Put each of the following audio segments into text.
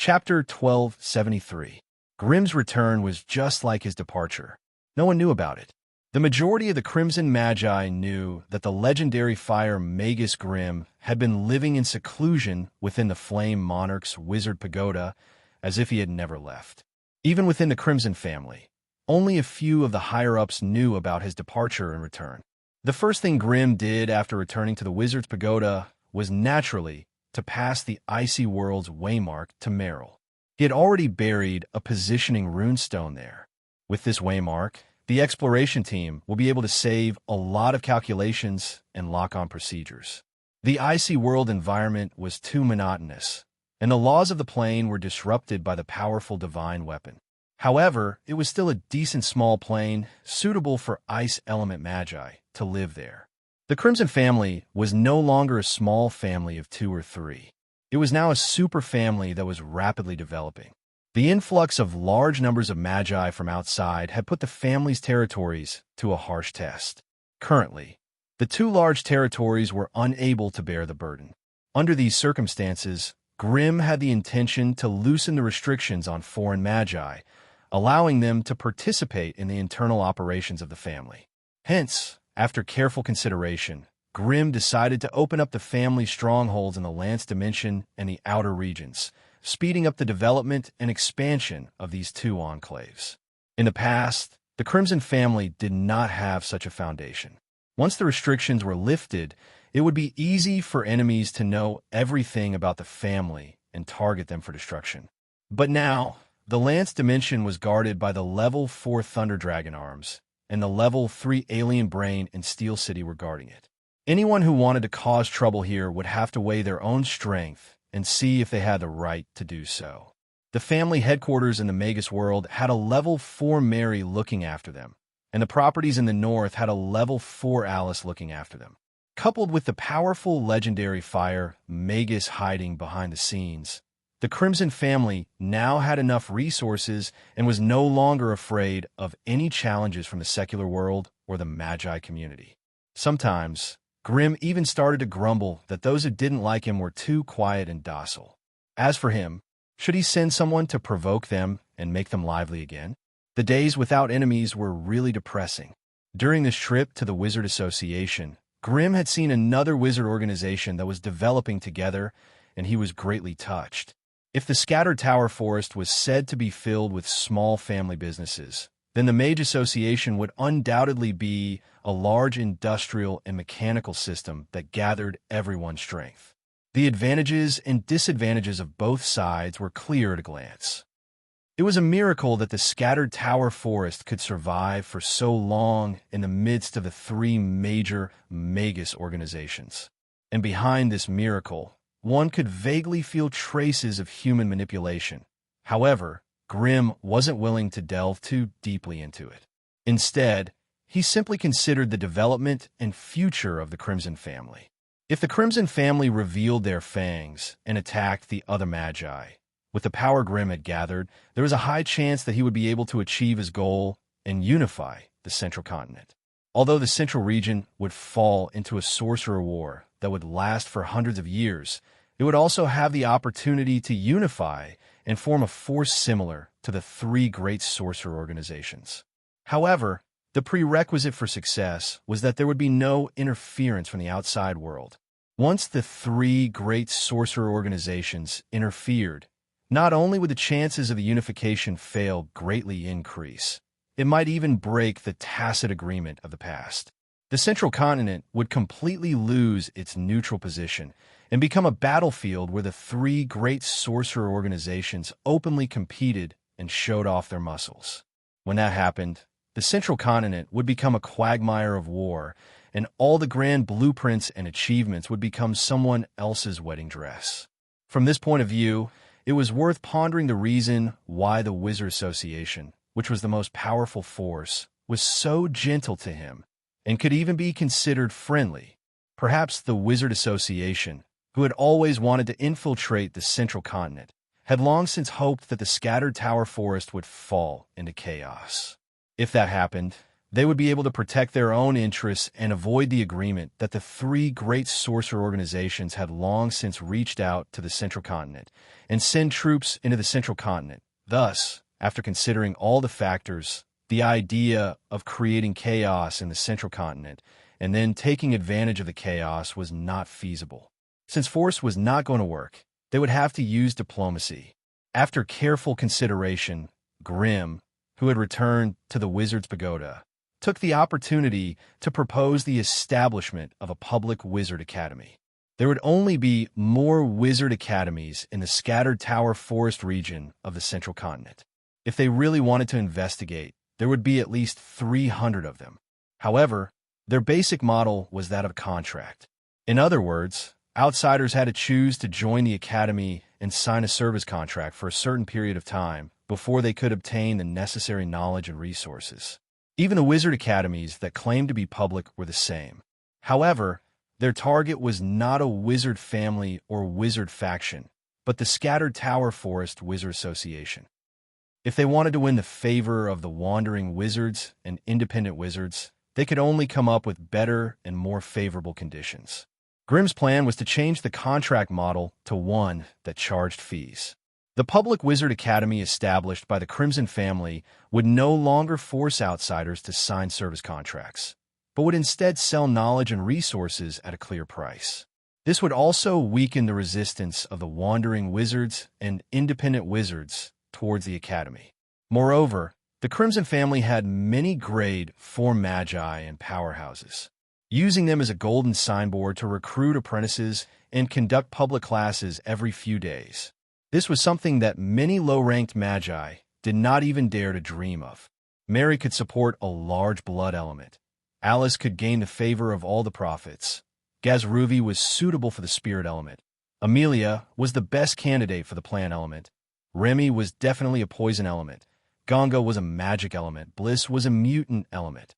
Chapter 1273. Grimm's return was just like his departure. No one knew about it. The majority of the Crimson Magi knew that the legendary fire Magus Grimm had been living in seclusion within the Flame Monarch's wizard pagoda, as if he had never left. Even within the Crimson family, only a few of the higher-ups knew about his departure and return. The first thing Grimm did after returning to the wizard's pagoda was naturally to pass the icy world's waymark to Merrill. He had already buried a positioning runestone there. With this waymark, the exploration team will be able to save a lot of calculations and lock-on procedures. The icy world environment was too monotonous, and the laws of the plane were disrupted by the powerful divine weapon. However, it was still a decent small plane, suitable for ice element magi to live there. The Crimson family was no longer a small family of 2 or 3. It was now a super family that was rapidly developing. The influx of large numbers of magi from outside had put the family's territories to a harsh test. Currently, the 2 large territories were unable to bear the burden. Under these circumstances, Grimm had the intention to loosen the restrictions on foreign magi, allowing them to participate in the internal operations of the family. Hence, after careful consideration, Grimm decided to open up the family's strongholds in the Lance Dimension and the outer regions, speeding up the development and expansion of these 2 enclaves. In the past, the Crimson family did not have such a foundation. Once the restrictions were lifted, it would be easy for enemies to know everything about the family and target them for destruction. But now, the Lance Dimension was guarded by the Level 4 Thunder Dragon arms, and the Level 3 Alien Brain and Steel City were guarding it. Anyone who wanted to cause trouble here would have to weigh their own strength and see if they had the right to do so. The family headquarters in the Magus world had a Level 4 Mary looking after them, and the properties in the north had a Level 4 Alice looking after them. Coupled with the powerful legendary fire Magus hiding behind the scenes, the Crimson family now had enough resources and was no longer afraid of any challenges from the secular world or the Magi community. Sometimes, Grimm even started to grumble that those who didn't like him were too quiet and docile. As for him, should he send someone to provoke them and make them lively again? The days without enemies were really depressing. During this trip to the Wizard Association, Grimm had seen another wizard organization that was developing together, and he was greatly touched. If the Scattered Tower Forest was said to be filled with small family businesses, then the Mage Association would undoubtedly be a large industrial and mechanical system that gathered everyone's strength. The advantages and disadvantages of both sides were clear at a glance. It was a miracle that the Scattered Tower Forest could survive for so long in the midst of the 3 major Magus organizations. And behind this miracle, one could vaguely feel traces of human manipulation. However, Grimm wasn't willing to delve too deeply into it. Instead, he simply considered the development and future of the Crimson family. If the Crimson family revealed their fangs and attacked the other Magi, with the power Grimm had gathered, there was a high chance that he would be able to achieve his goal and unify the Central Continent. Although the Central region would fall into a sorcerer war that would last for hundreds of years, it would also have the opportunity to unify and form a force similar to the 3 great sorcerer organizations. However, the prerequisite for success was that there would be no interference from the outside world. Once the 3 great sorcerer organizations interfered, not only would the chances of the unification fail greatly increase, it might even break the tacit agreement of the past. The Central Continent would completely lose its neutral position and become a battlefield where the 3 great sorcerer organizations openly competed and showed off their muscles. When that happened, the Central Continent would become a quagmire of war, and all the grand blueprints and achievements would become someone else's wedding dress. From this point of view, it was worth pondering the reason why the Wizard Association, which was the most powerful force, was so gentle to him and could even be considered friendly. Perhaps the Wizard Association, who had always wanted to infiltrate the Central Continent, had long since hoped that the Scattered Tower Forest would fall into chaos. If that happened, they would be able to protect their own interests and avoid the agreement that the three great sorcerer organizations had long since reached out to the Central Continent and send troops into the Central Continent. Thus, after considering all the factors, the idea of creating chaos in the Central Continent and then taking advantage of the chaos was not feasible. Since force was not going to work, they would have to use diplomacy. After careful consideration, Grimm, who had returned to the Wizard's Pagoda, took the opportunity to propose the establishment of a public wizard academy. There would only be more wizard academies in the scattered Tower Forest region of the Central Continent. If they really wanted to investigate, there would be at least 300 of them. However, their basic model was that of a contract. In other words, outsiders had to choose to join the academy and sign a service contract for a certain period of time before they could obtain the necessary knowledge and resources. Even the wizard academies that claimed to be public were the same. However, their target was not a wizard family or wizard faction, but the scattered Tower Forest Wizard Association. If they wanted to win the favor of the wandering wizards and independent wizards, they could only come up with better and more favorable conditions. Grimm's plan was to change the contract model to one that charged fees. The public wizard academy established by the Crimson family would no longer force outsiders to sign service contracts, but would instead sell knowledge and resources at a clear price. This would also weaken the resistance of the wandering wizards and independent wizards towards the academy. Moreover, the Crimson family had many grade 4 magi and powerhouses, using them as a golden signboard to recruit apprentices and conduct public classes every few days. This was something that many low-ranked magi did not even dare to dream of. Mary could support a large blood element. Alice could gain the favor of all the prophets. Gazruvi was suitable for the spirit element. Amelia was the best candidate for the plant element. Remy was definitely a poison element. Ganga was a magic element. Bliss was a mutant element.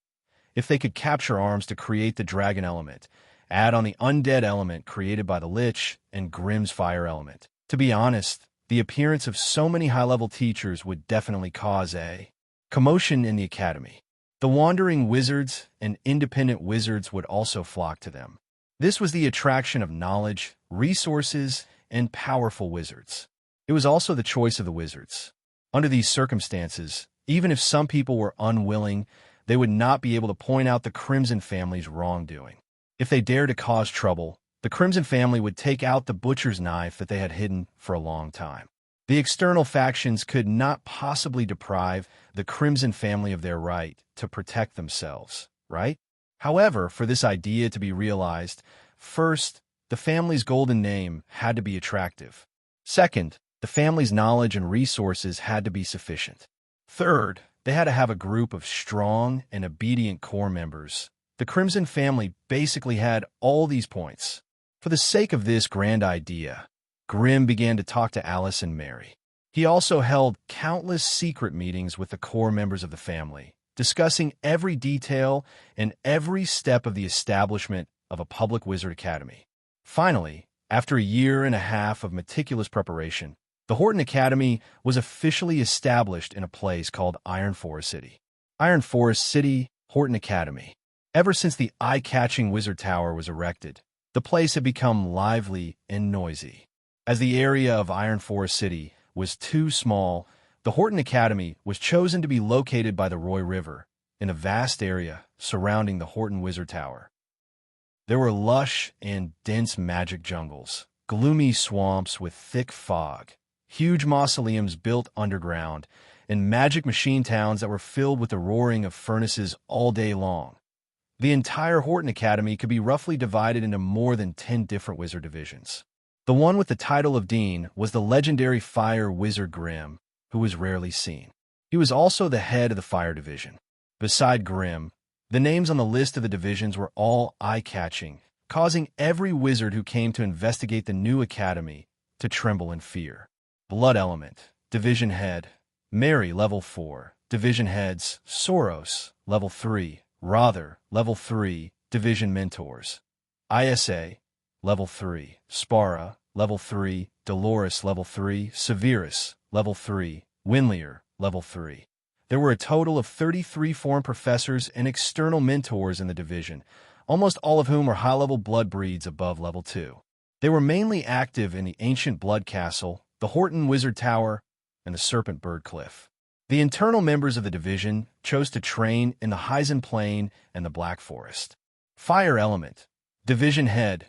If they could capture arms to create the dragon element, add on the undead element created by the Lich and Grimm's fire element. To be honest, the appearance of so many high-level teachers would definitely cause a commotion in the academy. The wandering wizards and independent wizards would also flock to them. This was the attraction of knowledge, resources, and powerful wizards. It was also the choice of the wizards. Under these circumstances, even if some people were unwilling, they would not be able to point out the Crimson family's wrongdoing. If they dared to cause trouble, the Crimson family would take out the butcher's knife that they had hidden for a long time. The external factions could not possibly deprive the Crimson family of their right to protect themselves, right? However, for this idea to be realized, first, the family's golden name had to be attractive. Second, the family's knowledge and resources had to be sufficient. Third, they had to have a group of strong and obedient core members. The Crimson family basically had all these points. For the sake of this grand idea, Grimm began to talk to Alice and Mary. He also held countless secret meetings with the core members of the family, discussing every detail and every step of the establishment of a public wizard academy. Finally, after a year and a half of meticulous preparation, the Horton Academy was officially established in a place called Iron Forest City. Iron Forest City, Horton Academy. Ever since the eye-catching wizard tower was erected, the place had become lively and noisy. As the area of Iron Forest City was too small, the Horton Academy was chosen to be located by the Roy River, in a vast area surrounding the Horton Wizard Tower. There were lush and dense magic jungles, gloomy swamps with thick fog, huge mausoleums built underground, and magic machine towns that were filled with the roaring of furnaces all day long. The entire Horton Academy could be roughly divided into more than 10 different wizard divisions. The one with the title of Dean was the legendary fire wizard Grimm, who was rarely seen. He was also the head of the fire division. Beside Grimm, the names on the list of the divisions were all eye-catching, causing every wizard who came to investigate the new academy to tremble in fear. Blood Element, Division Head, Mary, Level 4, Division Heads, Soros, Level 3, Rother, Level 3, Division Mentors, ISA, Level 3, Spara, Level 3, Dolores, Level 3, Severus, Level 3, Winlier, Level 3. There were a total of 33 foreign professors and external mentors in the division, almost all of whom were high-level blood breeds above level 2. They were mainly active in the ancient Blood Castle, the Horton Wizard Tower, and the Serpent Bird Cliff. The internal members of the division chose to train in the Hyzen Plain and the Black Forest. Fire Element. Division Head.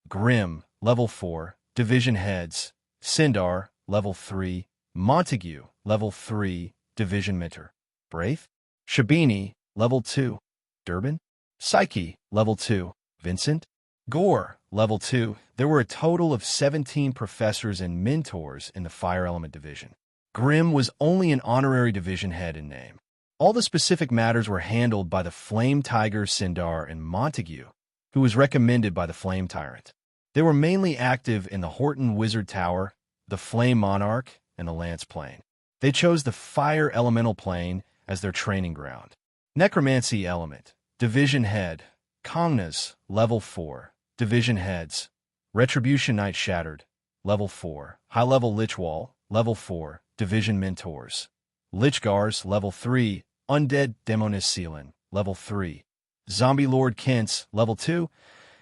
Grim, level 4. Division Heads. Sindar, level 3. Montague, level 3. Division Mentor. Braith. Shabini, level 2. Durbin. Psyche, level 2. Vincent. Gore, level 2. There were a total of 17 professors and mentors in the Fire Element division. Grim was only an honorary division head in name. All the specific matters were handled by the Flame Tiger, Sindar, and Montague, who was recommended by the Flame Tyrant. They were mainly active in the Horton Wizard Tower, the Flame Monarch, and the Lance Plane. They chose the Fire Elemental Plane as their training ground. Necromancy Element. Division Head. Kongnas, level 4. Division Heads. Retribution Knight Shattered, level 4. High-level Lichwall, level 4. Division Mentors. Lichgars, level 3. Undead Demonis Sealan, level 3. Zombie Lord Kents, level 2.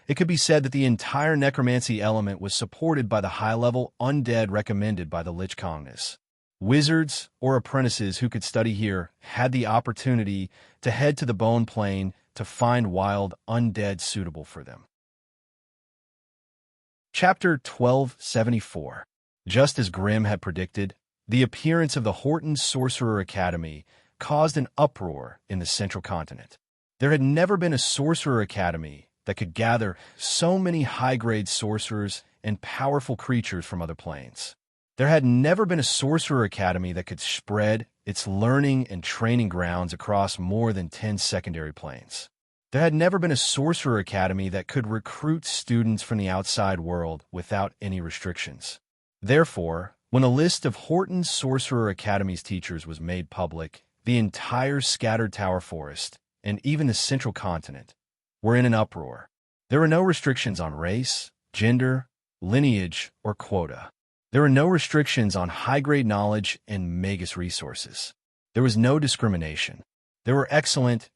It could be said that the entire necromancy element was supported by the high-level undead recommended by the Lich Kongnas. Wizards or apprentices who could study here had the opportunity to head to the Bone Plane to find wild undead suitable for them. Chapter 1274. Just as Grimm had predicted, the appearance of the Horton Sorcerer Academy caused an uproar in the Central Continent. There had never been a Sorcerer Academy that could gather so many high-grade sorcerers and powerful creatures from other planes. There had never been a Sorcerer Academy that could spread its learning and training grounds across more than 10 secondary planes. There had never been a Sorcerer Academy that could recruit students from the outside world without any restrictions. Therefore, when a list of Horton Sorcerer Academy's teachers was made public, the entire Scattered Tower Forest, and even the Central Continent, were in an uproar. There were no restrictions on race, gender, lineage, or quota. There were no restrictions on high-grade knowledge and Magus resources. There was no discrimination. There were excellent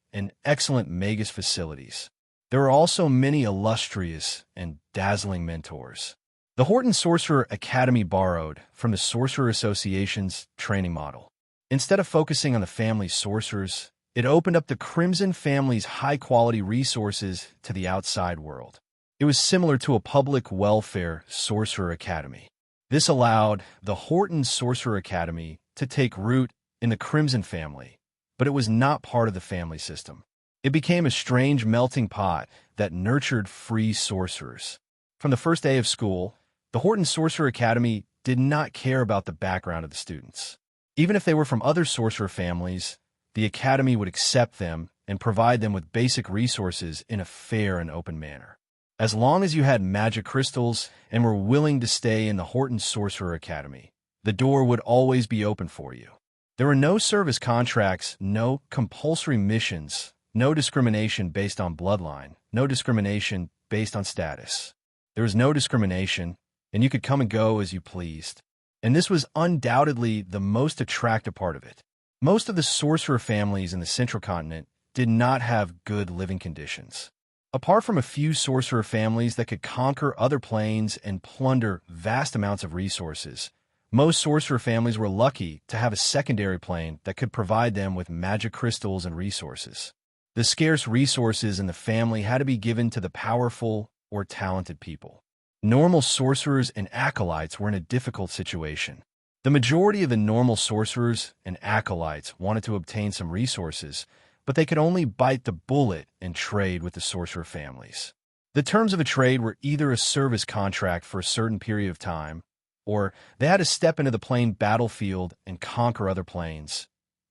Magus facilities. There were also many illustrious and dazzling mentors. The Horton Sorcerer Academy borrowed from the Sorcerer Association's training model. Instead of focusing on the family's sorcerers, it opened up the Crimson family's high-quality resources to the outside world. It was similar to a public welfare Sorcerer Academy. This allowed the Horton Sorcerer Academy to take root in the Crimson family, but it was not part of the family system. It became a strange melting pot that nurtured free sorcerers. From the first day of school, the Horton Sorcerer Academy did not care about the background of the students. Even if they were from other sorcerer families, the Academy would accept them and provide them with basic resources in a fair and open manner. As long as you had magic crystals and were willing to stay in the Horton Sorcerer Academy, the door would always be open for you. There were no service contracts, no compulsory missions, no discrimination based on bloodline, no discrimination based on status. There was no discrimination, and you could come and go as you pleased. And this was undoubtedly the most attractive part of it. Most of the sorcerer families in the Central Continent did not have good living conditions. Apart from a few sorcerer families that could conquer other planes and plunder vast amounts of resources, most sorcerer families were lucky to have a secondary plane that could provide them with magic crystals and resources. The scarce resources in the family had to be given to the powerful or talented people. Normal sorcerers and acolytes were in a difficult situation. The majority of the normal sorcerers and acolytes wanted to obtain some resources, but they could only bite the bullet and trade with the sorcerer families. The terms of a trade were either a service contract for a certain period of time, or they had to step into the plane battlefield and conquer other planes.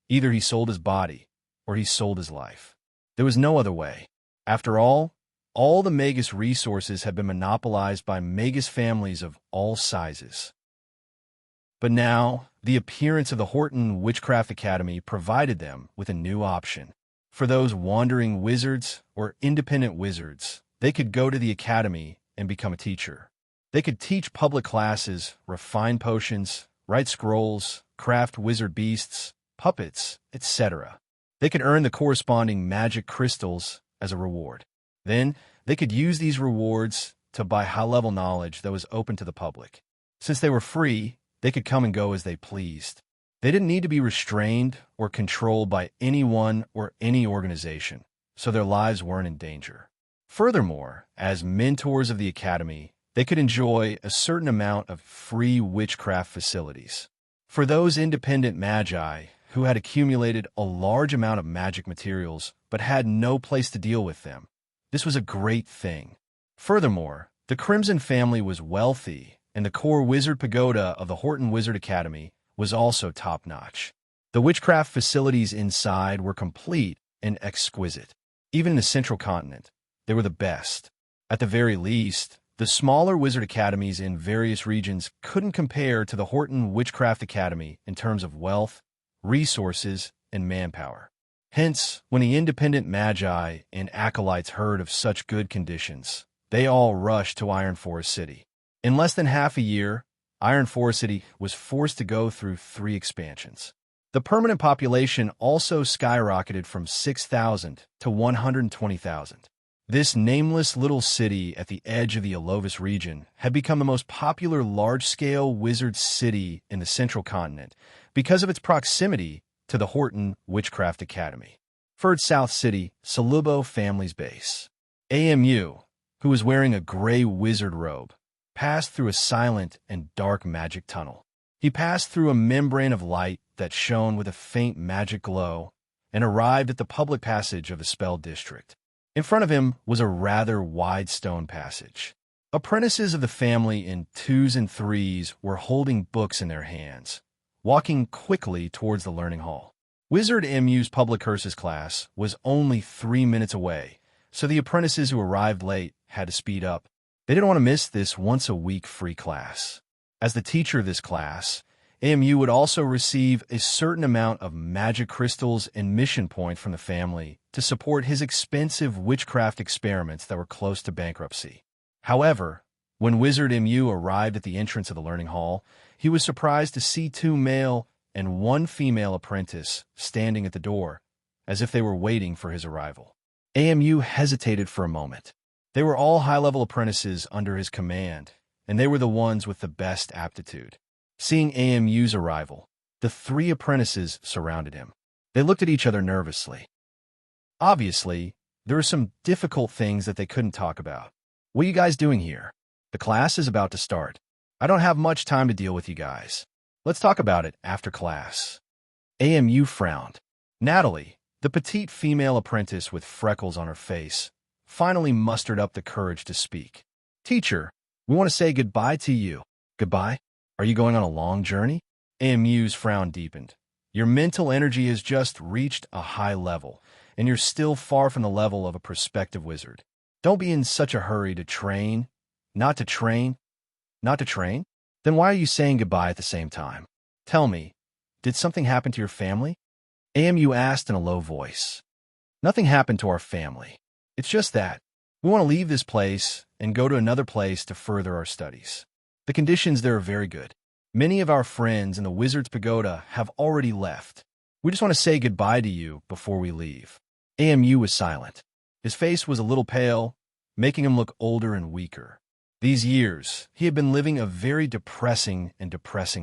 Either he sold his body, or he sold his life. There was no other way. After all the Magus resources had been monopolized by Magus families of all sizes. But now, the appearance of the Horton Witchcraft Academy provided them with a new option. For those wandering wizards or independent wizards, they could go to the academy and become a teacher. They could teach public classes, refine potions, write scrolls, craft wizard beasts, puppets, etc. They could earn the corresponding magic crystals as a reward. Then, they could use these rewards to buy high-level knowledge that was open to the public. Since they were free, they could come and go as they pleased. They didn't need to be restrained or controlled by anyone or any organization, so their lives weren't in danger. Furthermore, as mentors of the academy, they could enjoy a certain amount of free witchcraft facilities. For those independent magi who had accumulated a large amount of magic materials but had no place to deal with them, this was a great thing. Furthermore, the Crimson family was wealthy, and the core wizard pagoda of the Horton Wizard Academy was also top-notch. The witchcraft facilities inside were complete and exquisite. Even in the central continent, they were the best. At the very least, the smaller wizard academies in various regions couldn't compare to the Horton Witchcraft Academy in terms of wealth, resources, and manpower. Hence, when the independent magi and acolytes heard of such good conditions, they all rushed to Iron Forest City. In less than half a year, Iron Forest City was forced to go through 3 expansions. The permanent population also skyrocketed from 6,000 to 120,000. This nameless little city at the edge of the Alovis region had become the most popular large-scale wizard city in the central continent because of its proximity to the Horton Witchcraft Academy. Further south city, Salubo family's base. AMU, who was wearing a gray wizard robe, passed through a silent and dark magic tunnel. He passed through a membrane of light that shone with a faint magic glow and arrived at the public passage of the Spell District. In front of him was a rather wide stone passage. Apprentices of the family in 2s and 3s were holding books in their hands, walking quickly towards the learning hall. Wizard MU's public curses class was only 3 minutes away, so the apprentices who arrived late had to speed up. They didn't want to miss this once-a-week free class. As the teacher of this class, AMU would also receive a certain amount of magic crystals and mission points from the family to support his expensive witchcraft experiments that were close to bankruptcy. However, when Wizard MU arrived at the entrance of the learning hall, he was surprised to see 2 male and 1 female apprentice standing at the door, as if they were waiting for his arrival. AMU hesitated for a moment. They were all high-level apprentices under his command, and they were the ones with the best aptitude. Seeing AMU's arrival, the 3 apprentices surrounded him. They looked at each other nervously. Obviously, there were some difficult things that they couldn't talk about. "What are you guys doing here? The class is about to start. I don't have much time to deal with you guys. Let's talk about it after class." AMU frowned. Natalie, the petite female apprentice with freckles on her face, finally mustered up the courage to speak. "Teacher, we want to say goodbye to you." "Goodbye? Are you going on a long journey?" AMU's frown deepened. "Your mental energy has just reached a high level, and you're still far from the level of a prospective wizard. Don't be in such a hurry to train, not to train. Then why are you saying goodbye at the same time? Tell me, did something happen to your family?" AMU asked in a low voice. "Nothing happened to our family. It's just that we want to leave this place and go to another place to further our studies. The conditions there are very good. Many of our friends in the Wizard's Pagoda have already left. We just want to say goodbye to you before we leave." AMU was silent. His face was a little pale, making him look older and weaker. These years, he had been living a very depressing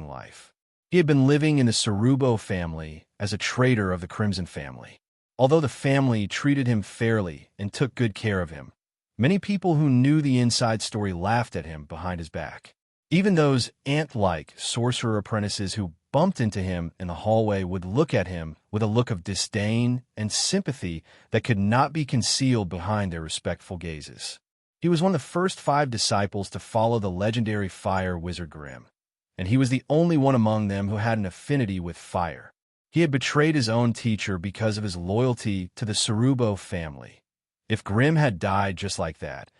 life. He had been living in the Cerubo family as a traitor of the Crimson family. Although the family treated him fairly and took good care of him, many people who knew the inside story laughed at him behind his back. Even those ant-like sorcerer apprentices who bumped into him in the hallway would look at him with a look of disdain and sympathy that could not be concealed behind their respectful gazes. He was one of the first 5 disciples to follow the legendary fire wizard Grimm, and he was the only one among them who had an affinity with fire. He had betrayed his own teacher because of his loyalty to the Cerubo family. If Grimm had died just like that,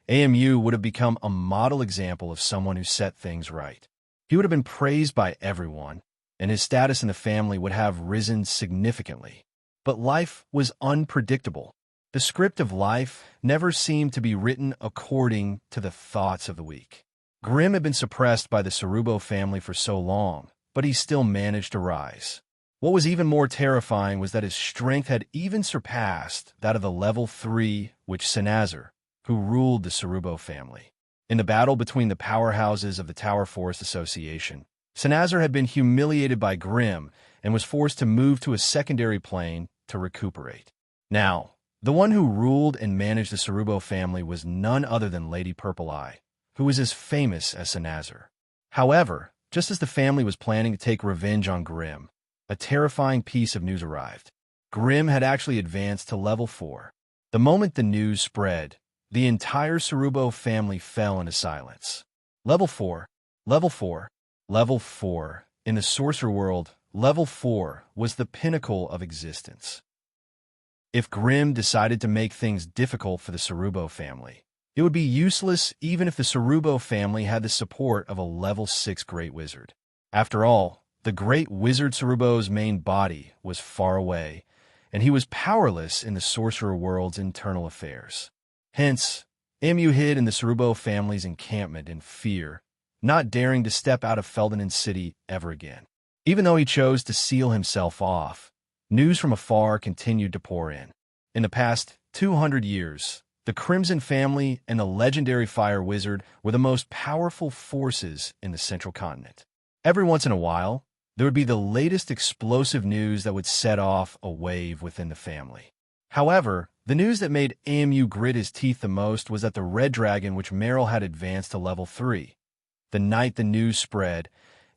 AMU would have become a model example of someone who set things right. He would have been praised by everyone, and his status in the family would have risen significantly. But life was unpredictable. The script of life never seemed to be written according to the thoughts of the weak. Grimm had been suppressed by the Cerubo family for so long, but he still managed to rise. What was even more terrifying was that his strength had even surpassed that of the level 3 witch Senazar, who ruled the Cerubo family. In the battle between the powerhouses of the Tower Forest Association, Senazar had been humiliated by Grimm and was forced to move to a secondary plane to recuperate. Now, the one who ruled and managed the Cerubo family was none other than Lady Purple Eye, who was as famous as Senazar. However, just as the family was planning to take revenge on Grimm, a terrifying piece of news arrived. Grimm had actually advanced to level 4. The moment the news spread, the entire Cerubo family fell into silence. Level 4, level 4, level 4. In the sorcerer world, level 4 was the pinnacle of existence. If Grimm decided to make things difficult for the Cerubo family, it would be useless even if the Cerubo family had the support of a level 6 Great Wizard. After all, the Great Wizard Cerubo's main body was far away, and he was powerless in the sorcerer world's internal affairs. Hence, Amu hid in the Cerubo family's encampment in fear, not daring to step out of Feldenin City ever again. Even though he chose to seal himself off, news from afar continued to pour in. In the past 200 years, the Crimson family and the legendary Fire Wizard were the most powerful forces in the Central Continent. Every once in a while, there would be the latest explosive news that would set off a wave within the family. However, the news that made Amu grit his teeth the most was that the Red Dragon, which Meryl had advanced to level 3. The night the news spread,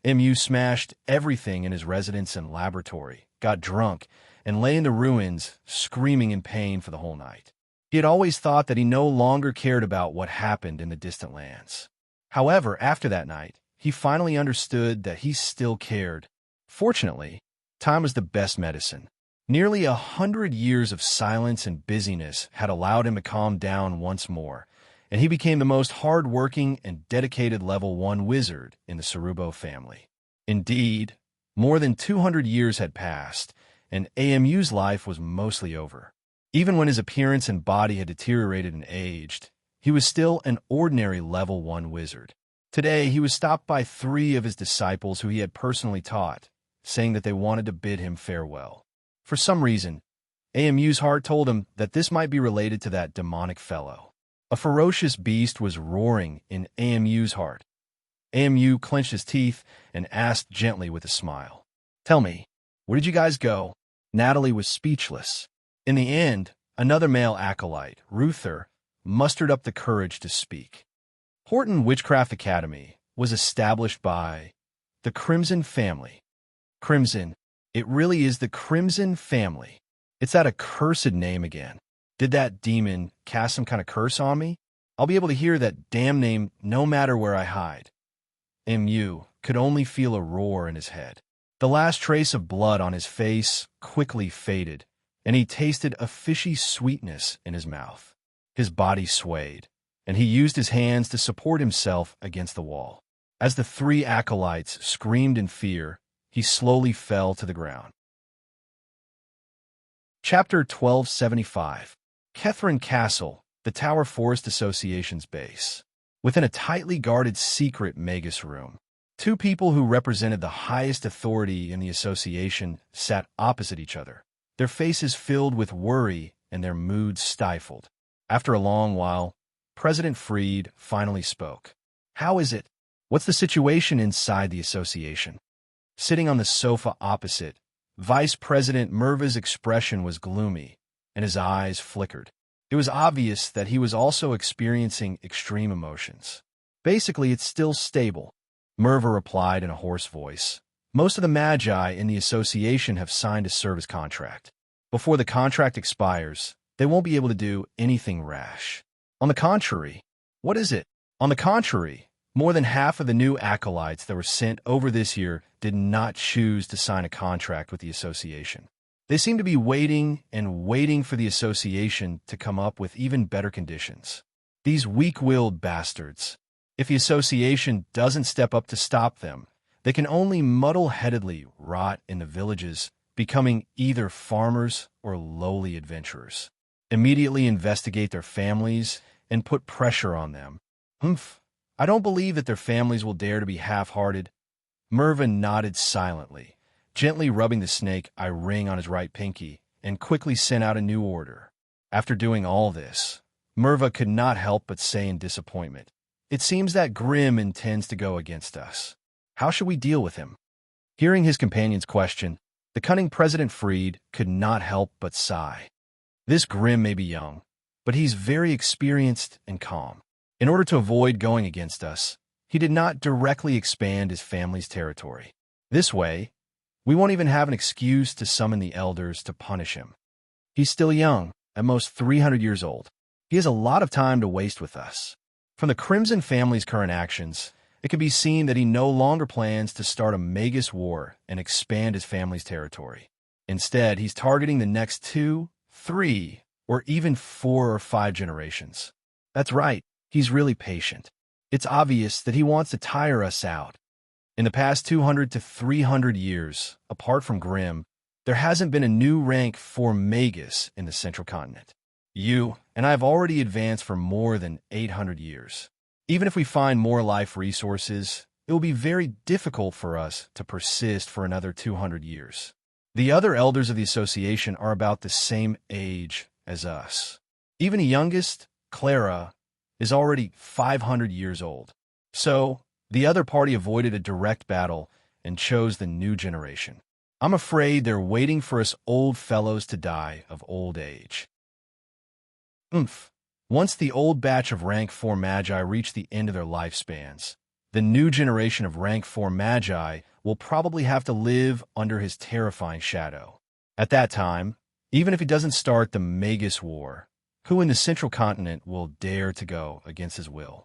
Amu smashed everything in his residence and laboratory, got drunk, and lay in the ruins, screaming in pain for the whole night. He had always thought that he no longer cared about what happened in the distant lands. However, after that night, he finally understood that he still cared. Fortunately, time was the best medicine. Nearly 100 years of silence and busyness had allowed him to calm down once more, and he became the most hard-working and dedicated level 1 wizard in the Cerubo family. Indeed, more than 200 years had passed, and Amu's life was mostly over. Even when his appearance and body had deteriorated and aged, he was still an ordinary level 1 wizard. Today, he was stopped by 3 of his disciples who he had personally taught, saying that they wanted to bid him farewell. For some reason, Amu's heart told him that this might be related to that demonic fellow. A ferocious beast was roaring in Amu's heart. Amu clenched his teeth and asked gently with a smile, "Tell me, where did you guys go?" Natalie was speechless. In the end, another male acolyte, Ruther, mustered up the courage to speak. Horton Witchcraft Academy was established by the Crimson family. Crimson, it really is the Crimson family. It's that accursed name again. Did that demon cast some kind of curse on me? I'll be able to hear that damn name no matter where I hide. Mu could only feel a roar in his head. The last trace of blood on his face quickly faded, and he tasted a fishy sweetness in his mouth. His body swayed, and he used his hands to support himself against the wall. As the 3 acolytes screamed in fear, he slowly fell to the ground. Chapter 1275. Kethrin Castle, the Tower Forest Association's base. Within a tightly guarded secret Magus room, 2 people who represented the highest authority in the association sat opposite each other, their faces filled with worry and their moods stifled. After a long while, President Freed finally spoke. "How is it? What's the situation inside the association?" Sitting on the sofa opposite, Vice President Merva's expression was gloomy, and his eyes flickered. It was obvious that he was also experiencing extreme emotions. "Basically, it's still stable," Merva replied in a hoarse voice. "Most of the Magi in the association have signed a service contract. Before the contract expires, they won't be able to do anything rash. On the contrary, what is it? On the contrary, more than half of the new acolytes that were sent over this year did not choose to sign a contract with the association. They seem to be waiting and waiting for the association to come up with even better conditions. These weak-willed bastards. If the association doesn't step up to stop them, they can only muddle-headedly rot in the villages, becoming either farmers or lowly adventurers. Immediately investigate their families and put pressure on them. I don't believe that their families will dare to be half-hearted." Merva nodded silently, Gently rubbing the snake eye ring on his right pinky, and quickly sent out a new order. After doing all this, Merva could not help but say in disappointment, "It seems that Grimm intends to go against us. How should we deal with him?" Hearing his companion's question, the cunning President Freed could not help but sigh. This Grimm may be young, but he's very experienced and calm. In order to avoid going against us, he did not directly expand his family's territory. This way, we won't even have an excuse to summon the elders to punish him. He's still young, at most 300 years old. He has a lot of time to waste with us. From the Crimson family's current actions, it can be seen that he no longer plans to start a Magus war and expand his family's territory. Instead, he's targeting the next 2, 3, or even 4 or 5 generations. That's right, he's really patient. It's obvious that he wants to tire us out. In the past 200 to 300 years, apart from Grimm, there hasn't been a new rank for Magus in the Central Continent. You and I have already advanced for more than 800 years. Even if we find more life resources, it will be very difficult for us to persist for another 200 years. The other elders of the association are about the same age as us. Even the youngest, Clara, is already 500 years old. So, the other party avoided a direct battle and chose the new generation. I'm afraid they're waiting for us old fellows to die of old age. Once the old batch of rank 4 Magi reach the end of their lifespans, the new generation of rank 4 Magi will probably have to live under his terrifying shadow. At that time, even if he doesn't start the Magus War, who in the Central Continent will dare to go against his will?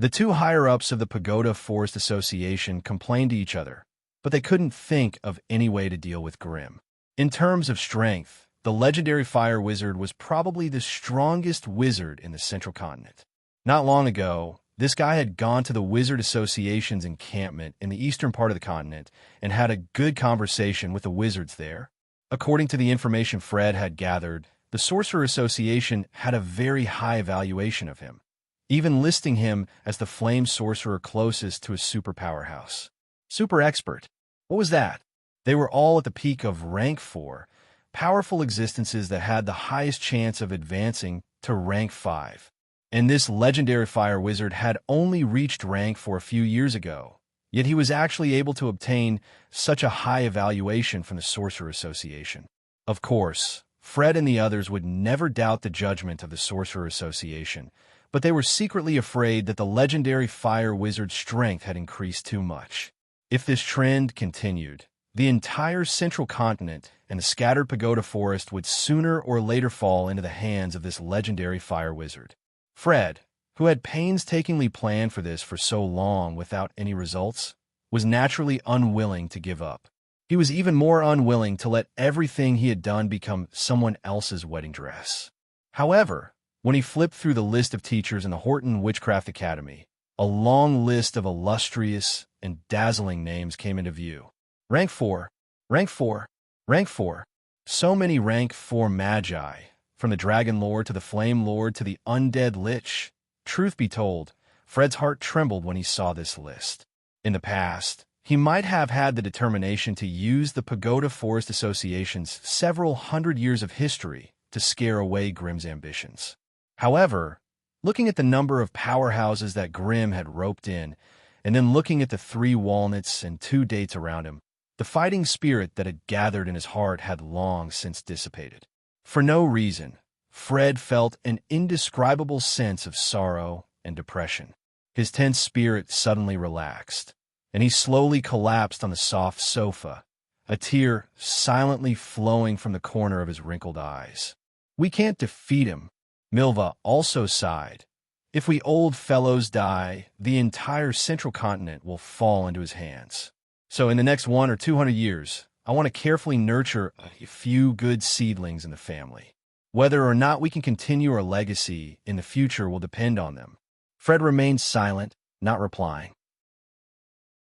The two higher-ups of the Pagoda Forest Association complained to each other, but they couldn't think of any way to deal with Grimm. In terms of strength, the legendary fire wizard was probably the strongest wizard in the Central Continent. Not long ago, this guy had gone to the Wizard Association's encampment in the eastern part of the continent and had a good conversation with the wizards there. According to the information Fred had gathered, the Sorcerer Association had a very high evaluation of him, even listing him as the flame sorcerer closest to a superpower house. Super expert. What was that? They were all at the peak of rank 4, powerful existences that had the highest chance of advancing to rank 5. And this legendary fire wizard had only reached rank 4 a few years ago, yet he was actually able to obtain such a high evaluation from the Sorcerer Association. Of course, Fred and the others would never doubt the judgment of the Sorcerer Association, but they were secretly afraid that the legendary fire wizard's strength had increased too much. If this trend continued, the entire Central Continent and the scattered Pagoda Forest would sooner or later fall into the hands of this legendary fire wizard. Fred, who had painstakingly planned for this for so long without any results, was naturally unwilling to give up. He was even more unwilling to let everything he had done become someone else's wedding dress. However, when he flipped through the list of teachers in the Horton Witchcraft Academy, a long list of illustrious and dazzling names came into view. Rank 4, rank 4, rank 4. So many rank 4 Magi, from the Dragon Lord to the Flame Lord to the Undead Lich. Truth be told, Fred's heart trembled when he saw this list. In the past, he might have had the determination to use the Pagoda Forest Association's several hundred years of history to scare away Grimm's ambitions. However, looking at the number of powerhouses that Grimm had roped in, and then looking at the 3 walnuts and 2 dates around him, the fighting spirit that had gathered in his heart had long since dissipated. For no reason, Fred felt an indescribable sense of sorrow and depression. His tense spirit suddenly relaxed, and he slowly collapsed on the soft sofa, a tear silently flowing from the corner of his wrinkled eyes. "We can't defeat him," Milva also sighed. "If we old fellows die, the entire Central Continent will fall into his hands. So in the next 1 or 200 years, I want to carefully nurture a few good seedlings in the family. Whether or not we can continue our legacy in the future will depend on them." Fred remained silent, not replying.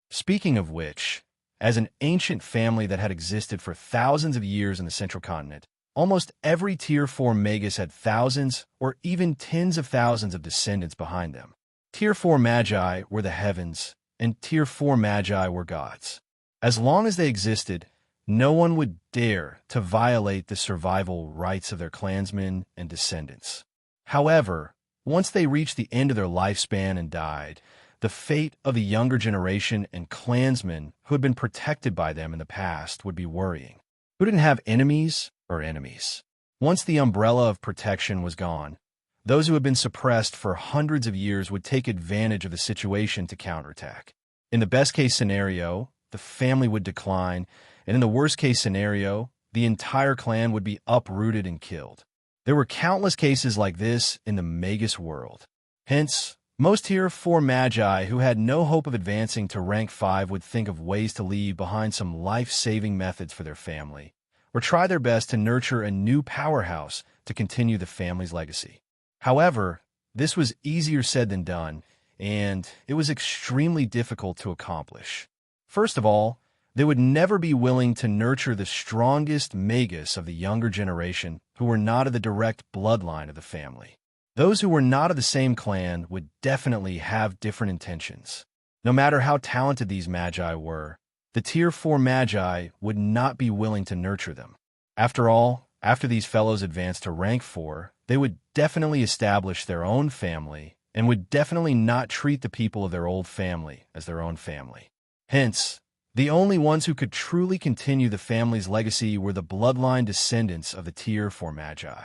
Speaking of which, as an ancient family that had existed for thousands of years in the Central Continent, almost every Tier 4 Magus had thousands or even tens of thousands of descendants behind them. Tier 4 Magi were the heavens, and Tier 4 Magi were gods. As long as they existed, no one would dare to violate the survival rights of their clansmen and descendants. However, once they reached the end of their lifespan and died, the fate of the younger generation and clansmen who had been protected by them in the past would be worrying. Who didn't have enemies or enemies? Once the umbrella of protection was gone, those who had been suppressed for hundreds of years would take advantage of the situation to counterattack. In the best-case scenario, the family would decline, and in the worst-case scenario, the entire clan would be uprooted and killed. There were countless cases like this in the Magus world. Hence, most Tier 4 Magi who had no hope of advancing to rank 5 would think of ways to leave behind some life-saving methods for their family, or try their best to nurture a new powerhouse to continue the family's legacy. However, this was easier said than done, and it was extremely difficult to accomplish. First of all, they would never be willing to nurture the strongest Magus of the younger generation who were not of the direct bloodline of the family. Those who were not of the same clan would definitely have different intentions. No matter how talented these Magi were, the Tier 4 Magi would not be willing to nurture them. After all, after these fellows advanced to rank 4, they would definitely establish their own family and would definitely not treat the people of their old family as their own family. Hence, the only ones who could truly continue the family's legacy were the bloodline descendants of the Tier 4 Magi.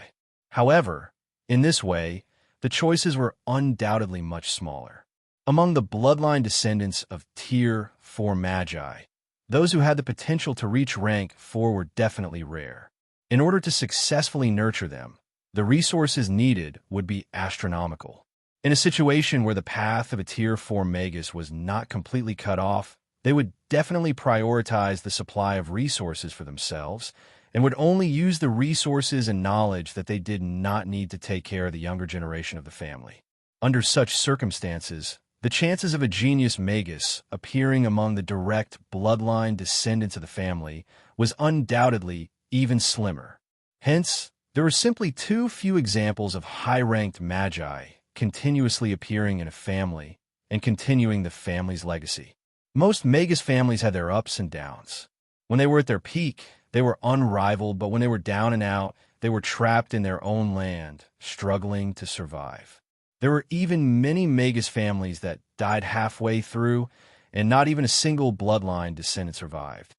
However, in this way, the choices were undoubtedly much smaller. Among the bloodline descendants of Tier 4 Magi, those who had the potential to reach rank 4 were definitely rare. In order to successfully nurture them, the resources needed would be astronomical. In a situation where the path of a Tier 4 Magus was not completely cut off, they would definitely prioritize the supply of resources for themselves and would only use the resources and knowledge that they did not need to take care of the younger generation of the family. Under such circumstances, the chances of a genius Magus appearing among the direct bloodline descendants of the family was undoubtedly even slimmer. Hence, there were simply too few examples of high-ranked Magi continuously appearing in a family and continuing the family's legacy. Most Magus families had their ups and downs. When they were at their peak, they were unrivaled, but when they were down and out, they were trapped in their own land, struggling to survive. There were even many Magus families that died halfway through, and not even a single bloodline descendant survived.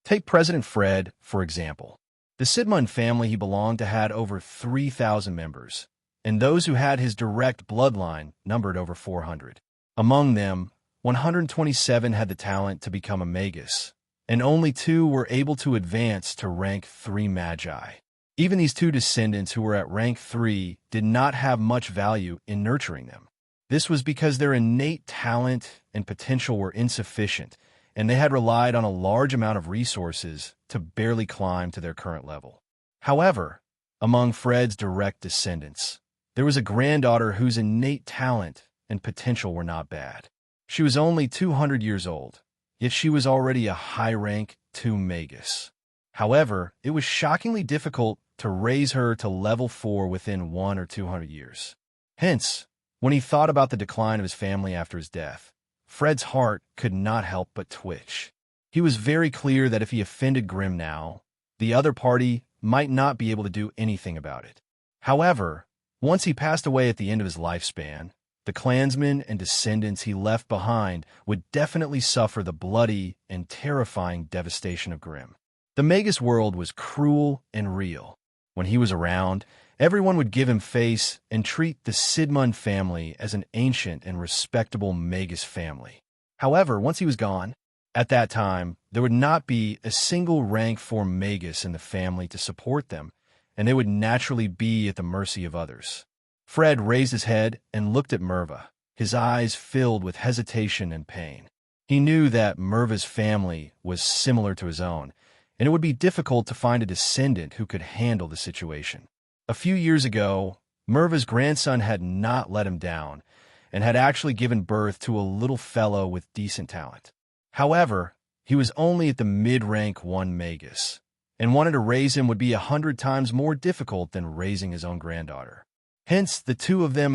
Take President Fred, for example. The Sidmund family he belonged to had over 3,000 members, and those who had his direct bloodline numbered over 400. Among them, 127 had the talent to become a Magus, and only 2 were able to advance to rank 3 Magi. Even these 2 descendants who were at rank 3 did not have much value in nurturing them. This was because their innate talent and potential were insufficient, and they had relied on a large amount of resources to barely climb to their current level. However, among Fred's direct descendants, there was a granddaughter whose innate talent and potential were not bad. She was only 200 years old, yet she was already a high-rank 2 Magus. However, it was shockingly difficult to raise her to level 4 within 1 or 200 years. Hence, when he thought about the decline of his family after his death, Fred's heart could not help but twitch. He was very clear that if he offended Grimm now, the other party might not be able to do anything about it. However, once he passed away at the end of his lifespan, the clansmen and descendants he left behind would definitely suffer the bloody and terrifying devastation of Grimm. The Magus world was cruel and real. When he was around, everyone would give him face and treat the Sidmund family as an ancient and respectable Magus family. However, once he was gone, at that time, there would not be a single rank 4 Magus in the family to support them, and they would naturally be at the mercy of others. Fred raised his head and looked at Merva, his eyes filled with hesitation and pain. He knew that Merva's family was similar to his own, and it would be difficult to find a descendant who could handle the situation. A few years ago, Merva's grandson had not let him down, and had actually given birth to a little fellow with decent talent. However, he was only at the mid-rank 1 Magus, and wanting to raise him would be 100 times more difficult than raising his own granddaughter. Hence, the 2 of them,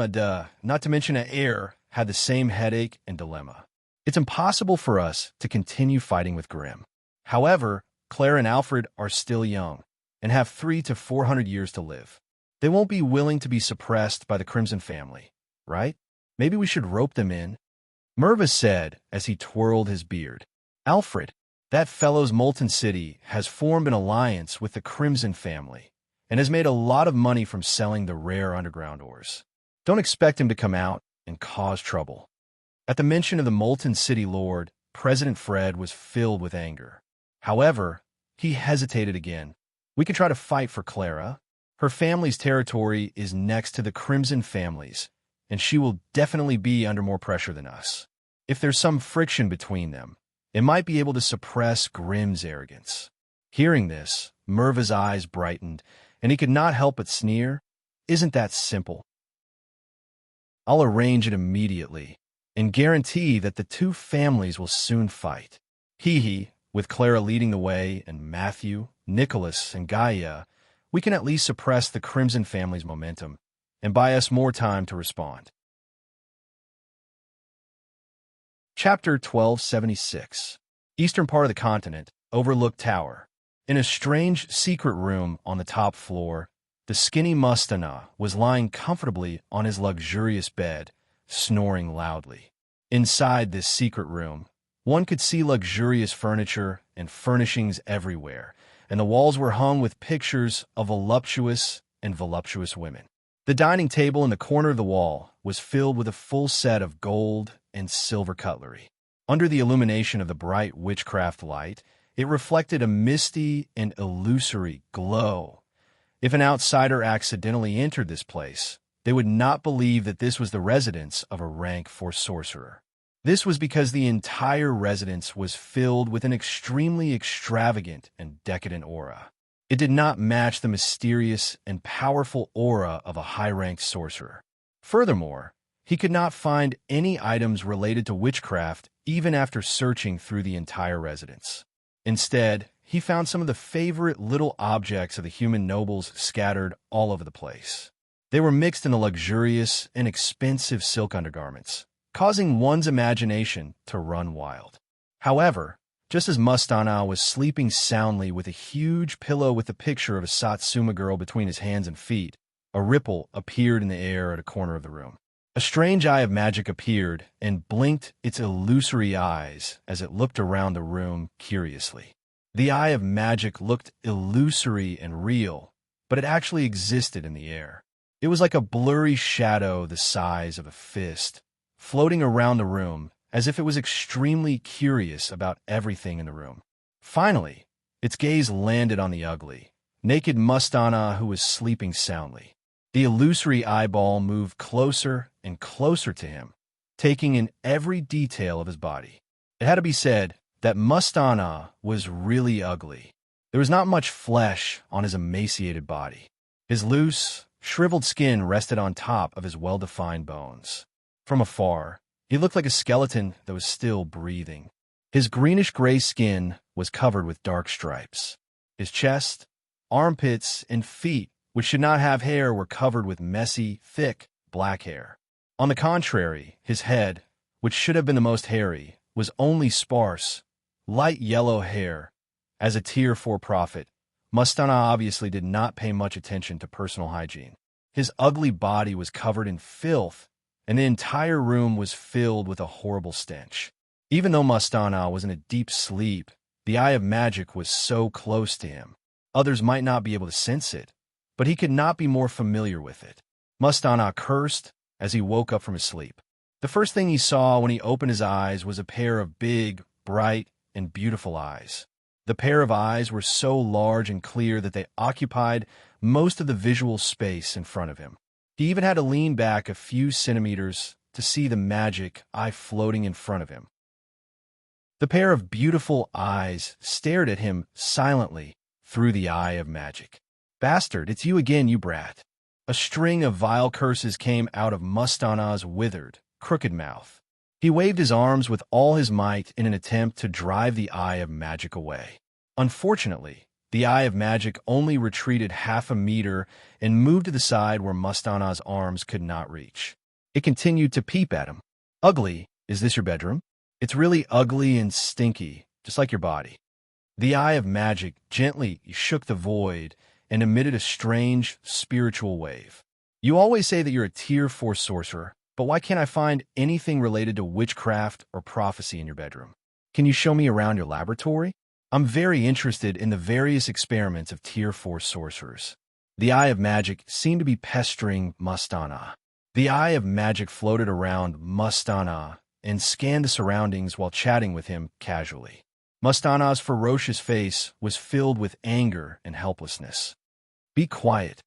not to mention an heir, had the same headache and dilemma. It's impossible for us to continue fighting with Grimm. However, Clara and Alfred are still young and have 300 to 400 years to live. They won't be willing to be suppressed by the Crimson family, right? Maybe we should rope them in, Mervis said as he twirled his beard. Alfred, that fellow's Molten City has formed an alliance with the Crimson family and has made a lot of money from selling the rare underground ores. Don't expect him to come out and cause trouble. At the mention of the Molten City Lord, President Fred was filled with anger. However, he hesitated again. We can try to fight for Clara. Her family's territory is next to the Crimson family's, and she will definitely be under more pressure than us. If there's some friction between them, it might be able to suppress Grimm's arrogance. Hearing this, Merva's eyes brightened, and he could not help but sneer. Isn't that simple? I'll arrange it immediately, and guarantee that the two families will soon fight. Hee, with Clara leading the way, and Matthew, Nicholas, and Gaia, we can at least suppress the Crimson family's momentum and buy us more time to respond. Chapter 1276. Eastern part of the continent, overlooked tower. In a strange secret room on the top floor, the skinny Mustana was lying comfortably on his luxurious bed, snoring loudly. Inside this secret room, one could see luxurious furniture and furnishings everywhere, and the walls were hung with pictures of voluptuous women. The dining table in the corner of the wall was filled with a full set of gold and silver cutlery. Under the illumination of the bright witchcraft light, it reflected a misty and illusory glow. If an outsider accidentally entered this place, they would not believe that this was the residence of a rank 4 sorcerer. This was because the entire residence was filled with an extremely extravagant and decadent aura. It did not match the mysterious and powerful aura of a high-ranked sorcerer. Furthermore, he could not find any items related to witchcraft even after searching through the entire residence. Instead, he found some of the favorite little objects of the human nobles scattered all over the place. They were mixed in the luxurious and expensive silk undergarments, causing one's imagination to run wild. However, just as Mustana was sleeping soundly with a huge pillow with a picture of a Satsuma girl between his hands and feet, a ripple appeared in the air at a corner of the room. A strange eye of magic appeared and blinked its illusory eyes as it looked around the room curiously. The eye of magic looked illusory and real, but it actually existed in the air. It was like a blurry shadow the size of a fist, floating around the room as if it was extremely curious about everything in the room. Finally, its gaze landed on the ugly, naked Mustana who was sleeping soundly. The illusory eyeball moved closer and closer to him, taking in every detail of his body. It had to be said that Mustana was really ugly. There was not much flesh on his emaciated body. His loose, shriveled skin rested on top of his well-defined bones. From afar, he looked like a skeleton that was still breathing. His greenish-gray skin was covered with dark stripes. His chest, armpits, and feet, which should not have hair, were covered with messy, thick, black hair. On the contrary, his head, which should have been the most hairy, was only sparse, light yellow hair. As a Tier 4 prophet, Mustana obviously did not pay much attention to personal hygiene. His ugly body was covered in filth, and the entire room was filled with a horrible stench. Even though Mustana was in a deep sleep, the eye of magic was so close to him. Others might not be able to sense it, but he could not be more familiar with it. Mustana cursed as he woke up from his sleep. The first thing he saw when he opened his eyes was a pair of big, bright, and beautiful eyes. The pair of eyes were so large and clear that they occupied most of the visual space in front of him. He even had to lean back a few centimeters to see the magic eye floating in front of him. The pair of beautiful eyes stared at him silently through the eye of magic. "Bastard, it's you again, you brat." A string of vile curses came out of Mustana's withered, crooked mouth. He waved his arms with all his might in an attempt to drive the eye of magic away. Unfortunately, the eye of magic only retreated half a meter and moved to the side where Mustana's arms could not reach. It continued to peep at him. "Ugly, is this your bedroom? It's really ugly and stinky, just like your body." The eye of magic gently shook the void and emitted a strange, spiritual wave. You always say that you're a Tier 4 sorcerer, but why can't I find anything related to witchcraft or prophecy in your bedroom? Can you show me around your laboratory? I'm very interested in the various experiments of Tier 4 sorcerers. The eye of magic seemed to be pestering Mustana. The eye of magic floated around Mustana and scanned the surroundings while chatting with him casually. Mustana's ferocious face was filled with anger and helplessness. Be quiet.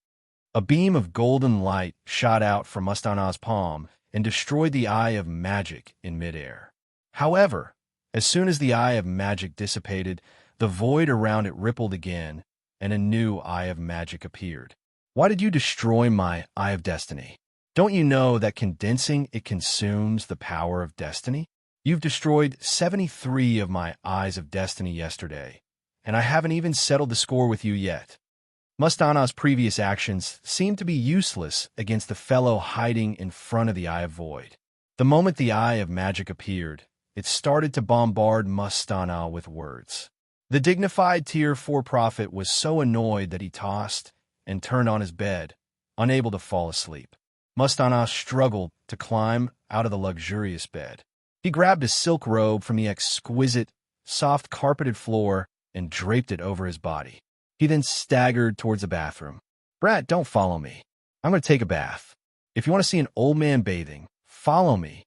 A beam of golden light shot out from Mustana's palm and destroyed the eye of magic in midair. However, as soon as the eye of magic dissipated, the void around it rippled again, and a new eye of magic appeared. Why did you destroy my eye of destiny? Don't you know that condensing it consumes the power of destiny? You've destroyed 73 of my eyes of destiny yesterday, and I haven't even settled the score with you yet. Mustana's previous actions seemed to be useless against the fellow hiding in front of the Eye of Void. The moment the Eye of Magic appeared, it started to bombard Mustana with words. The dignified Tier 4 prophet was so annoyed that he tossed and turned on his bed, unable to fall asleep. Mustana struggled to climb out of the luxurious bed. He grabbed a silk robe from the exquisite, soft carpeted floor and draped it over his body. He then staggered towards the bathroom. Brat, don't follow me. I'm going to take a bath. If you want to see an old man bathing, follow me.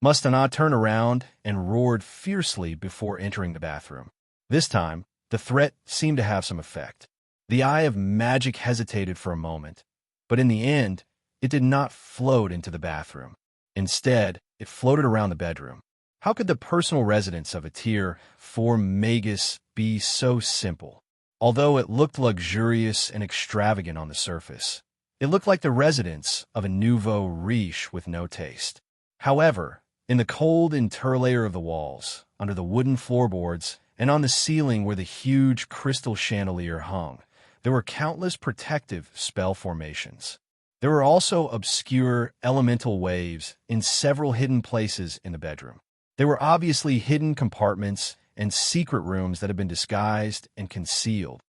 Mustana turned around and roared fiercely before entering the bathroom. This time, the threat seemed to have some effect. The Eye of Magic hesitated for a moment, but in the end, it did not float into the bathroom. Instead, it floated around the bedroom. How could the personal residence of a Tier 4 magus be so simple? Although it looked luxurious and extravagant on the surface, it looked like the residence of a nouveau riche with no taste. However, in the cold interlayer of the walls, under the wooden floorboards, and on the ceiling where the huge crystal chandelier hung, there were countless protective spell formations. There were also obscure elemental waves in several hidden places in the bedroom. There were obviously hidden compartments and secret rooms that had been disguised and concealed.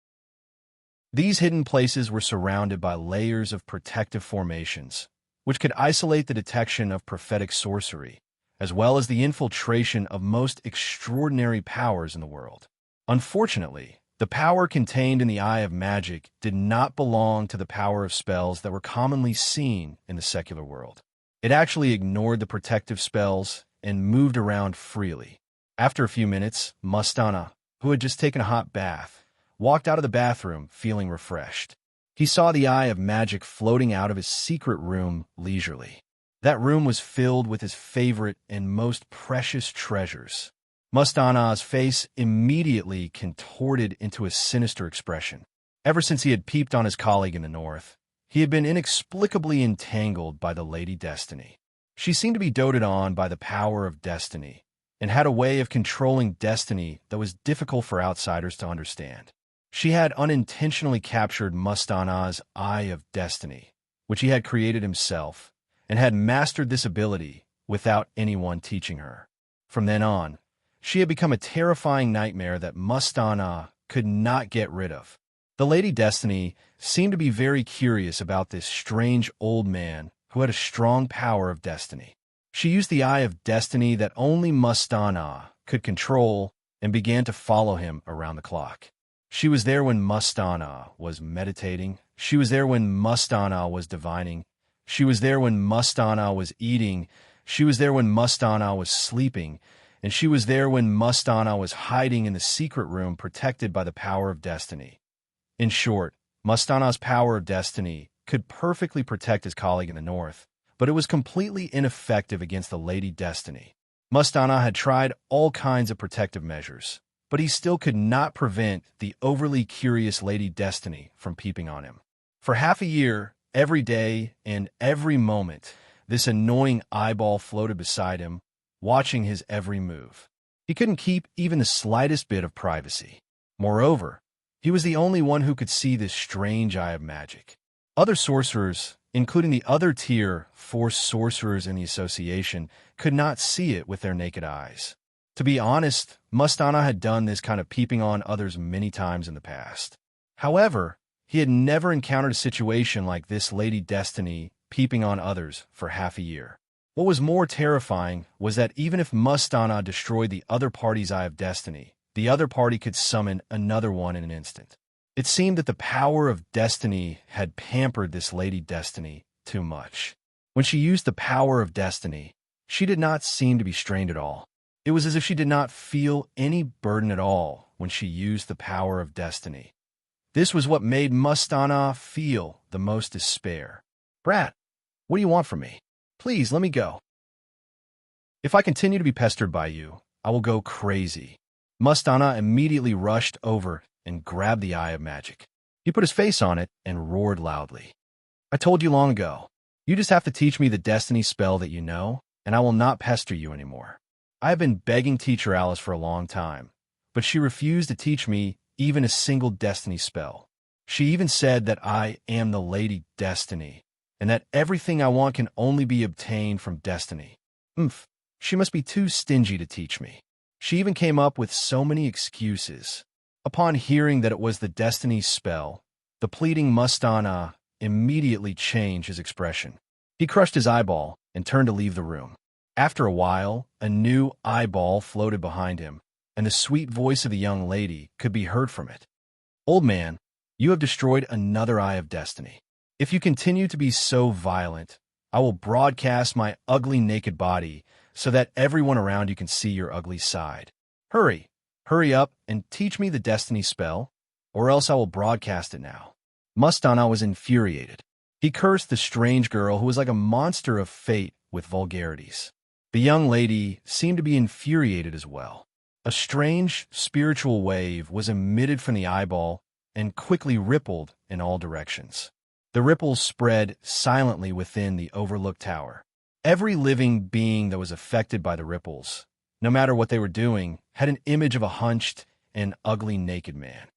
These hidden places were surrounded by layers of protective formations, which could isolate the detection of prophetic sorcery, as well as the infiltration of most extraordinary powers in the world. Unfortunately, the power contained in the Eye of Magic did not belong to the power of spells that were commonly seen in the secular world. It actually ignored the protective spells and moved around freely. After a few minutes, Mustana, who had just taken a hot bath, walked out of the bathroom feeling refreshed. He saw the Eye of Magic floating out of his secret room leisurely. That room was filled with his favorite and most precious treasures. Mustana's face immediately contorted into a sinister expression. Ever since he had peeped on his colleague in the north, he had been inexplicably entangled by the Lady Destiny. She seemed to be doted on by the power of destiny, and had a way of controlling destiny that was difficult for outsiders to understand. She had unintentionally captured Mustana's Eye of Destiny, which he had created himself, and had mastered this ability without anyone teaching her. From then on, she had become a terrifying nightmare that Mustana could not get rid of. The Lady Destiny seemed to be very curious about this strange old man who had a strong power of destiny. She used the Eye of Destiny that only Mustana could control and began to follow him around the clock. She was there when Mustana was meditating. She was there when Mustana was divining. She was there when Mustana was eating. She was there when Mustana was sleeping. And she was there when Mustana was hiding in the secret room protected by the power of destiny. In short, Mustana's power of destiny could perfectly protect his colleague in the north, but it was completely ineffective against the Lady Destiny. Mustana had tried all kinds of protective measures, but he still could not prevent the overly curious Lady Destiny from peeping on him. For half a year, every day and every moment, this annoying eyeball floated beside him, watching his every move. He couldn't keep even the slightest bit of privacy. Moreover, he was the only one who could see this strange Eye of Magic. Other sorcerers, including the other Tier 4 sorcerers in the association, could not see it with their naked eyes. To be honest, Mustana had done this kind of peeping on others many times in the past. However, he had never encountered a situation like this Lady Destiny peeping on others for half a year. What was more terrifying was that even if Mustana destroyed the other party's Eye of Destiny, the other party could summon another one in an instant. It seemed that the power of Destiny had pampered this Lady Destiny too much. When she used the power of Destiny, she did not seem to be strained at all. It was as if she did not feel any burden at all when she used the power of Destiny. This was what made Mustana feel the most despair. "Brat, what do you want from me? Please, let me go. If I continue to be pestered by you, I will go crazy." Mustana immediately rushed over and grabbed the Eye of Magic. He put his face on it and roared loudly. "I told you long ago. You just have to teach me the Destiny spell that you know, and I will not pester you anymore. I have been begging Teacher Alice for a long time, but she refused to teach me even a single Destiny spell. She even said that I am the Lady Destiny, and that everything I want can only be obtained from Destiny. She must be too stingy to teach me. She even came up with so many excuses." Upon hearing that it was the Destiny spell, the pleading Mustana immediately changed his expression. He crushed his eyeball and turned to leave the room. After a while, a new eyeball floated behind him, and the sweet voice of the young lady could be heard from it. "Old man, you have destroyed another Eye of Destiny. If you continue to be so violent, I will broadcast my ugly naked body so that everyone around you can see your ugly side. Hurry up and teach me the Destiny spell, or else I will broadcast it now." Mustana was infuriated. He cursed the strange girl who was like a monster of fate with vulgarities. The young lady seemed to be infuriated as well. A strange spiritual wave was emitted from the eyeball and quickly rippled in all directions. The ripples spread silently within the overlooked tower. Every living being that was affected by the ripples, no matter what they were doing, had an image of a hunched and ugly naked man.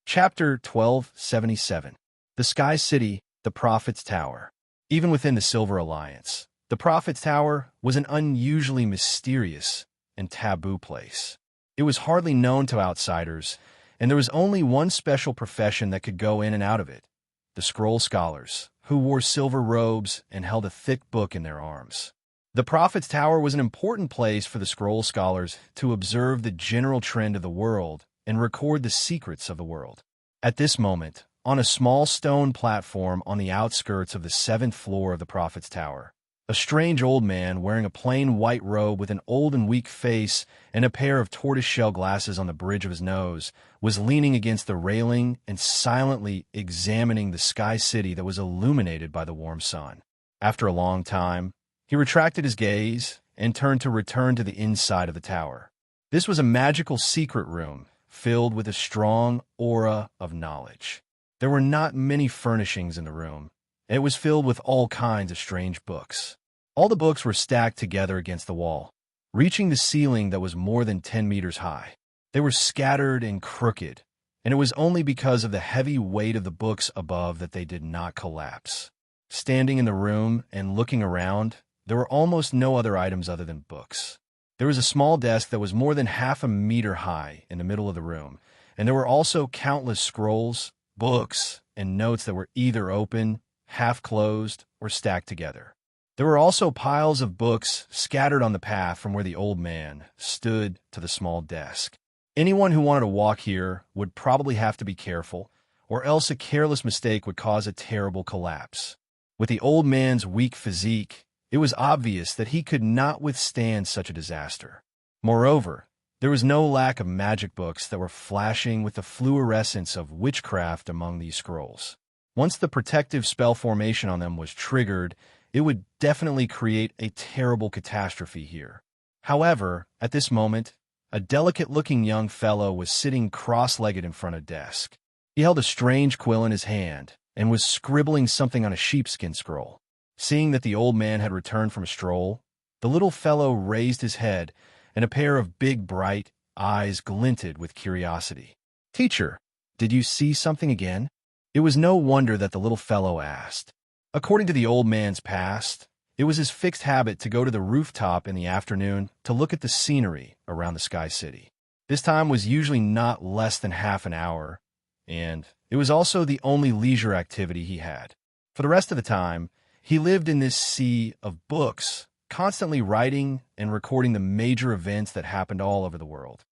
Chapter 1277. The Sky City, the Prophet's Tower. Even within the Silver Alliance, the Prophet's Tower was an unusually mysterious and taboo place. It was hardly known to outsiders, and there was only one special profession that could go in and out of it: the scroll scholars, who wore silver robes and held a thick book in their arms. The Prophet's Tower was an important place for the scroll scholars to observe the general trend of the world and record the secrets of the world. At this moment, on a small stone platform on the outskirts of the 7th floor of the Prophet's Tower, a strange old man wearing a plain white robe with an old and weak face and a pair of tortoiseshell glasses on the bridge of his nose was leaning against the railing and silently examining the sky city that was illuminated by the warm sun. After a long time, he retracted his gaze and turned to return to the inside of the tower. This was a magical secret room filled with a strong aura of knowledge. There were not many furnishings in the room, and it was filled with all kinds of strange books. All the books were stacked together against the wall, reaching the ceiling that was more than 10 meters high. They were scattered and crooked, and it was only because of the heavy weight of the books above that they did not collapse. Standing in the room and looking around, there were almost no other items other than books. There was a small desk that was more than half a meter high in the middle of the room, and there were also countless scrolls, books, and notes that were either open, half closed, or stacked together. There were also piles of books scattered on the path from where the old man stood to the small desk. Anyone who wanted to walk here would probably have to be careful, or else a careless mistake would cause a terrible collapse. With the old man's weak physique, it was obvious that he could not withstand such a disaster. Moreover, there was no lack of magic books that were flashing with the fluorescence of witchcraft among these scrolls. Once the protective spell formation on them was triggered, it would definitely create a terrible catastrophe here. However, at this moment, a delicate-looking young fellow was sitting cross-legged in front of a desk. He held a strange quill in his hand and was scribbling something on a sheepskin scroll. Seeing that the old man had returned from a stroll, the little fellow raised his head, and a pair of big, bright eyes glinted with curiosity. "Teacher, did you see something again?" It was no wonder that the little fellow asked. According to the old man's past, It was his fixed habit to go to the rooftop in the afternoon to look at the scenery around the Sky City. This time was usually not less than half an hour, and it was also the only leisure activity he had. For the rest of the time, he lived in this sea of books, constantly writing and recording the major events that happened all over the world.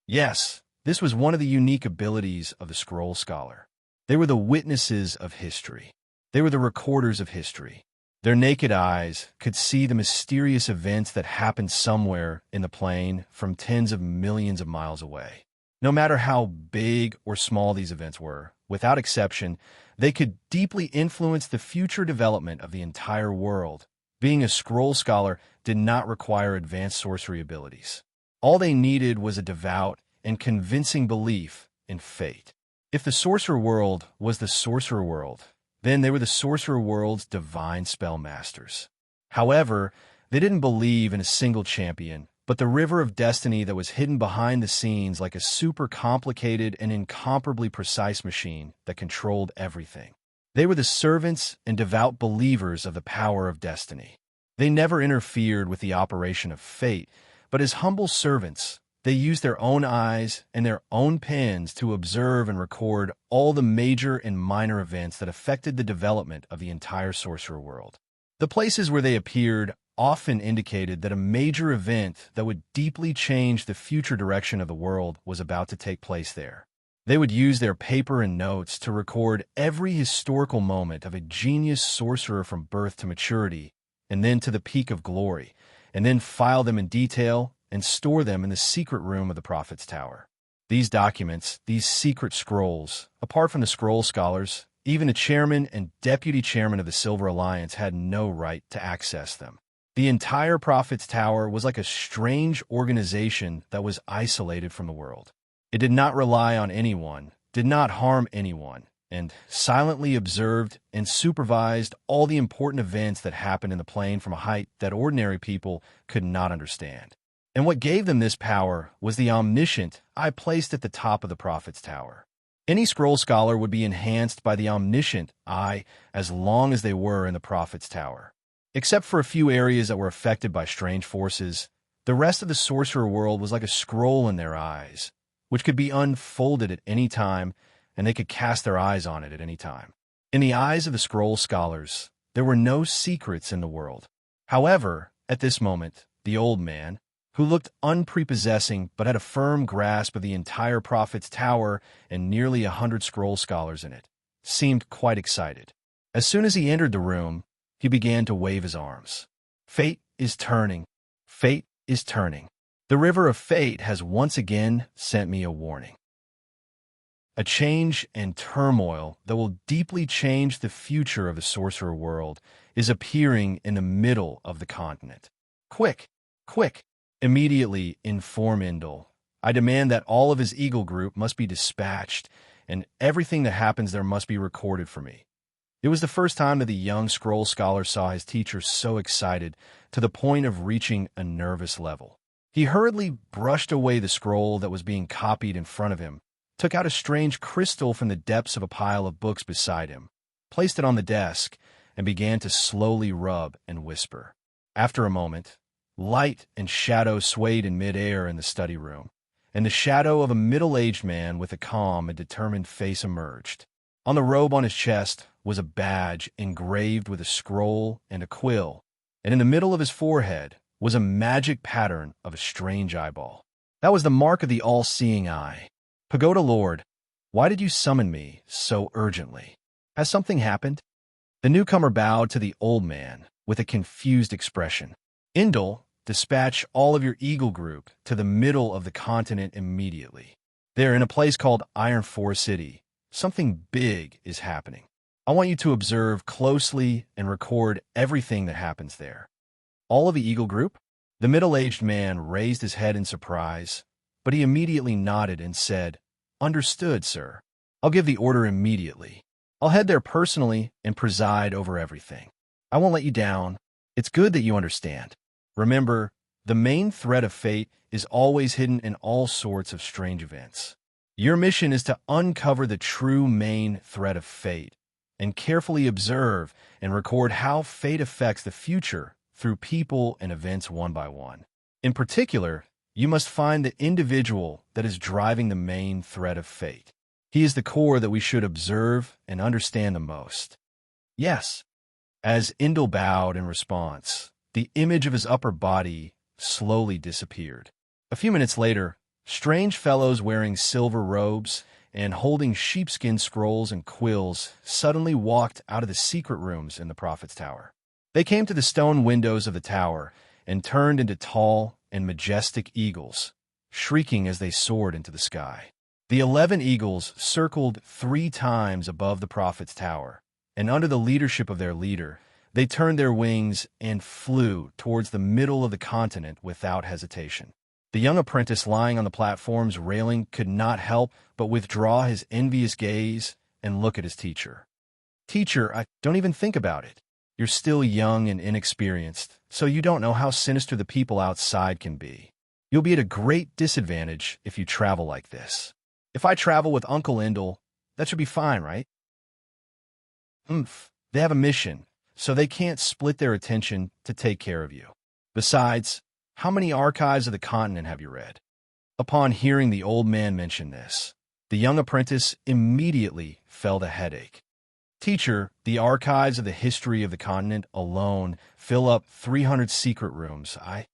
Yes, this was one of the unique abilities of the scroll scholar. They were the witnesses of history. They were the recorders of history. Their naked eyes could see the mysterious events that happened somewhere in the plane from tens of millions of miles away. No matter how big or small these events were, without exception, they could deeply influence the future development of the entire world. Being a scroll scholar did not require advanced sorcery abilities. All they needed was a devout and convincing belief in fate. If the sorcerer world was the sorcerer world, then they were the sorcerer world's divine spellmasters. However, they didn't believe in a single champion, but the river of destiny that was hidden behind the scenes like a super complicated and incomparably precise machine that controlled everything. They were the servants and devout believers of the power of destiny. They never interfered with the operation of fate, but as humble servants, they used their own eyes and their own pens to observe and record all the major and minor events that affected the development of the entire sorcerer world. The places where they appeared often indicated that a major event that would deeply change the future direction of the world was about to take place there. They would use their paper and notes to record every historical moment of a genius sorcerer from birth to maturity, and then to the peak of glory, and then file them in detail and store them in the secret room of the Prophet's Tower. These documents, these secret scrolls, apart from the scroll scholars, even the chairman and deputy chairman of the Silver Alliance had no right to access them. The entire Prophet's Tower was like a strange organization that was isolated from the world. It did not rely on anyone, did not harm anyone, and silently observed and supervised all the important events that happened in the plane from a height that ordinary people could not understand. And what gave them this power was the omniscient eye placed at the top of the Prophet's Tower. Any scroll scholar would be enhanced by the omniscient eye as long as they were in the Prophet's Tower. Except for a few areas that were affected by strange forces, the rest of the sorcerer world was like a scroll in their eyes, which could be unfolded at any time, and they could cast their eyes on it at any time. In the eyes of the scroll scholars, there were no secrets in the world. However, at this moment, the old man, who looked unprepossessing but had a firm grasp of the entire Prophet's Tower and nearly 100 scroll scholars in it, seemed quite excited. As soon as he entered the room, he began to wave his arms. Fate is turning. Fate is turning. The river of fate has once again sent me a warning. A change and turmoil that will deeply change the future of the sorcerer world is appearing in the middle of the continent. Quick, quick! Immediately inform Indal. I demand that all of his Eagle group must be dispatched, and everything that happens there must be recorded for me. It was the first time that the young scroll scholar saw his teacher so excited to the point of reaching a nervous level. He hurriedly brushed away the scroll that was being copied in front of him, took out a strange crystal from the depths of a pile of books beside him, placed it on the desk, and began to slowly rub and whisper. After a moment, light and shadow swayed in mid-air in the study room, and the shadow of a middle-aged man with a calm and determined face emerged. On the robe on his chest was a badge engraved with a scroll and a quill, and in the middle of his forehead was a magic pattern of a strange eyeball. That was the mark of the all-seeing eye. Pagoda Lord, why did you summon me so urgently? Has something happened? The newcomer bowed to the old man with a confused expression. Indal, dispatch all of your Eagle group to the middle of the continent immediately. There, in a place called Iron Forest City, something big is happening. I want you to observe closely and record everything that happens there. All of the Eagle group? The middle-aged man raised his head in surprise, but he immediately nodded and said, Understood, sir. I'll give the order immediately. I'll head there personally and preside over everything. I won't let you down. It's good that you understand. Remember, the main thread of fate is always hidden in all sorts of strange events. Your mission is to uncover the true main thread of fate, and carefully observe and record how fate affects the future through people and events one by one. In particular, you must find the individual that is driving the main thread of fate. He is the core that we should observe and understand the most. Yes. As Indel bowed in response, the image of his upper body slowly disappeared. A few minutes later, strange fellows wearing silver robes and holding sheepskin scrolls and quills suddenly walked out of the secret rooms in the Prophet's Tower. They came to the stone windows of the tower and turned into tall and majestic eagles, shrieking as they soared into the sky. The 11 eagles circled 3 times above the Prophet's Tower, and under the leadership of their leader, they turned their wings and flew towards the middle of the continent without hesitation. The young apprentice lying on the platform's railing could not help but withdraw his envious gaze and look at his teacher. "Teacher, I don't even think about it. You're still young and inexperienced, so you don't know how sinister the people outside can be. You'll be at a great disadvantage if you travel like this. If I travel with Uncle Indel, that should be fine, right?" They have a mission, so they can't split their attention to take care of you. Besides, how many archives of the continent have you read? Upon hearing the old man mention this, the young apprentice immediately felt a headache. "Teacher, the archives of the history of the continent alone fill up 300 secret rooms. I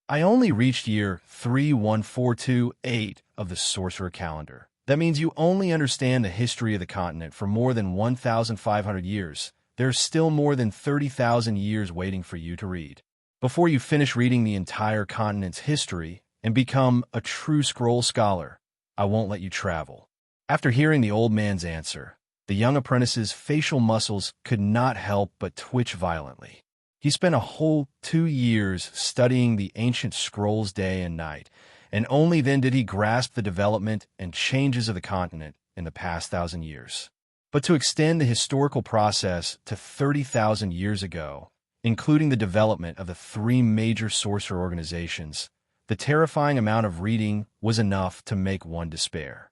only reached year 31428 of the sorcerer calendar. That means you only understand the history of the continent for more than 1,500 years. There's still more than 30,000 years waiting for you to read. Before you finish reading the entire continent's history and become a true scroll scholar, I won't let you travel." After hearing the old man's answer, the young apprentice's facial muscles could not help but twitch violently. He spent a whole 2 years studying the ancient scrolls day and night, and only then did he grasp the development and changes of the continent in the past 1,000 years. But to extend the historical process to 30,000 years ago, including the development of the 3 major sorcerer organizations, the terrifying amount of reading was enough to make one despair.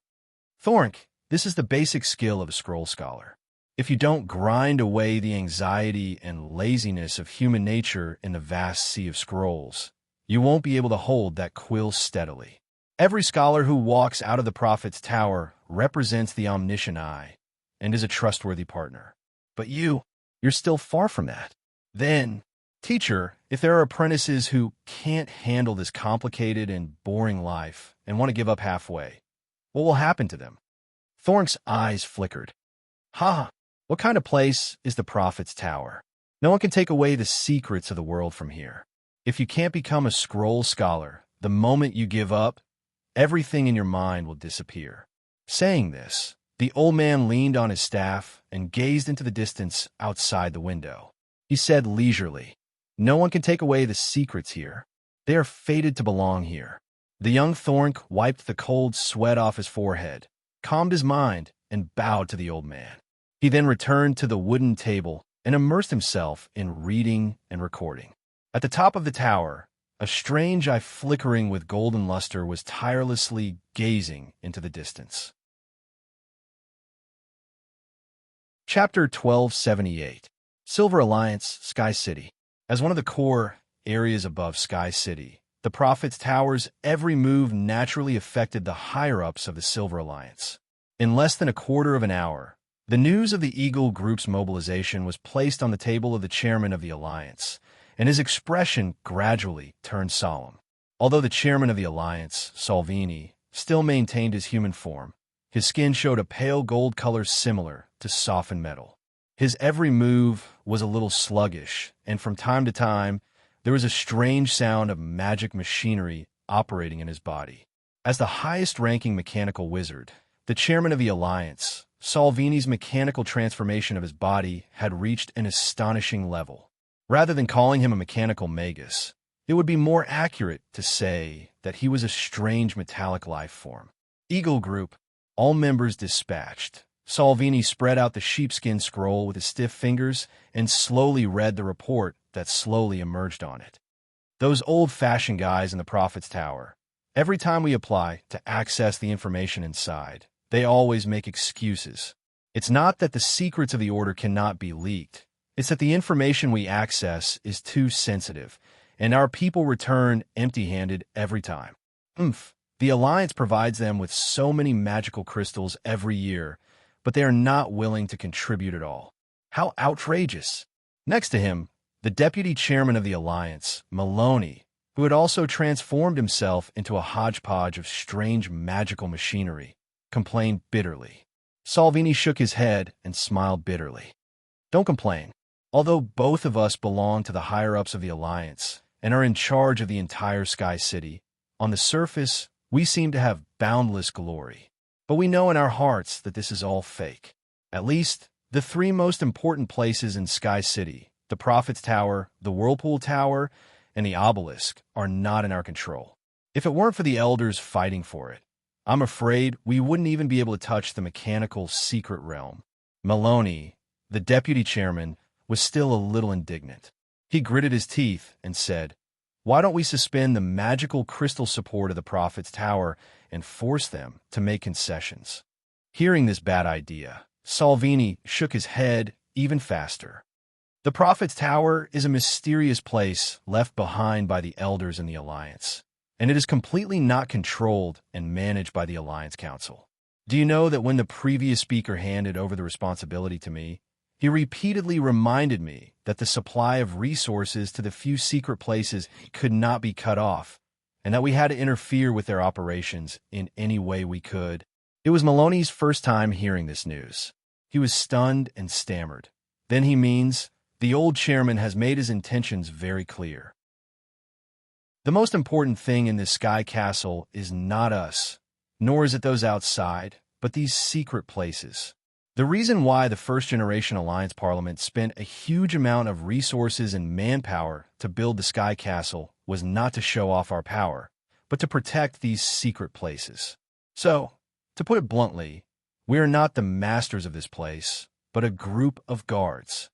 Thornk, this is the basic skill of a scroll scholar. If you don't grind away the anxiety and laziness of human nature in the vast sea of scrolls, you won't be able to hold that quill steadily. Every scholar who walks out of the Prophet's Tower represents the omniscient eye and is a trustworthy partner. But you're still far from that. Then, teacher, if there are apprentices who can't handle this complicated and boring life and want to give up halfway, what will happen to them? Thornk's eyes flickered. What kind of place is the Prophet's Tower? No one can take away the secrets of the world from here. If you can't become a scroll scholar, the moment you give up, everything in your mind will disappear. Saying this, the old man leaned on his staff and gazed into the distance outside the window. He said leisurely, "No one can take away the secrets here. They are fated to belong here." The young Thornk wiped the cold sweat off his forehead, calmed his mind, and bowed to the old man. He then returned to the wooden table and immersed himself in reading and recording. At the top of the tower, a strange eye flickering with golden luster was tirelessly gazing into the distance. Chapter 1278. Silver Alliance, Sky City. As one of the core areas above Sky City, the Prophet's Tower's every move naturally affected the higher-ups of the Silver Alliance. In less than a quarter of an hour, the news of the Eagle Group's mobilization was placed on the table of the chairman of the Alliance, and his expression gradually turned solemn. Although the chairman of the Alliance, Salvini, still maintained his human form, his skin showed a pale gold color similar to softened metal. His every move was a little sluggish, and from time to time, there was a strange sound of magic machinery operating in his body. As the highest-ranking mechanical wizard, the chairman of the Alliance, Salvini's mechanical transformation of his body had reached an astonishing level. Rather than calling him a mechanical magus, it would be more accurate to say that he was a strange metallic life form. Eagle Group, all members dispatched. Salvini spread out the sheepskin scroll with his stiff fingers and slowly read the report that slowly emerged on it. Those old-fashioned guys in the Prophet's Tower, every time we apply to access the information inside, they always make excuses. It's not that the secrets of the Order cannot be leaked. It's that the information we access is too sensitive, and our people return empty-handed every time. The Alliance provides them with so many magical crystals every year, but they are not willing to contribute at all. How outrageous! Next to him, the deputy chairman of the Alliance, Maloney, who had also transformed himself into a hodgepodge of strange magical machinery, complained bitterly. Salvini shook his head and smiled bitterly. Don't complain. Although both of us belong to the higher-ups of the Alliance and are in charge of the entire Sky City, on the surface, we seem to have boundless glory. But we know in our hearts that this is all fake. At least, the three most important places in Sky City, the Prophet's Tower, the Whirlpool Tower, and the Obelisk, are not in our control. If it weren't for the elders fighting for it, I'm afraid we wouldn't even be able to touch the mechanical secret realm. Maloney, the deputy chairman, was still a little indignant. He gritted his teeth and said, "Why don't we suspend the magical crystal support of the Prophet's Tower and force them to make concessions?" Hearing this bad idea, Salvini shook his head even faster. The Prophet's Tower is a mysterious place left behind by the elders in the Alliance, and it is completely not controlled and managed by the Alliance Council. Do you know that when the previous speaker handed over the responsibility to me, he repeatedly reminded me that the supply of resources to the few secret places could not be cut off, and that we had to interfere with their operations in any way we could? It was Maloney's first time hearing this news. He was stunned and stammered. Then he means, the old chairman has made his intentions very clear. The most important thing in this Sky Castle is not us, nor is it those outside, but these secret places. The reason why the first-generation Alliance Parliament spent a huge amount of resources and manpower to build the Sky Castle was not to show off our power, but to protect these secret places. So, to put it bluntly, we are not the masters of this place, but a group of guards.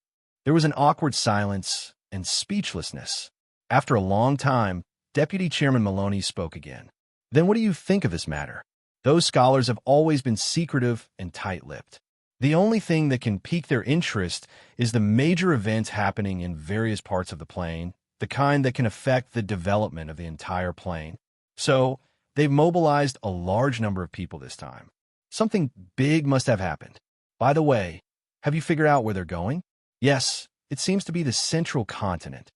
There was an awkward silence and speechlessness. After a long time, Deputy Chairman Maloney spoke again. Then what do you think of this matter? Those scholars have always been secretive and tight-lipped. The only thing that can pique their interest is the major events happening in various parts of the plane, the kind that can affect the development of the entire plane. So, they've mobilized a large number of people this time. Something big must have happened. By the way, have you figured out where they're going? Yes, it seems to be the Central Continent.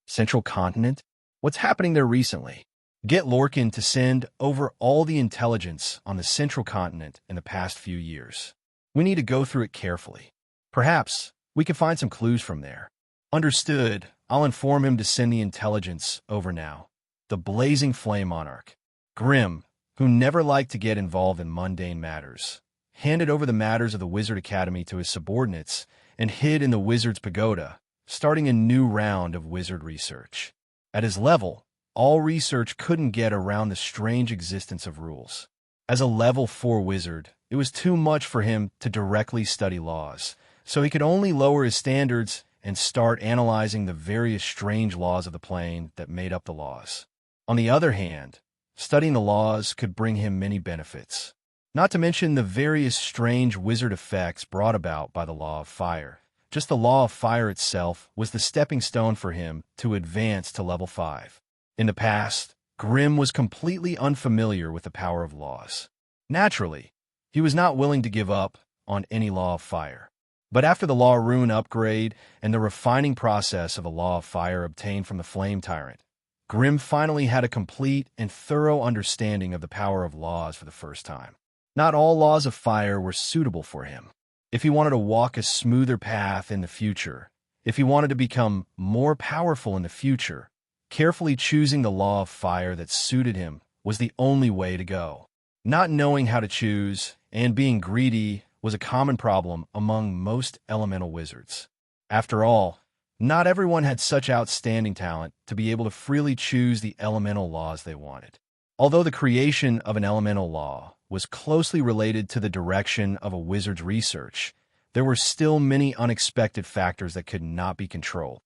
Central Continent? What's happening there recently? Get Lorcan to send over all the intelligence on the Central Continent in the past few years. We need to go through it carefully. Perhaps we can find some clues from there. Understood. I'll inform him to send the intelligence over now. The Blazing Flame Monarch, Grimm, who never liked to get involved in mundane matters, handed over the matters of the Wizard Academy to his subordinates and hid in the Wizard's Pagoda, starting a new round of wizard research. At his level, all research couldn't get around the strange existence of rules. As a level 4 wizard, it was too much for him to directly study laws, so he could only lower his standards and start analyzing the various strange laws of the plane that made up the laws. On the other hand, studying the laws could bring him many benefits, not to mention the various strange wizard effects brought about by the law of fire. Just the law of fire itself was the stepping stone for him to advance to level 5. In the past, Grimm was completely unfamiliar with the power of laws. Naturally, he was not willing to give up on any law of fire. But after the Law Rune upgrade and the refining process of a law of fire obtained from the Flame Tyrant, Grimm finally had a complete and thorough understanding of the power of laws for the first time. Not all laws of fire were suitable for him. If he wanted to walk a smoother path in the future, if he wanted to become more powerful in the future, carefully choosing the law of fire that suited him was the only way to go. Not knowing how to choose and being greedy was a common problem among most elemental wizards. After all, not everyone had such outstanding talent to be able to freely choose the elemental laws they wanted. Although the creation of an elemental law was closely related to the direction of a wizard's research, there were still many unexpected factors that could not be controlled.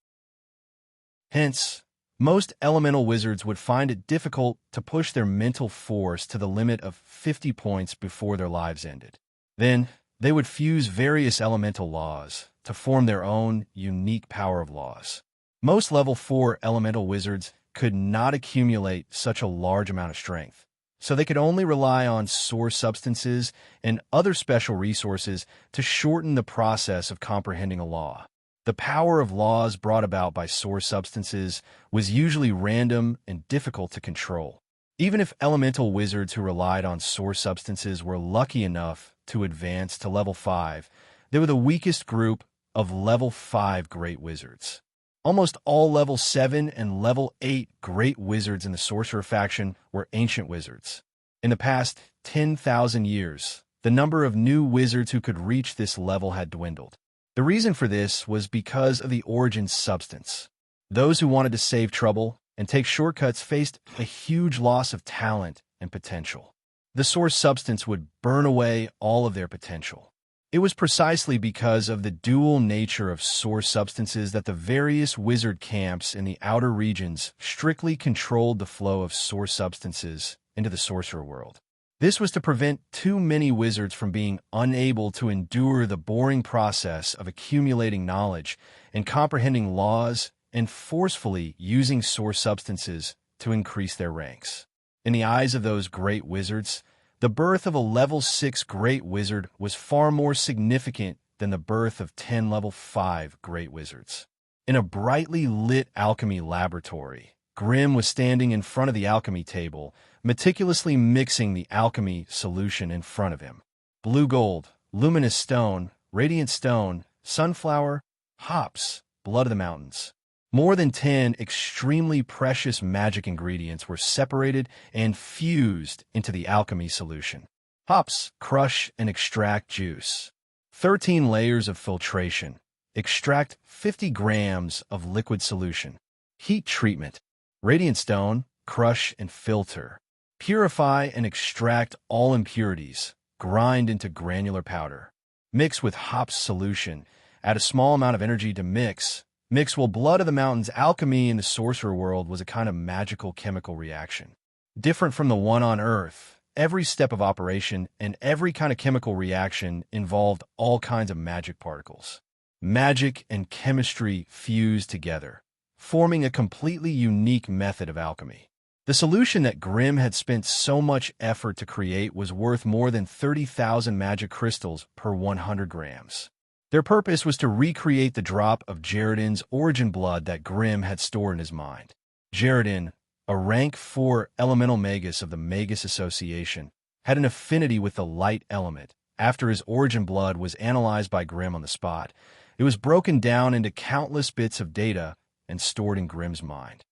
Hence, most elemental wizards would find it difficult to push their mental force to the limit of 50 points before their lives ended. Then, They would fuse various elemental laws to form their own unique power of laws. Most level 4 elemental wizards could not accumulate such a large amount of strength, so they could only rely on source substances and other special resources to shorten the process of comprehending a law. The power of laws brought about by source substances was usually random and difficult to control. Even if elemental wizards who relied on source substances were lucky enough to advance to level 5, they were the weakest group of level 5 great wizards. Almost all level 7 and level 8 great wizards in the sorcerer faction were ancient wizards. In the past 10,000 years, the number of new wizards who could reach this level had dwindled. The reason for this was because of the origin substance. Those who wanted to save trouble and take shortcuts faced a huge loss of talent and potential. The source substance would burn away all of their potential. It was precisely because of the dual nature of source substances that the various wizard camps in the outer regions strictly controlled the flow of source substances into the sorcerer world. This was to prevent too many wizards from being unable to endure the boring process of accumulating knowledge and comprehending laws and forcefully using source substances to increase their ranks. In the eyes of those great wizards, the birth of a level 6 great wizard was far more significant than the birth of 10 level 5 great wizards. In a brightly lit alchemy laboratory, Grimm was standing in front of the alchemy table, meticulously mixing the alchemy solution in front of him. Blue gold, luminous stone, radiant stone, sunflower, hops, blood of the mountains. More than 10 extremely precious magic ingredients were separated and fused into the alchemy solution. Hops crush and extract juice. 13 layers of filtration. Extract 50 grams of liquid solution. Heat treatment. Radiant stone, crush and filter. Purify and extract all impurities. Grind into granular powder. Mix with hops solution. Add a small amount of energy to mix. Mix while blood of the mountains. Alchemy in the sorcerer world was a kind of magical chemical reaction. Different from the one on Earth, every step of operation and every kind of chemical reaction involved all kinds of magic particles. Magic and chemistry fused together, forming a completely unique method of alchemy. The solution that Grimm had spent so much effort to create was worth more than 30,000 magic crystals per 100 grams. Their purpose was to recreate the drop of Jaredin's origin blood that Grimm had stored in his mind. Jaredin, a rank 4 elemental magus of the Magus Association, had an affinity with the light element. After his origin blood was analyzed by Grimm on the spot, it was broken down into countless bits of data and stored in Grimm's mind.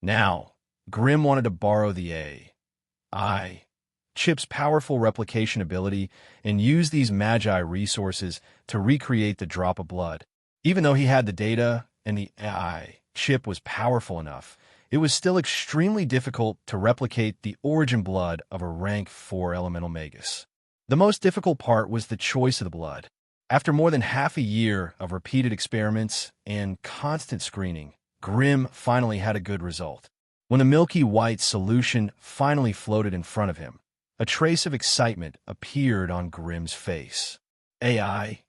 Now, Grimm wanted to borrow the AI chip's powerful replication ability and use these magi resources to recreate the drop of blood. Even though he had the data and the AI chip was powerful enough, it was still extremely difficult to replicate the origin blood of a rank 4 elemental magus. The most difficult part was the choice of the blood. After more than half a year of repeated experiments and constant screening, Grimm finally had a good result. When the milky white solution finally floated in front of him, a trace of excitement appeared on Grimm's face. AI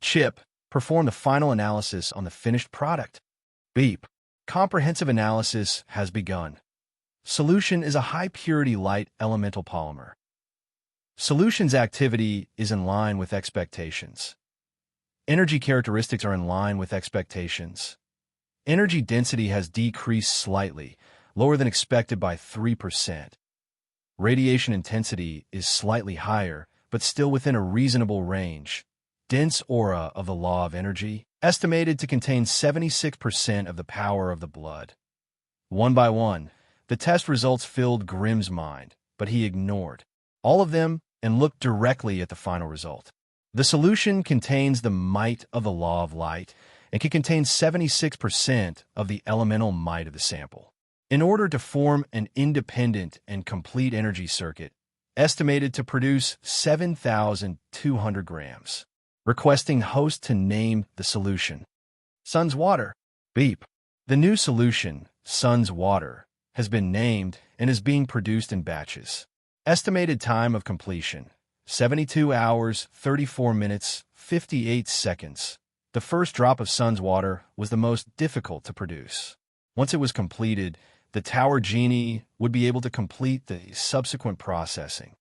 chip performed a final analysis on the finished product. Beep. Comprehensive analysis has begun. Solution is a high-purity light elemental polymer. Solution's activity is in line with expectations. Energy characteristics are in line with expectations. Energy density has decreased slightly, lower than expected by 3%. Radiation intensity is slightly higher, but still within a reasonable range. Dense aura of the law of energy, estimated to contain 76% of the power of the blood. One by one, the test results filled Grimm's mind, but he ignored all of them and looked directly at the final result. The solution contains the might of the law of light and can contain 76% of the elemental might of the sample. In order to form an independent and complete energy circuit, estimated to produce 7,200 grams. Requesting host to name the solution. Sun's water. Beep. The new solution, Sun's water, has been named and is being produced in batches. Estimated time of completion, 72 hours, 34 minutes, 58 seconds. The first drop of Sun's water was the most difficult to produce. Once it was completed, the Tower Genie would be able to complete the subsequent processing.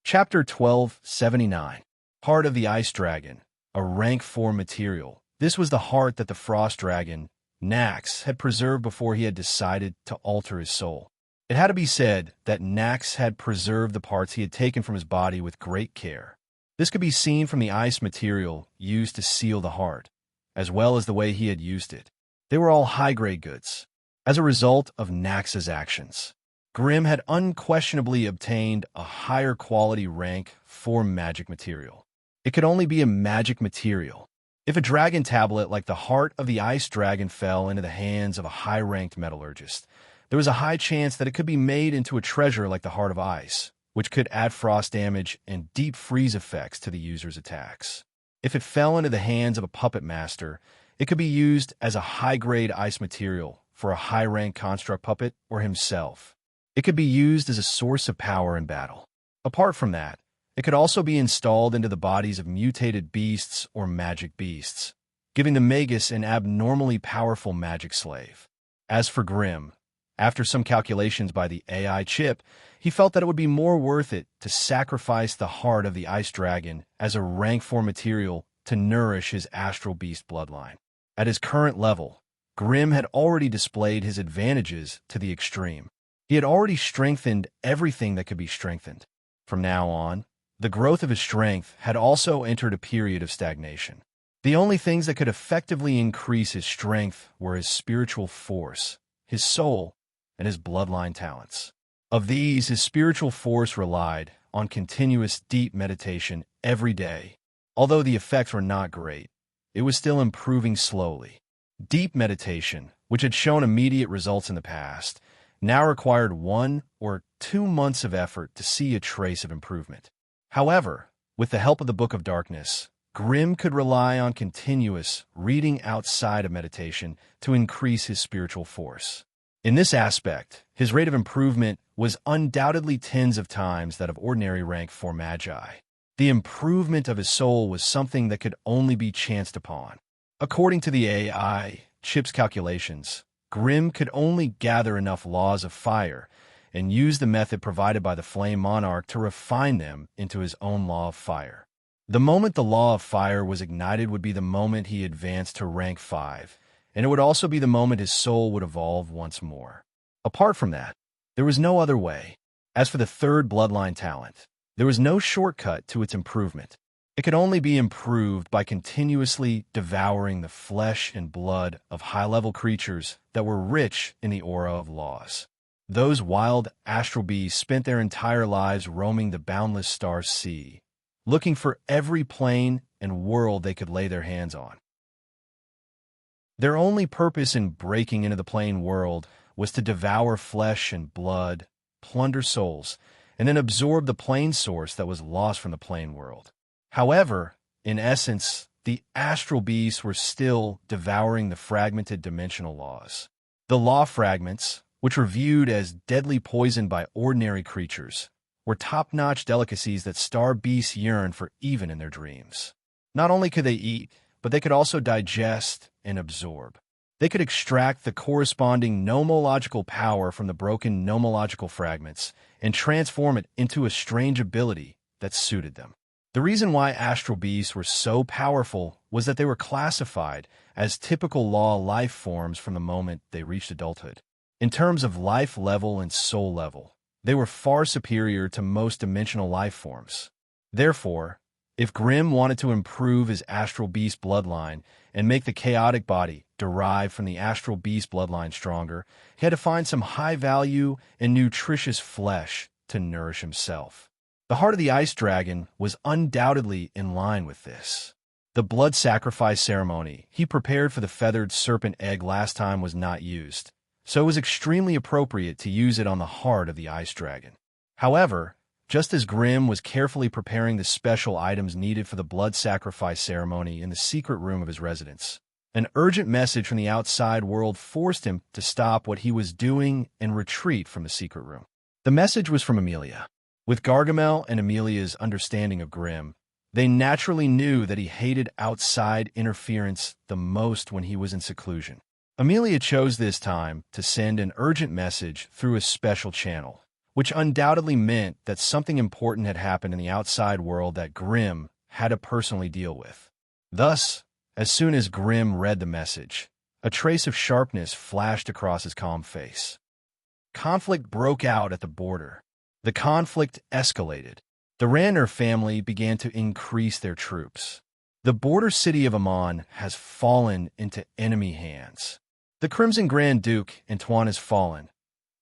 Chapter 1279. Heart of the Ice Dragon, a rank 4 material. This was the heart that the Frost Dragon, Nax, had preserved before he had decided to alter his soul. It had to be said that Nax had preserved the parts he had taken from his body with great care. This could be seen from the ice material used to seal the heart, as well as the way he had used it. They were all high-grade goods. As a result of Nax's actions, Grimm had unquestionably obtained a higher quality rank 4 magic material. It could only be a magic material. If a dragon tablet like the heart of the ice dragon fell into the hands of a high-ranked metallurgist, there was a high chance that it could be made into a treasure like the heart of ice, which could add frost damage and deep freeze effects to the user's attacks. If it fell into the hands of a puppet master, it could be used as a high-grade ice material for a high-rank construct puppet or himself. It could be used as a source of power in battle. Apart from that, it could also be installed into the bodies of mutated beasts or magic beasts, giving the Magus an abnormally powerful magic slave. As for Grimm, after some calculations by the AI chip, he felt that it would be more worth it to sacrifice the heart of the Ice Dragon as a rank 4 material to nourish his astral beast bloodline. At his current level, Grimm had already displayed his advantages to the extreme. He had already strengthened everything that could be strengthened. From now on, the growth of his strength had also entered a period of stagnation. The only things that could effectively increase his strength were his spiritual force, his soul, and his bloodline talents. Of these, his spiritual force relied on continuous deep meditation every day. Although the effects were not great, it was still improving slowly. Deep meditation, which had shown immediate results in the past, now required 1 or 2 months of effort to see a trace of improvement. However, with the help of the Book of Darkness, Grimm could rely on continuous reading outside of meditation to increase his spiritual force. In this aspect, his rate of improvement was undoubtedly tens of times that of ordinary rank 4 magi. The improvement of his soul was something that could only be chanced upon. According to the AI chip's calculations, Grimm could only gather enough laws of fire and use the method provided by the Flame Monarch to refine them into his own law of fire. The moment the law of fire was ignited would be the moment he advanced to rank 5, and it would also be the moment his soul would evolve once more. Apart from that, there was no other way. As for the third bloodline talent, there was no shortcut to its improvement. It could only be improved by continuously devouring the flesh and blood of high-level creatures that were rich in the aura of laws. Those wild astral beasts spent their entire lives roaming the boundless star sea, looking for every plane and world they could lay their hands on. Their only purpose in breaking into the plane world was to devour flesh and blood, plunder souls, and then absorb the plane source that was lost from the plane world. However, in essence, the astral beasts were still devouring the fragmented dimensional laws. The law fragments, which were viewed as deadly poison by ordinary creatures, were top-notch delicacies that star beasts yearned for even in their dreams. Not only could they eat, but they could also digest and absorb. They could extract the corresponding nomological power from the broken nomological fragments and transform it into a strange ability that suited them. The reason why astral beasts were so powerful was that they were classified as typical law life forms from the moment they reached adulthood. In terms of life level and soul level, they were far superior to most dimensional life forms. Therefore, if Grimm wanted to improve his astral beast bloodline and make the chaotic body derived from the astral beast bloodline stronger, he had to find some high-value and nutritious flesh to nourish himself. The heart of the ice dragon was undoubtedly in line with this. The blood sacrifice ceremony he prepared for the feathered serpent egg last time was not used, so it was extremely appropriate to use it on the heart of the ice dragon. However, just as Grimm was carefully preparing the special items needed for the blood sacrifice ceremony in the secret room of his residence, an urgent message from the outside world forced him to stop what he was doing and retreat from the secret room. The message was from Amelia. With Gargamel and Amelia's understanding of Grimm, they naturally knew that he hated outside interference the most when he was in seclusion. Amelia chose this time to send an urgent message through a special channel, which undoubtedly meant that something important had happened in the outside world that Grimm had to personally deal with. Thus, as soon as Grimm read the message, a trace of sharpness flashed across his calm face. Conflict broke out at the border. The conflict escalated. The Ranner family began to increase their troops. The border city of Amon has fallen into enemy hands. The Crimson Grand Duke, Antoine, has fallen.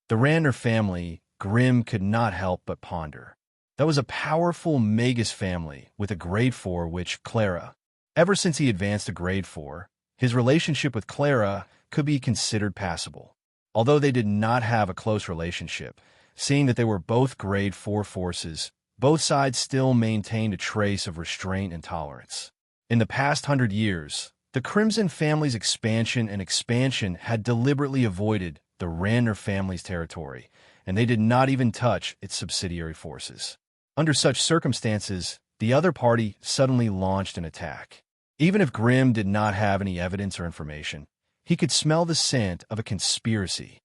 The Ranner family, Grimm could not help but ponder. That was a powerful Magus family with a grade 4, which Clara. Ever since he advanced to grade 4, his relationship with Clara could be considered passable. Although they did not have a close relationship, seeing that they were both grade 4 forces, both sides still maintained a trace of restraint and tolerance. In the past 100 years, the Crimson family's expansion had deliberately avoided the Ranner family's territory, and they did not even touch its subsidiary forces. Under such circumstances, the other party suddenly launched an attack. Even if Grimm did not have any evidence or information, he could smell the scent of a conspiracy.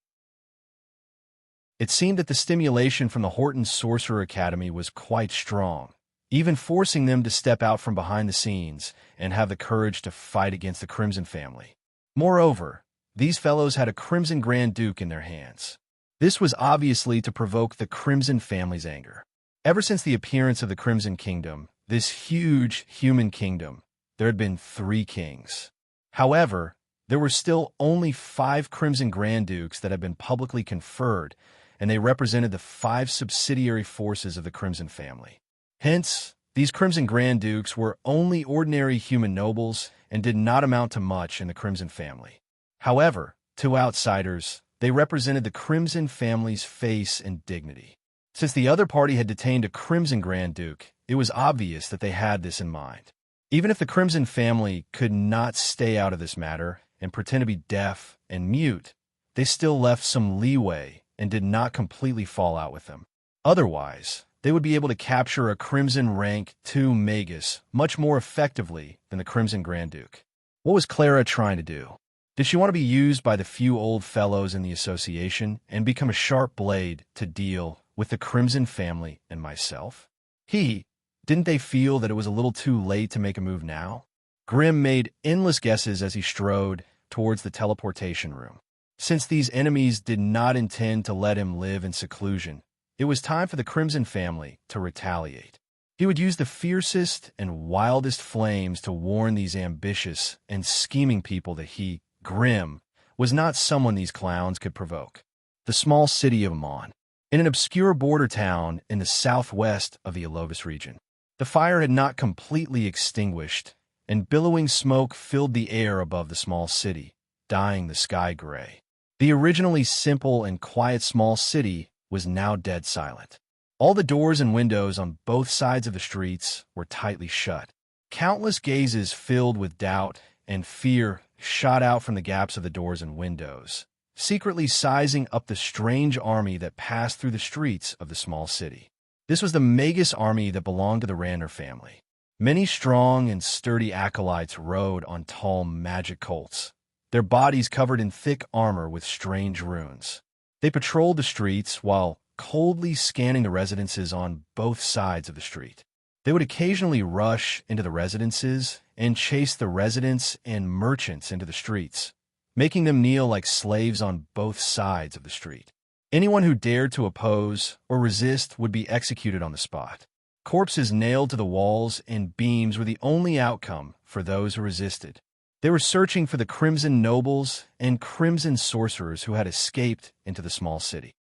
It seemed that the stimulation from the Horton Sorcerer Academy was quite strong, even forcing them to step out from behind the scenes and have the courage to fight against the Crimson family. Moreover, these fellows had a Crimson Grand Duke in their hands. This was obviously to provoke the Crimson family's anger. Ever since the appearance of the Crimson Kingdom, this huge human kingdom, there had been 3 kings. However, there were still only 5 Crimson Grand Dukes that had been publicly conferred, and they represented the 5 subsidiary forces of the Crimson family. Hence, these Crimson Grand Dukes were only ordinary human nobles and did not amount to much in the Crimson family. However, to outsiders, they represented the Crimson family's face and dignity. Since the other party had detained a Crimson Grand Duke, it was obvious that they had this in mind. Even if the Crimson family could not stay out of this matter and pretend to be deaf and mute, they still left some leeway and did not completely fall out with them. Otherwise, they would be able to capture a Crimson Rank 2 Magus much more effectively than the Crimson Grand Duke. What was Clara trying to do? Did she want to be used by the few old fellows in the association and become a sharp blade to deal with the Crimson family and myself? Didn't they feel that it was a little too late to make a move now? Grimm made endless guesses as he strode towards the teleportation room. Since these enemies did not intend to let him live in seclusion, it was time for the Crimson family to retaliate. He would use the fiercest and wildest flames to warn these ambitious and scheming people that he, Grimm, was not someone these clowns could provoke. The small city of Amon, in an obscure border town in the southwest of the Alovis region. The fire had not completely extinguished, and billowing smoke filled the air above the small city, dyeing the sky gray. The originally simple and quiet small city was now dead silent. All the doors and windows on both sides of the streets were tightly shut. Countless gazes filled with doubt and fear shot out from the gaps of the doors and windows, secretly sizing up the strange army that passed through the streets of the small city. This was the Magus army that belonged to the Ranner family. Many strong and sturdy acolytes rode on tall magic colts, their bodies covered in thick armor with strange runes. They patrolled the streets while coldly scanning the residences on both sides of the street. They would occasionally rush into the residences and chase the residents and merchants into the streets, making them kneel like slaves on both sides of the street. Anyone who dared to oppose or resist would be executed on the spot. Corpses nailed to the walls and beams were the only outcome for those who resisted. They were searching for the Crimson nobles and Crimson sorcerers who had escaped into the small city.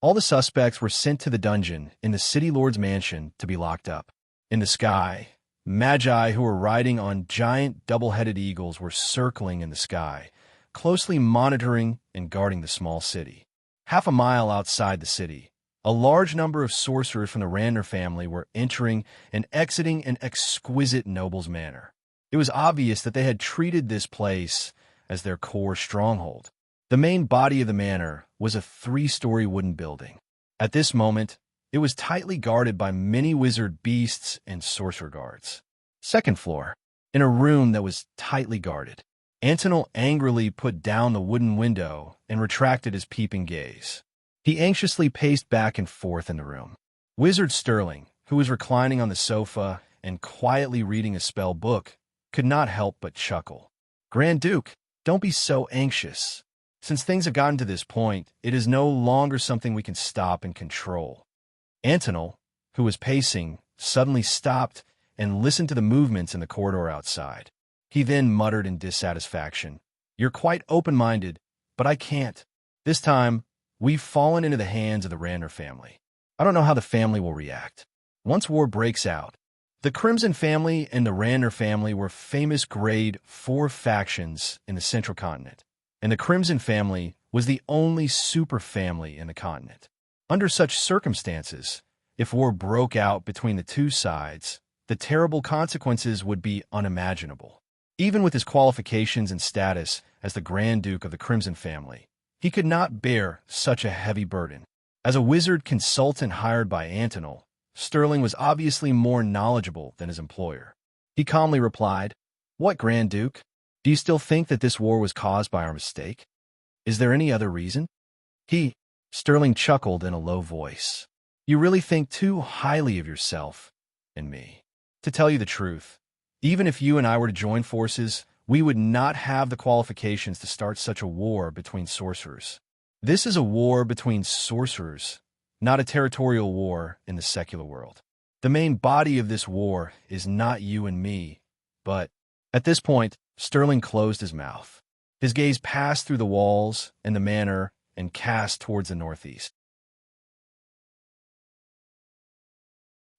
All the suspects were sent to the dungeon in the city lord's mansion to be locked up. In the sky, magi who were riding on giant double-headed eagles were circling in the sky, closely monitoring and guarding the small city. Half a mile outside the city, a large number of sorcerers from the Ranner family were entering and exiting an exquisite noble's manor. It was obvious that they had treated this place as their core stronghold. The main body of the manor was a 3-story wooden building. At this moment, it was tightly guarded by many wizard beasts and sorcerer guards. Second floor, in a room that was tightly guarded, Antonel angrily put down the wooden window and retracted his peeping gaze. He anxiously paced back and forth in the room. Wizard Sterling, who was reclining on the sofa and quietly reading a spell book, could not help but chuckle. "Grand Duke, don't be so anxious. Since things have gotten to this point, it is no longer something we can stop and control." Antonel, who was pacing, suddenly stopped and listened to the movements in the corridor outside. He then muttered in dissatisfaction, "You're quite open-minded, but I can't. This time, we've fallen into the hands of the Ranner family. I don't know how the family will react. Once war breaks out, the Crimson family and the Ranner family were famous grade 4 factions in the Central Continent, and the Crimson family was the only super family in the continent. Under such circumstances, if war broke out between the two sides, the terrible consequences would be unimaginable. Even with his qualifications and status as the Grand Duke of the Crimson family, he could not bear such a heavy burden. As a wizard consultant hired by Antonel, Sterling was obviously more knowledgeable than his employer. He calmly replied, "What, Grand Duke? Do you still think that this war was caused by our mistake? Is there any other reason?" Sterling chuckled in a low voice. "You really think too highly of yourself and me. To tell you the truth, even if you and I were to join forces, we would not have the qualifications to start such a war between sorcerers. This is a war between sorcerers, not a territorial war in the secular world. The main body of this war is not you and me, but..." At this point, Sterling closed his mouth. His gaze passed through the walls and the manor and cast towards the northeast.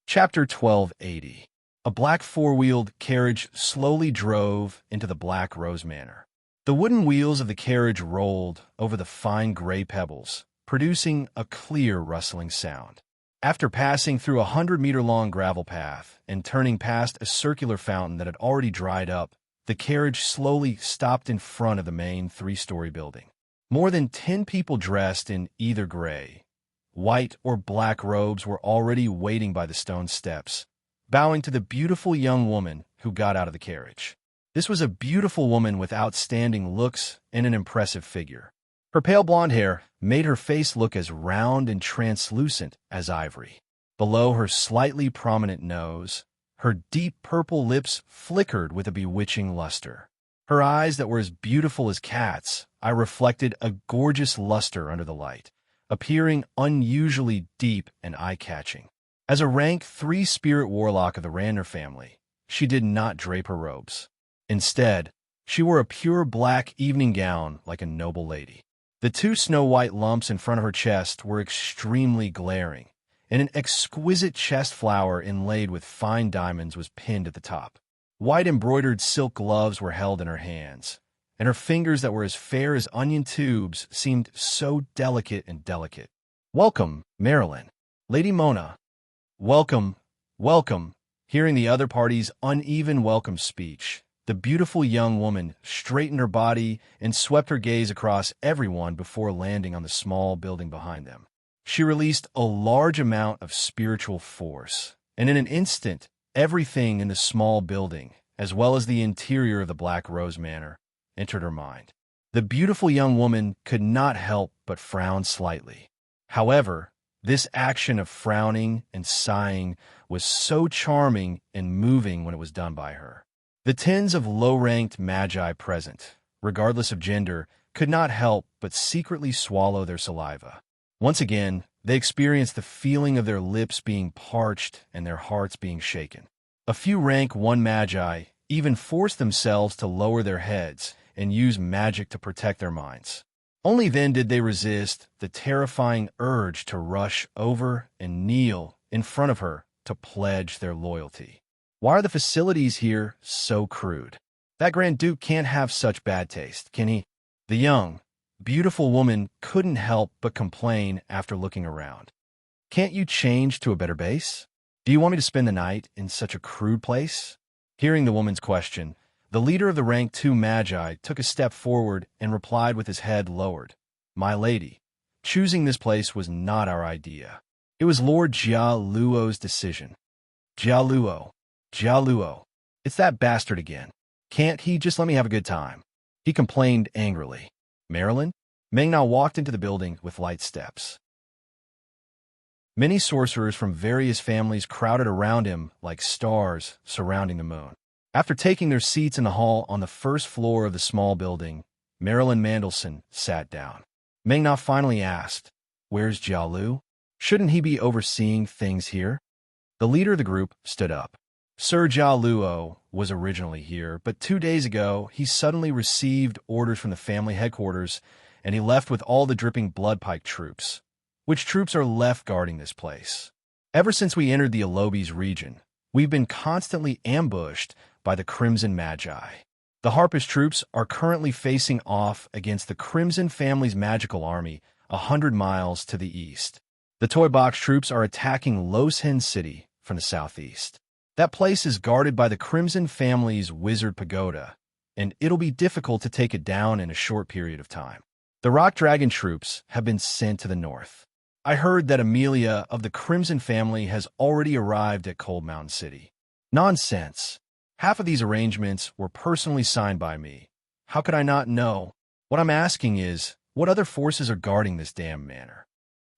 Chapter 1280. A black 4-wheeled carriage slowly drove into the Black Rose Manor. The wooden wheels of the carriage rolled over the fine gray pebbles, producing a clear rustling sound. After passing through a 100-meter-long gravel path and turning past a circular fountain that had already dried up, the carriage slowly stopped in front of the main 3-story building. More than 10 people dressed in either gray, white, or black robes were already waiting by the stone steps, bowing to the beautiful young woman who got out of the carriage. This was a beautiful woman with outstanding looks and an impressive figure. Her pale blonde hair made her face look as round and translucent as ivory. Below her slightly prominent nose, her deep purple lips flickered with a bewitching luster. Her eyes that were as beautiful as cats' eye reflected a gorgeous luster under the light, appearing unusually deep and eye-catching. As a rank 3 spirit warlock of the Ranner family, she did not drape her robes. Instead, she wore a pure black evening gown like a noble lady. The 2 snow-white lumps in front of her chest were extremely glaring, and an exquisite chest flower inlaid with fine diamonds was pinned at the top. White embroidered silk gloves were held in her hands, and her fingers that were as fair as onion tubes seemed so delicate and delicate. "Welcome, Marilyn. Lady Mona. Welcome, welcome." Hearing the other party's uneven welcome speech, the beautiful young woman straightened her body and swept her gaze across everyone before landing on the small building behind them. She released a large amount of spiritual force, and in an instant, everything in the small building, as well as the interior of the Black Rose Manor, entered her mind. The beautiful young woman could not help but frown slightly. However, this action of frowning and sighing was so charming and moving when it was done by her. The tens of low-ranked magi present, regardless of gender, could not help but secretly swallow their saliva. Once again, they experienced the feeling of their lips being parched and their hearts being shaken. A few rank 1 magi even forced themselves to lower their heads and use magic to protect their minds. Only then did they resist the terrifying urge to rush over and kneel in front of her to pledge their loyalty. Why are the facilities here so crude? That Grand Duke can't have such bad taste, can he? The young, beautiful woman couldn't help but complain after looking around. Can't you change to a better base? Do you want me to spend the night in such a crude place? Hearing the woman's question, the leader of the rank 2 magi took a step forward and replied with his head lowered. My lady, choosing this place was not our idea. It was Lord Jia Luo's decision. Jia Luo. Jia Luo. It's that bastard again. Can't he just let me have a good time? He complained angrily. Marilyn? Meng Na walked into the building with light steps. Many sorcerers from various families crowded around him like stars surrounding the moon. After taking their seats in the hall on the first floor of the small building, Marilyn Mandelson sat down. Meng Na finally asked, "Where's Jia Lu? Shouldn't he be overseeing things here?" The leader of the group stood up. Sir Jia Luo was originally here, but 2 days ago he suddenly received orders from the family headquarters, and he left with all the dripping bloodpike troops. Which troops are left guarding this place? Ever since we entered the Alobis region, we've been constantly ambushed by the Crimson Magi. The Harpist troops are currently facing off against the Crimson family's magical army 100 miles to the east. The Toy Box troops are attacking Los Hen City from the southeast. That place is guarded by the Crimson family's wizard pagoda, and it'll be difficult to take it down in a short period of time. The Rock Dragon troops have been sent to the north. I heard that Amelia of the Crimson family has already arrived at Cold Mountain City. Nonsense. Half of these arrangements were personally signed by me. How could I not know? What I'm asking is, what other forces are guarding this damn manor?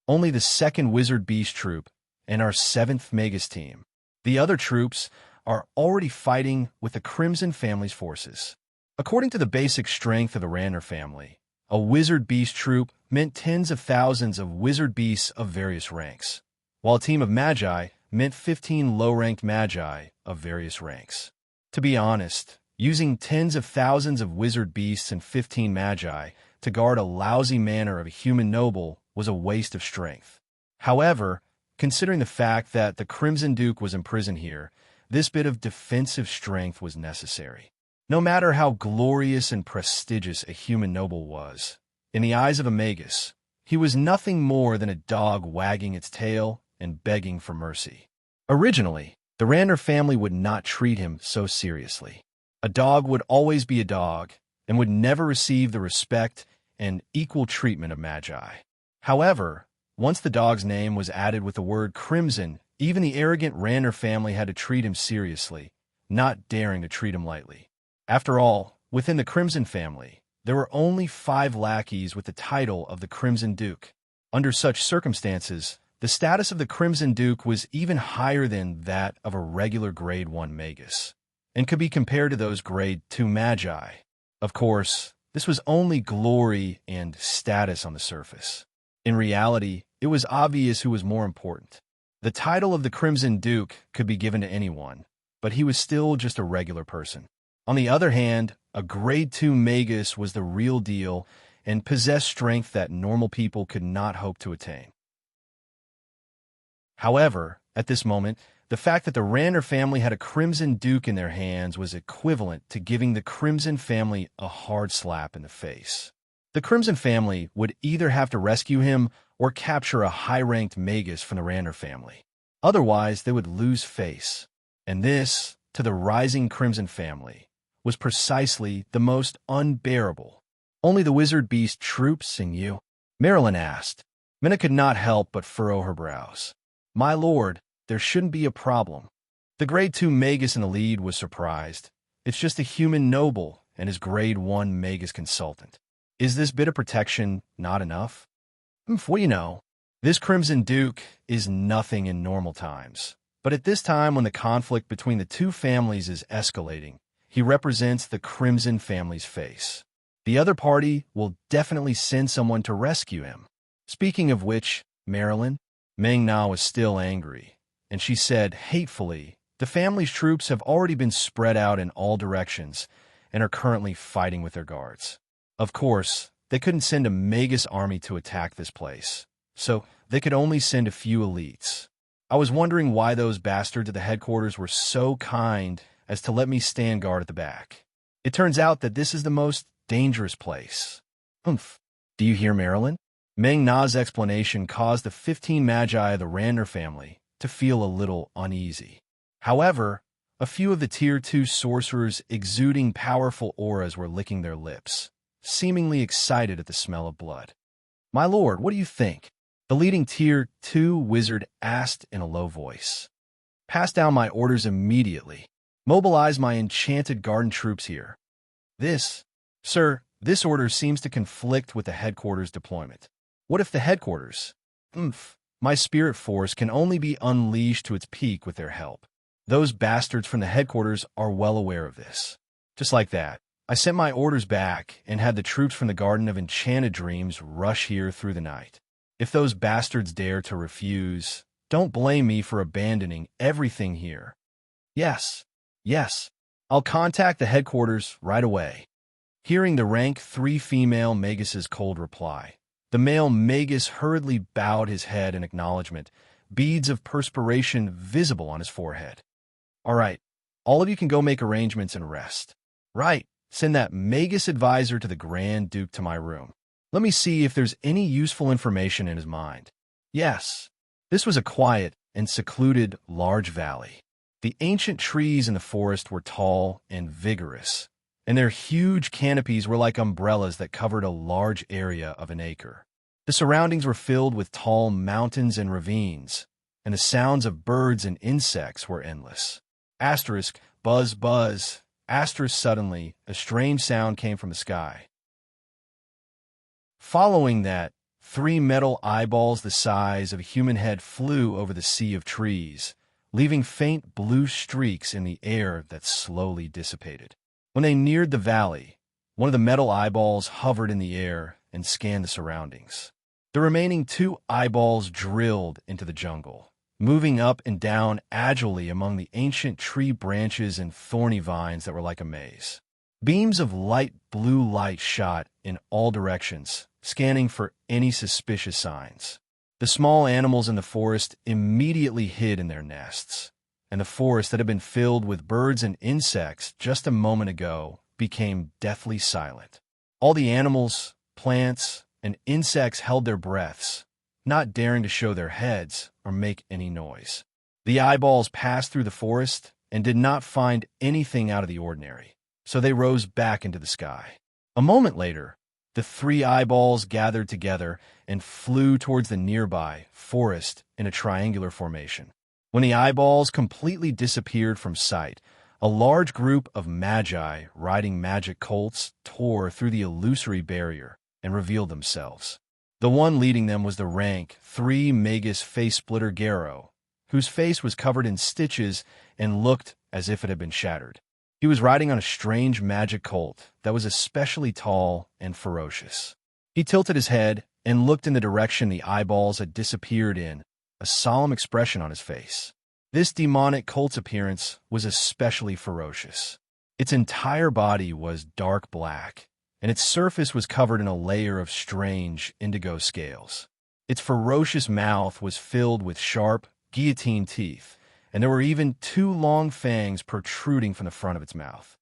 Only the 2nd Wizard Beast Troop and our 7th Magus team. The other troops are already fighting with the Crimson family's forces. According to the basic strength of the Ranner family, a Wizard Beast Troop meant tens of thousands of Wizard Beasts of various ranks, while a team of Magi meant 15 low-ranked Magi of various ranks. To be honest, using tens of thousands of Wizard Beasts and 15 Magi to guard a lousy manor of a human noble was a waste of strength. However, considering the fact that the Crimson Duke was imprisoned here, this bit of defensive strength was necessary. No matter how glorious and prestigious a human noble was, in the eyes of a magus, he was nothing more than a dog wagging its tail and begging for mercy. Originally, the Ranner family would not treat him so seriously. A dog would always be a dog and would never receive the respect and equal treatment of Magi. However, once the dog's name was added with the word Crimson, even the arrogant Ranner family had to treat him seriously, not daring to treat him lightly. After all, within the Crimson family, there were only 5 lackeys with the title of the Crimson Duke. Under such circumstances, the status of the Crimson Duke was even higher than that of a regular Grade 1 Magus, and could be compared to those Grade 2 Magi. Of course, this was only glory and status on the surface. In reality, it was obvious who was more important. The title of the Crimson Duke could be given to anyone, but he was still just a regular person. On the other hand, a Grade 2 Magus was the real deal and possessed strength that normal people could not hope to attain. However, at this moment, the fact that the Ranner family had a Crimson Duke in their hands was equivalent to giving the Crimson family a hard slap in the face. The Crimson family would either have to rescue him or capture a high-ranked Magus from the Ranner family. Otherwise, they would lose face. And this, to the rising Crimson family, was precisely the most unbearable. "Only the Wizard Beast troops and you?" Marilyn asked. Minna could not help but furrow her brows. "My lord, there shouldn't be a problem." The Grade 2 Magus in the lead was surprised. "It's just a human noble and his Grade 1 Magus consultant. Is this bit of protection not enough?" "For you know, this Crimson Duke is nothing in normal times. But at this time when the conflict between the two families is escalating, he represents the Crimson family's face. The other party will definitely send someone to rescue him. Speaking of which, Marilyn," Meng Na was still angry, and she said hatefully, "The family's troops have already been spread out in all directions and are currently fighting with their guards. Of course, they couldn't send a Magus army to attack this place, so they could only send a few elites. I was wondering why those bastards at the headquarters were so kind as to let me stand guard at the back. It turns out that this is the most dangerous place." "Humph. Do you hear, Marilyn?" Meng Na's explanation caused the 15 Magi of the Ranner family to feel a little uneasy. However, a few of the Tier 2 sorcerers exuding powerful auras were licking their lips, seemingly excited at the smell of blood. "My lord, what do you think?" the leading Tier 2 wizard asked in a low voice. "Pass down my orders immediately. Mobilize my enchanted garden troops here." Sir, this order seems to conflict with the headquarters deployment. What if the headquarters? My spirit force can only be unleashed to its peak with their help. Those bastards from the headquarters are well aware of this. Just like that, I sent my orders back and had the troops from the Garden of Enchanted Dreams rush here through the night. If those bastards dare to refuse, don't blame me for abandoning everything here. Yes, I'll contact the headquarters right away. Hearing the rank 3 female Magus's cold reply, the male Magus hurriedly bowed his head in acknowledgement, beads of perspiration visible on his forehead. "All right, all of you can go make arrangements and rest." "Right, send that Magus advisor to the Grand Duke to my room. Let me see if there's any useful information in his mind." Yes, this was a quiet and secluded large valley. The ancient trees in the forest were tall and vigorous, and their huge canopies were like umbrellas that covered a large area of an acre. The surroundings were filled with tall mountains and ravines, and the sounds of birds and insects were endless. Asterisk, buzz, buzz, asterisk. Suddenly, a strange sound came from the sky. Following that, 3 metal eyeballs the size of a human head flew over the sea of trees, leaving faint blue streaks in the air that slowly dissipated. When they neared the valley, one of the metal eyeballs hovered in the air and scanned the surroundings. The remaining 2 eyeballs drilled into the jungle, moving up and down agilely among the ancient tree branches and thorny vines that were like a maze. Beams of light blue light shot in all directions, scanning for any suspicious signs. The small animals in the forest immediately hid in their nests, and the forest that had been filled with birds and insects just a moment ago became deathly silent. All the animals, plants, and insects held their breaths, not daring to show their heads or make any noise. The eyeballs passed through the forest and did not find anything out of the ordinary, so they rose back into the sky. A moment later, the 3 eyeballs gathered together and flew towards the nearby forest in a triangular formation. When the eyeballs completely disappeared from sight, a large group of magi riding magic colts tore through the illusory barrier and revealed themselves. The one leading them was the rank 3 Magus face splitter Garo, whose face was covered in stitches and looked as if it had been shattered. He was riding on a strange magic colt that was especially tall and ferocious. He tilted his head and looked in the direction the eyeballs had disappeared in, a solemn expression on his face. This demonic colt's appearance was especially ferocious. Its entire body was dark black, and its surface was covered in a layer of strange indigo scales. Its ferocious mouth was filled with sharp, guillotine teeth, and there were even 2 long fangs protruding from the front of its mouth.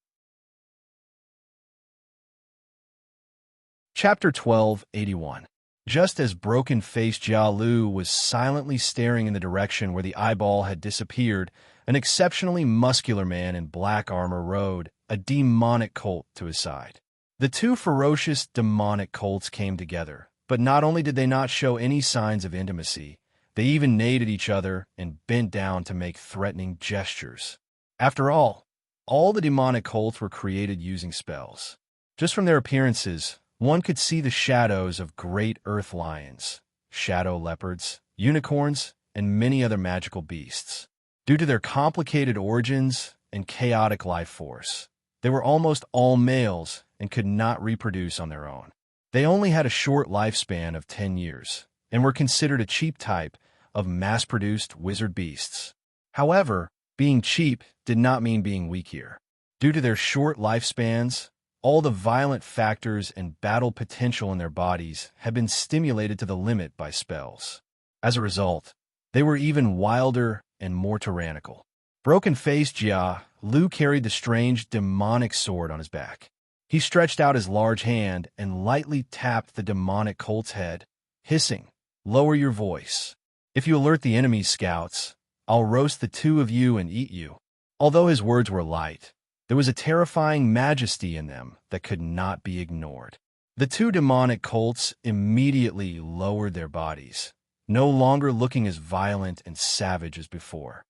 Chapter 1281. Just as broken-faced Jia Lu was silently staring in the direction where the eyeball had disappeared, an exceptionally muscular man in black armor rode a demonic colt to his side. The 2 ferocious demonic colts came together, but not only did they not show any signs of intimacy, they even neighed at each other and bent down to make threatening gestures. After all the demonic colts were created using spells. Just from their appearances, one could see the shadows of great earth lions, shadow leopards, unicorns, and many other magical beasts. Due to their complicated origins and chaotic life force, they were almost all males and could not reproduce on their own. They only had a short lifespan of 10 years and were considered a cheap type of mass-produced wizard beasts. However, being cheap did not mean being weak here. Due to their short lifespans, all the violent factors and battle potential in their bodies had been stimulated to the limit by spells. As a result, they were even wilder and more tyrannical. Broken-faced Jia Lu carried the strange demonic sword on his back. He stretched out his large hand and lightly tapped the demonic colt's head, hissing, "Lower your voice. If you alert the enemy's scouts, I'll roast the 2 of you and eat you." Although his words were light, there was a terrifying majesty in them that could not be ignored. The two demonic colts immediately lowered their bodies, no longer looking as violent and savage as before.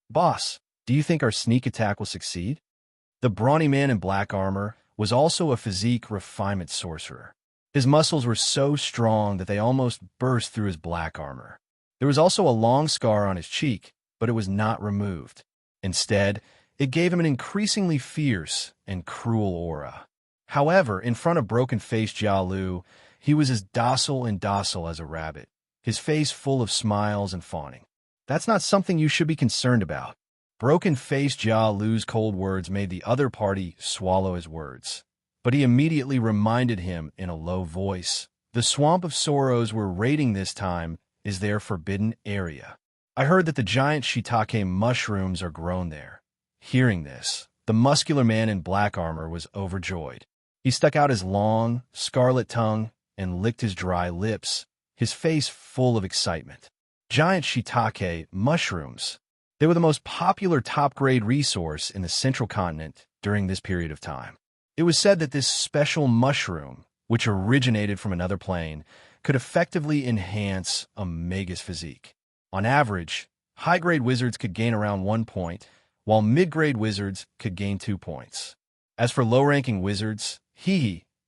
"Boss, do you think our sneak attack will succeed?" The brawny man in black armor was also a physique refinement sorcerer. His muscles were so strong that they almost burst through his black armor. There was also a long scar on his cheek, but it was not removed. Instead, it gave him an increasingly fierce and cruel aura. However, in front of broken-faced Jia Lu, he was as docile as a rabbit, his face full of smiles and fawning. "That's not something you should be concerned about." Broken-faced Jia Lu's cold words made the other party swallow his words. But he immediately reminded him in a low voice, "The Swamp of Sorrows we're raiding this time is their forbidden area. I heard that the giant shiitake mushrooms are grown there." Hearing this, the muscular man in black armor was overjoyed. He stuck out his long, scarlet tongue and licked his dry lips, his face full of excitement. Giant shiitake mushrooms. They were the most popular top-grade resource in the central continent during this period of time. It was said that this special mushroom, which originated from another plane, could effectively enhance a magus physique. On average, high-grade wizards could gain around 1 point, while mid-grade wizards could gain 2 points. As for low-ranking wizards,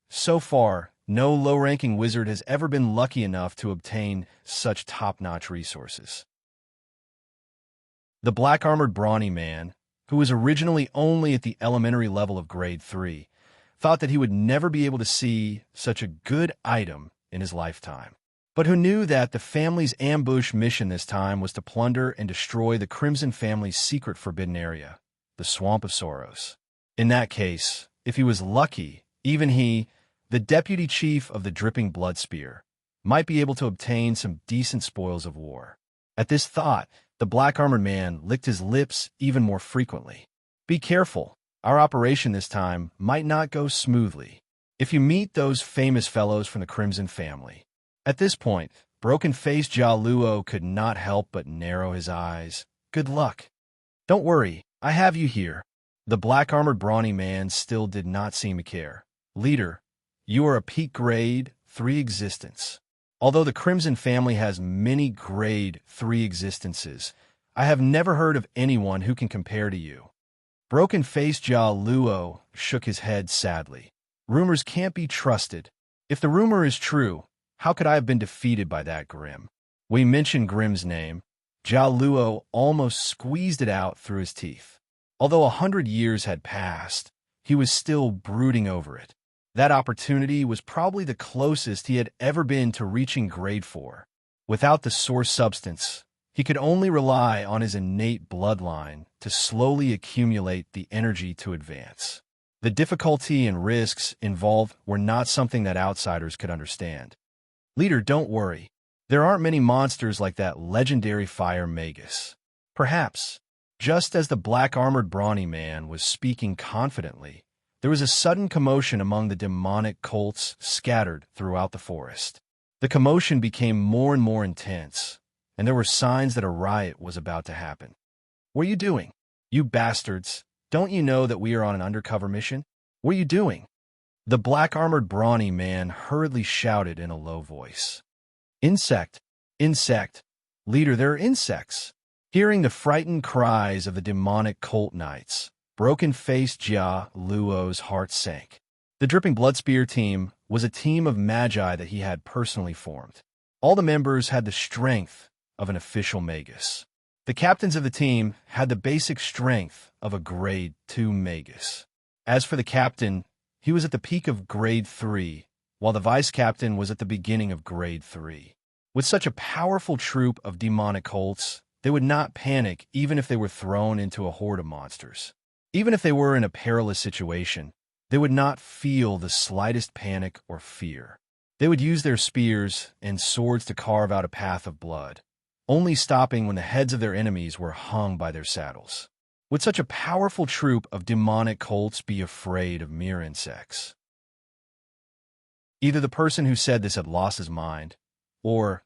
so far, no low-ranking wizard has ever been lucky enough to obtain such top-notch resources. The black-armored brawny man, who was originally only at the elementary level of grade 3, thought that he would never be able to see such a good item in his lifetime, but who knew that the family's ambush mission this time was to plunder and destroy the Crimson family's secret forbidden area, the Swamp of Sorrows. In that case, if he was lucky, even he, the deputy chief of the Dripping Blood Spear, might be able to obtain some decent spoils of war. At this thought, the black-armored man licked his lips even more frequently. "Be careful. Our operation this time might not go smoothly. If you meet those famous fellows from the Crimson family." At this point, broken-faced Jia Luo could not help but narrow his eyes. "Good luck." "Don't worry, I have you here." The black-armored brawny man still did not seem to care. "Leader, you are a peak grade 3 existence. Although the Crimson family has many grade 3 existences, I have never heard of anyone who can compare to you." Broken-faced Jia Luo shook his head sadly. "Rumors can't be trusted. If the rumor is true, how could I have been defeated by that Grim?" We mentioned Grim's name. Jia Luo almost squeezed it out through his teeth. Although 100 years had passed, he was still brooding over it. That opportunity was probably the closest he had ever been to reaching grade 4. Without the source substance, he could only rely on his innate bloodline to slowly accumulate the energy to advance. The difficulty and risks involved were not something that outsiders could understand. "Leader, don't worry. There aren't many monsters like that legendary fire magus." Perhaps, just as the black-armored brawny man was speaking confidently, there was a sudden commotion among the demonic colts scattered throughout the forest. The commotion became more and more intense, and there were signs that a riot was about to happen. "What are you doing? You bastards! Don't you know that we are on an undercover mission? What are you doing?" The black-armored brawny man hurriedly shouted in a low voice. "Insect! Insect! Leader, there are insects!" Hearing the frightened cries of the demonic cult knights, broken-faced Jia Luo's heart sank. The Dripping Blood Spear team was a team of magi that he had personally formed. All the members had the strength of an official magus. The captains of the team had the basic strength of a grade 2 magus. As for the captain, he was at the peak of grade 3, while the vice-captain was at the beginning of grade 3. With such a powerful troop of demonic cults, they would not panic even if they were thrown into a horde of monsters. Even if they were in a perilous situation, they would not feel the slightest panic or fear. They would use their spears and swords to carve out a path of blood, only stopping when the heads of their enemies were hung by their saddles. Would such a powerful troop of demonic cults be afraid of mere insects? Either the person who said this had lost his mind, or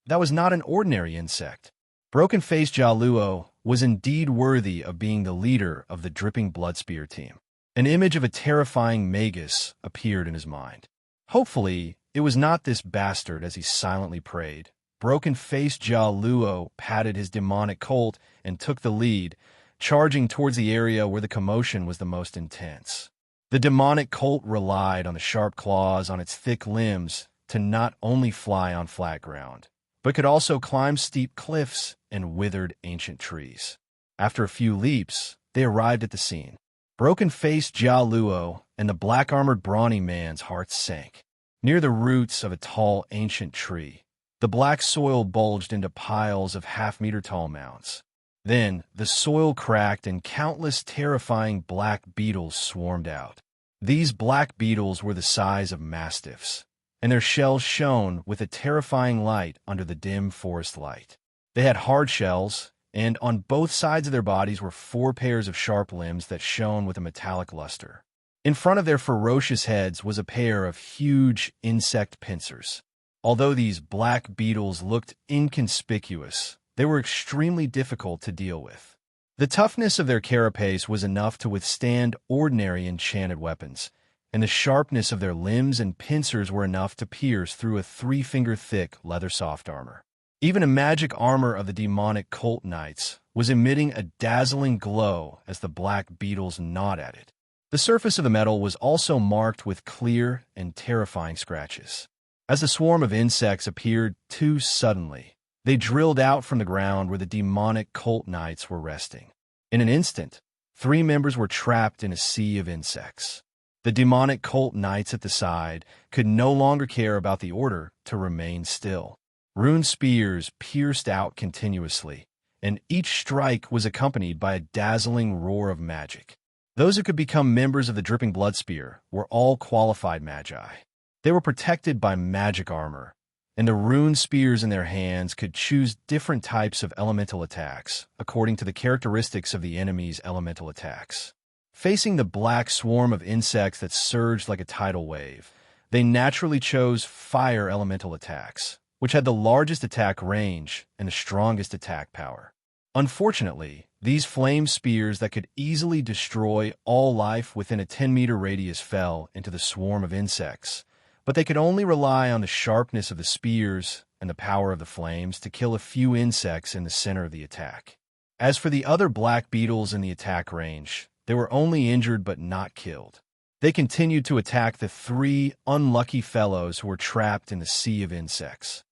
that was not an ordinary insect. Broken-faced Jia Luo was indeed worthy of being the leader of the Dripping Blood Spear team. An image of a terrifying magus appeared in his mind. Hopefully, it was not this bastard as he silently prayed. Broken-faced Jia Luo patted his demonic colt and took the lead, charging towards the area where the commotion was the most intense. The demonic colt relied on the sharp claws on its thick limbs to not only fly on flat ground, but could also climb steep cliffs and withered ancient trees. After a few leaps, they arrived at the scene. Broken-faced Jia Luo and the black-armored brawny man's hearts sank. Near the roots of a tall ancient tree, the black soil bulged into piles of half-meter-tall mounds. Then, the soil cracked and countless terrifying black beetles swarmed out. These black beetles were the size of mastiffs, and their shells shone with a terrifying light under the dim forest light. They had hard shells, and on both sides of their bodies were 4 pairs of sharp limbs that shone with a metallic luster. In front of their ferocious heads was a pair of huge insect pincers. Although these black beetles looked inconspicuous, they were extremely difficult to deal with. The toughness of their carapace was enough to withstand ordinary enchanted weapons, and the sharpness of their limbs and pincers were enough to pierce through a 3-finger-thick leather soft armor. Even a magic armor of the demonic cult knights was emitting a dazzling glow as the black beetles gnawed at it. The surface of the metal was also marked with clear and terrifying scratches. As the swarm of insects appeared too suddenly, they drilled out from the ground where the demonic cult knights were resting. In an instant, 3 members were trapped in a sea of insects. The demonic cult knights at the side could no longer care about the order to remain still. Rune spears pierced out continuously, and each strike was accompanied by a dazzling roar of magic. Those who could become members of the Dripping Blood Spear were all qualified magi. They were protected by magic armor, and the rune spears in their hands could choose different types of elemental attacks according to the characteristics of the enemy's elemental attacks. Facing the black swarm of insects that surged like a tidal wave, they naturally chose fire elemental attacks, which had the largest attack range and the strongest attack power. Unfortunately, these flame spears that could easily destroy all life within a 10-meter radius fell into the swarm of insects, but they could only rely on the sharpness of the spears and the power of the flames to kill a few insects in the center of the attack. As for the other black beetles in the attack range, they were only injured but not killed. They continued to attack the 3 unlucky fellows who were trapped in the sea of insects.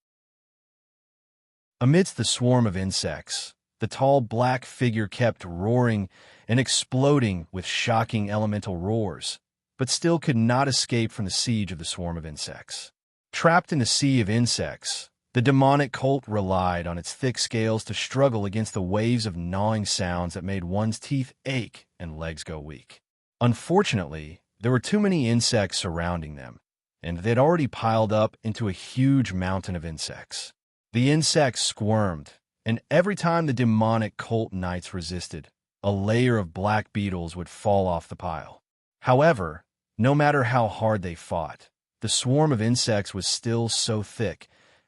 Amidst the swarm of insects, the tall black figure kept roaring and exploding with shocking elemental roars, but still could not escape from the siege of the swarm of insects. Trapped in the sea of insects, the demonic cult relied on its thick scales to struggle against the waves of gnawing sounds that made one's teeth ache and legs go weak. Unfortunately, there were too many insects surrounding them, and they had already piled up into a huge mountain of insects. The insects squirmed, and every time the demonic cult knights resisted, a layer of black beetles would fall off the pile. However, no matter how hard they fought, the swarm of insects was still so thick,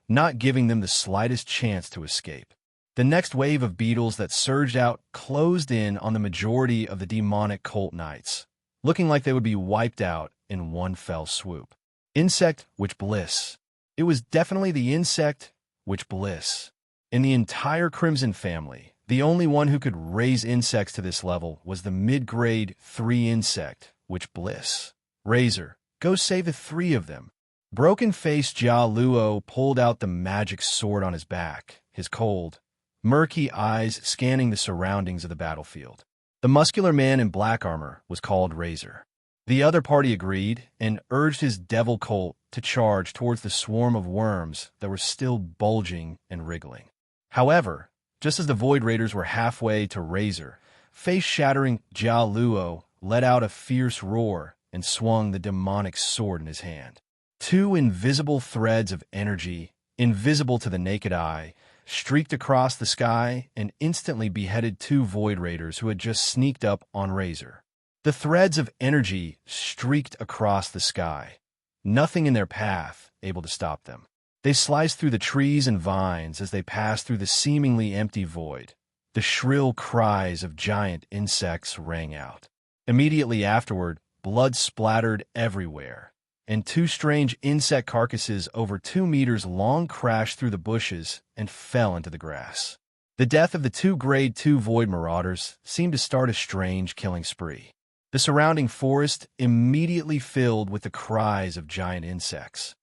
not giving them the slightest chance to escape. The next wave of beetles that surged out closed in on the majority of the demonic cult knights, looking like they would be wiped out in one fell swoop. Insect Witch Bliss. It was definitely the Insect Witch Bliss. In the entire Crimson family, the only one who could raise insects to this level was the mid-grade 3 Insect Witch Bliss. Razor, go save the 3 of them. Broken-faced Jia Luo pulled out the magic sword on his back, his cold, murky eyes scanning the surroundings of the battlefield. The muscular man in black armor was called Razor. The other party agreed and urged his devil colt to charge towards the swarm of worms that were still bulging and wriggling. However, just as the Void Raiders were halfway to Razor, face-shattering Jia Luo let out a fierce roar and swung the demonic sword in his hand. 2 invisible threads of energy, invisible to the naked eye, streaked across the sky and instantly beheaded 2 Void Raiders who had just sneaked up on Razor. The threads of energy streaked across the sky, nothing in their path able to stop them. They sliced through the trees and vines as they passed through the seemingly empty void. The shrill cries of giant insects rang out. Immediately afterward, blood splattered everywhere, and two strange insect carcasses over 2 meters long crashed through the bushes and fell into the grass. The death of the two Grade 2 void marauders seemed to start a strange killing spree. The surrounding forest immediately filled with the cries of giant insects.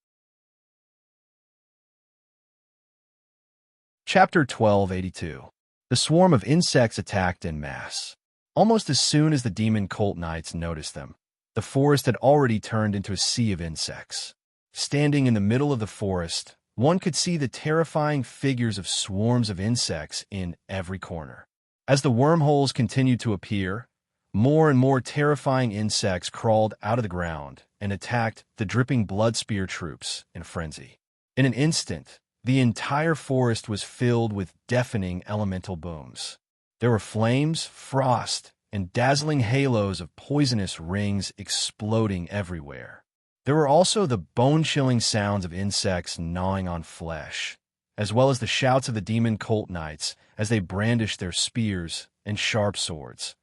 Chapter 1282. The swarm of insects attacked en masse. Almost as soon as the demon cult knights noticed them, the forest had already turned into a sea of insects. Standing in the middle of the forest, one could see the terrifying figures of swarms of insects in every corner. As the wormholes continued to appear, more and more terrifying insects crawled out of the ground and attacked the dripping blood spear troops in frenzy. In an instant, the entire forest was filled with deafening elemental booms. There were flames, frost, and dazzling halos of poisonous rings exploding everywhere. There were also the bone-chilling sounds of insects gnawing on flesh, as well as the shouts of the demon cult knights as they brandished their spears and sharp swords.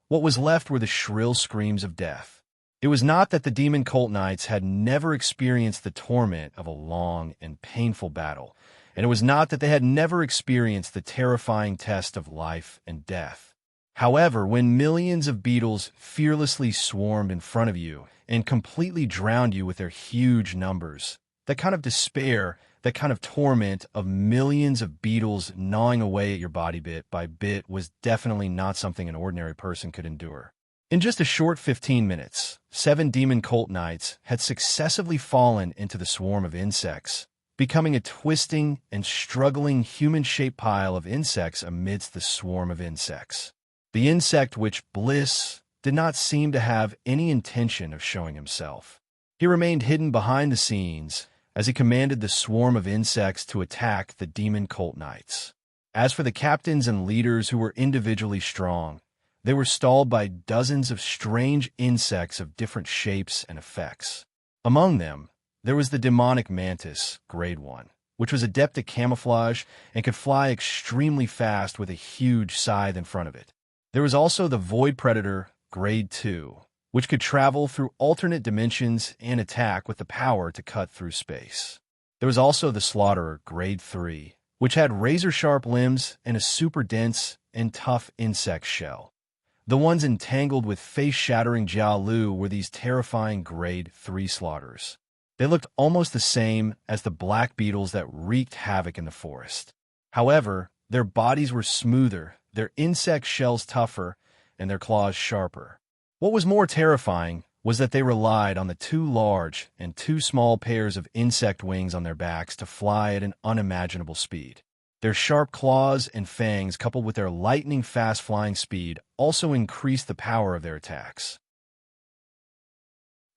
What was left were the shrill screams of death. It was not that the demon cult knights had never experienced the torment of a long and painful battle, and it was not that they had never experienced the terrifying test of life and death. However, when millions of beetles fearlessly swarmed in front of you and completely drowned you with their huge numbers, that kind of despair, that kind of torment of millions of beetles gnawing away at your body bit by bit was definitely not something an ordinary person could endure. In just a short 15 minutes, 7 demon cult knights had successively fallen into the swarm of insects, becoming a twisting and struggling human-shaped pile of insects amidst the swarm of insects. The insect which Bliss did not seem to have any intention of showing himself. He remained hidden behind the scenes as he commanded the swarm of insects to attack the demon cult knights. As for the captains and leaders who were individually strong, they were stalled by dozens of strange insects of different shapes and effects. Among them, there was the demonic mantis, Grade 1, which was adept at camouflage and could fly extremely fast with a huge scythe in front of it. There was also the void predator, Grade 2, which could travel through alternate dimensions and attack with the power to cut through space. There was also the slaughterer, Grade 3, which had razor-sharp limbs and a super dense and tough insect shell. The ones entangled with face-shattering Jialu were these terrifying Grade 3 slaughterers. They looked almost the same as the black beetles that wreaked havoc in the forest. However, their bodies were smoother, their insect shells tougher, and their claws sharper. What was more terrifying was that they relied on the 2 large and 2 small pairs of insect wings on their backs to fly at an unimaginable speed. Their sharp claws and fangs, coupled with their lightning-fast flying speed, also increased the power of their attacks.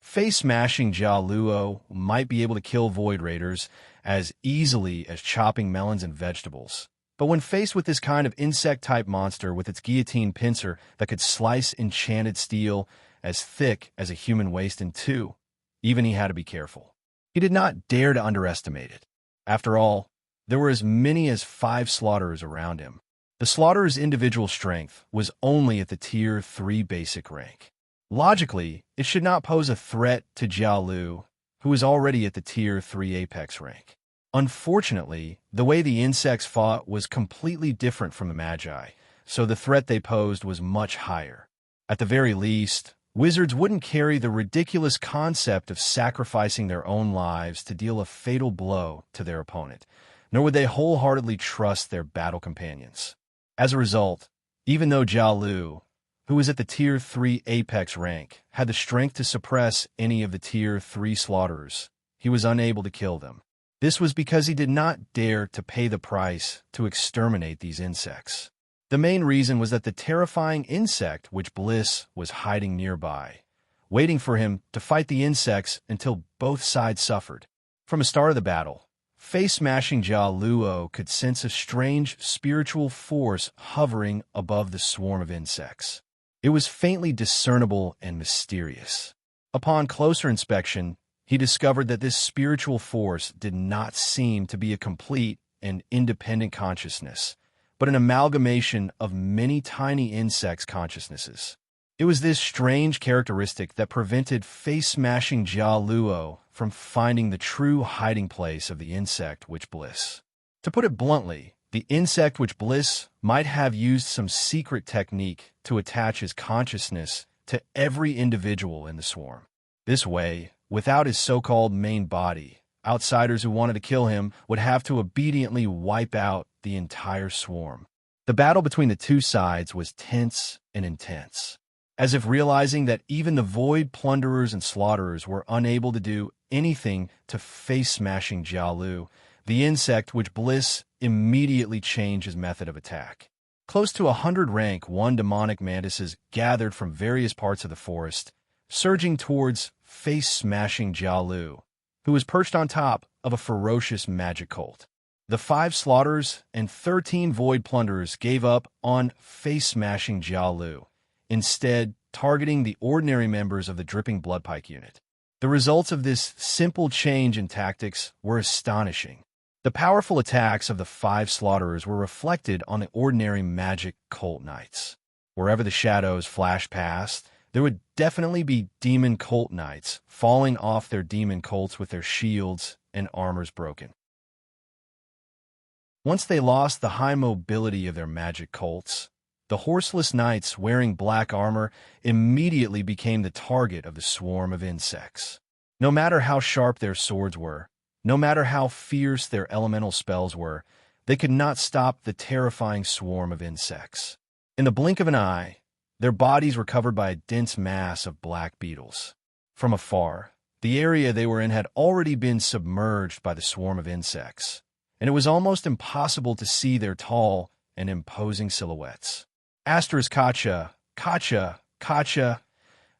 Face-smashing Jialuo might be able to kill Void Raiders as easily as chopping melons and vegetables. But when faced with this kind of insect-type monster with its guillotine pincer that could slice enchanted steel as thick as a human waist in two, even he had to be careful. He did not dare to underestimate it. After all, there were as many as 5 slaughterers around him. The slaughterer's individual strength was only at the Tier 3 basic rank. Logically, it should not pose a threat to Jialu, who was already at the Tier 3 apex rank. Unfortunately, the way the insects fought was completely different from the Magi, so the threat they posed was much higher. At the very least, wizards wouldn't carry the ridiculous concept of sacrificing their own lives to deal a fatal blow to their opponent, nor would they wholeheartedly trust their battle companions. As a result, even though Jialu, who was at the Tier 3 apex rank, had the strength to suppress any of the Tier 3 slaughterers, he was unable to kill them. This was because he did not dare to pay the price to exterminate these insects. The main reason was that the terrifying insect which Bliss was hiding nearby, waiting for him to fight the insects until both sides suffered. From the start of the battle, face-smashing Jialuo could sense a strange spiritual force hovering above the swarm of insects. It was faintly discernible and mysterious. Upon closer inspection, he discovered that this spiritual force did not seem to be a complete and independent consciousness, but an amalgamation of many tiny insects' consciousnesses. It was this strange characteristic that prevented face-smashing Jia Luo from finding the true hiding place of the insect witch Bliss. To put it bluntly, the insect witch Bliss might have used some secret technique to attach his consciousness to every individual in the swarm. This way, without his so-called main body, outsiders who wanted to kill him would have to obediently wipe out the entire swarm. The battle between the two sides was tense and intense. As if realizing that even the void plunderers and slaughterers were unable to do anything to face-smashing Jialu, the insect witch Bliss immediately changed his method of attack. Close to 100 rank 1 demonic mantises gathered from various parts of the forest, surging towards face-smashing Jialu, who was perched on top of a ferocious magic cult. The 5 slaughterers and 13 void plunderers gave up on face-smashing Jialu, instead targeting the ordinary members of the Dripping Bloodpike unit. The results of this simple change in tactics were astonishing. The powerful attacks of the 5 slaughterers were reflected on the ordinary magic cult knights. Wherever the shadows flashed past, there would definitely be demon cult knights falling off their demon cults with their shields and armors broken. Once they lost the high mobility of their magic cults, the horseless knights wearing black armor immediately became the target of the swarm of insects. No matter how sharp their swords were, no matter how fierce their elemental spells were, they could not stop the terrifying swarm of insects. In the blink of an eye, their bodies were covered by a dense mass of black beetles. From afar, the area they were in had already been submerged by the swarm of insects, and it was almost impossible to see their tall and imposing silhouettes. Astra's Kacha, Kacha, Kacha.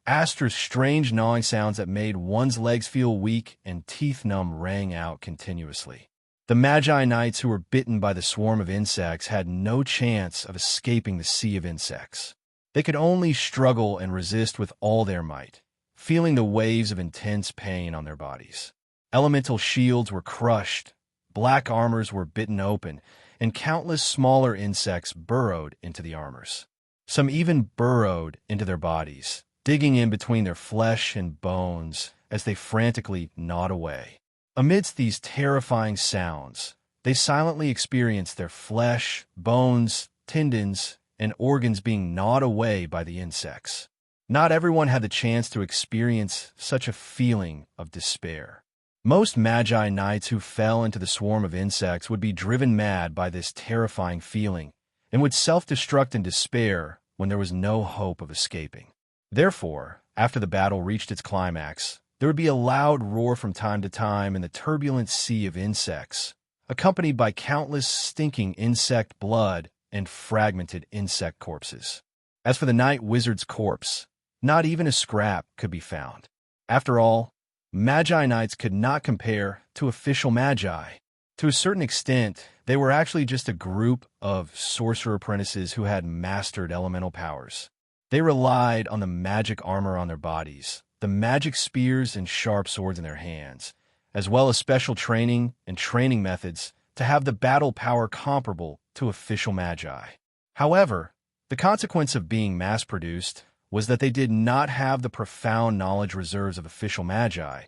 Astra's strange gnawing sounds that made one's legs feel weak and teeth numb rang out continuously. The Magi Knights who were bitten by the swarm of insects had no chance of escaping the sea of insects. They could only struggle and resist with all their might, feeling the waves of intense pain on their bodies. Elemental shields were crushed, black armors were bitten open, and countless smaller insects burrowed into the armors. Some even burrowed into their bodies, digging in between their flesh and bones as they frantically gnawed away. Amidst these terrifying sounds, they silently experienced their flesh, bones, tendons, and organs being gnawed away by the insects. Not everyone had the chance to experience such a feeling of despair. Most Magi Knights who fell into the swarm of insects would be driven mad by this terrifying feeling and would self-destruct in despair when there was no hope of escaping. Therefore, after the battle reached its climax, there would be a loud roar from time to time in the turbulent sea of insects, accompanied by countless stinking insect blood and fragmented insect corpses. As for the Night Wizard's corpse, not even a scrap could be found. After all, Magi Knights could not compare to official Magi. To a certain extent, they were actually just a group of sorcerer apprentices who had mastered elemental powers. They relied on the magic armor on their bodies, the magic spears and sharp swords in their hands, as well as special training and training methods to have the battle power comparable to official Magi. However, the consequence of being mass-produced was that they did not have the profound knowledge reserves of official Magi,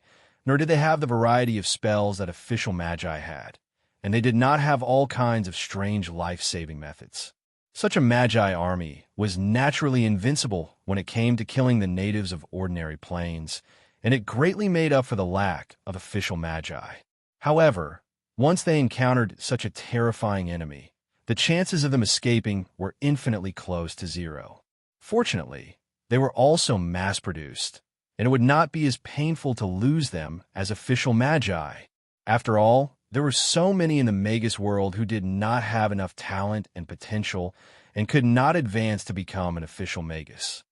nor did they have the variety of spells that official Magi had, and they did not have all kinds of strange life-saving methods. Such a Magi army was naturally invincible when it came to killing the natives of ordinary plains, and it greatly made up for the lack of official Magi. However, once they encountered such a terrifying enemy, the chances of them escaping were infinitely close to zero. Fortunately, they were also mass-produced, and it would not be as painful to lose them as official Magi. After all, there were so many in the Magus world who did not have enough talent and potential and could not advance to become an official Magus.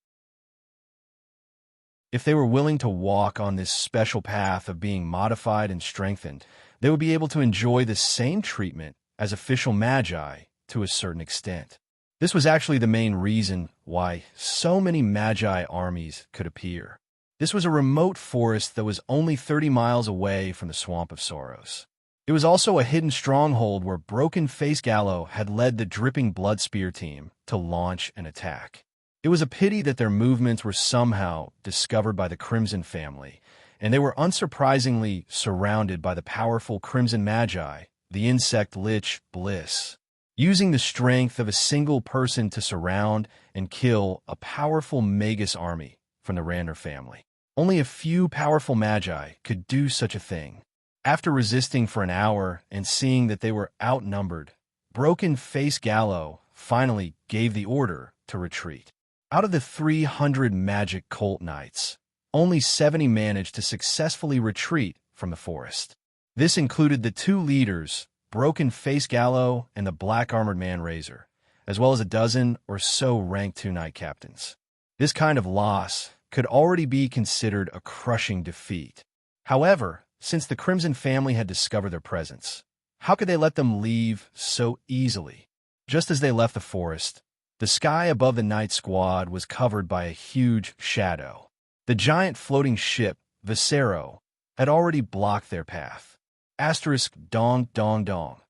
If they were willing to walk on this special path of being modified and strengthened, they would be able to enjoy the same treatment as official Magi to a certain extent. This was actually the main reason why so many Magi armies could appear. This was a remote forest that was only 30 miles away from the Swamp of Sorrows. It was also a hidden stronghold where Broken Face Gallo had led the Dripping Blood Spear team to launch an attack. It was a pity that their movements were somehow discovered by the Crimson family, and they were unsurprisingly surrounded by the powerful Crimson Magi, the insect lich Bliss. Using the strength of a single person to surround and kill a powerful Magus army from the Ranner family. Only a few powerful Magi could do such a thing. After resisting for an hour and seeing that they were outnumbered, Broken Face Gallo finally gave the order to retreat. Out of the 300 magic cult knights, only 70 managed to successfully retreat from the forest. This included the two leaders, Broken Face Gallo and the Black-Armored Man Razor, as well as a dozen or so Rank 2 knight captains. This kind of loss could already be considered a crushing defeat. However, since the Crimson family had discovered their presence, how could they let them leave so easily? Just as they left the forest, the sky above the knight squad was covered by a huge shadow. The giant floating ship, Viscero, had already blocked their path. Asterisk dong dong dong.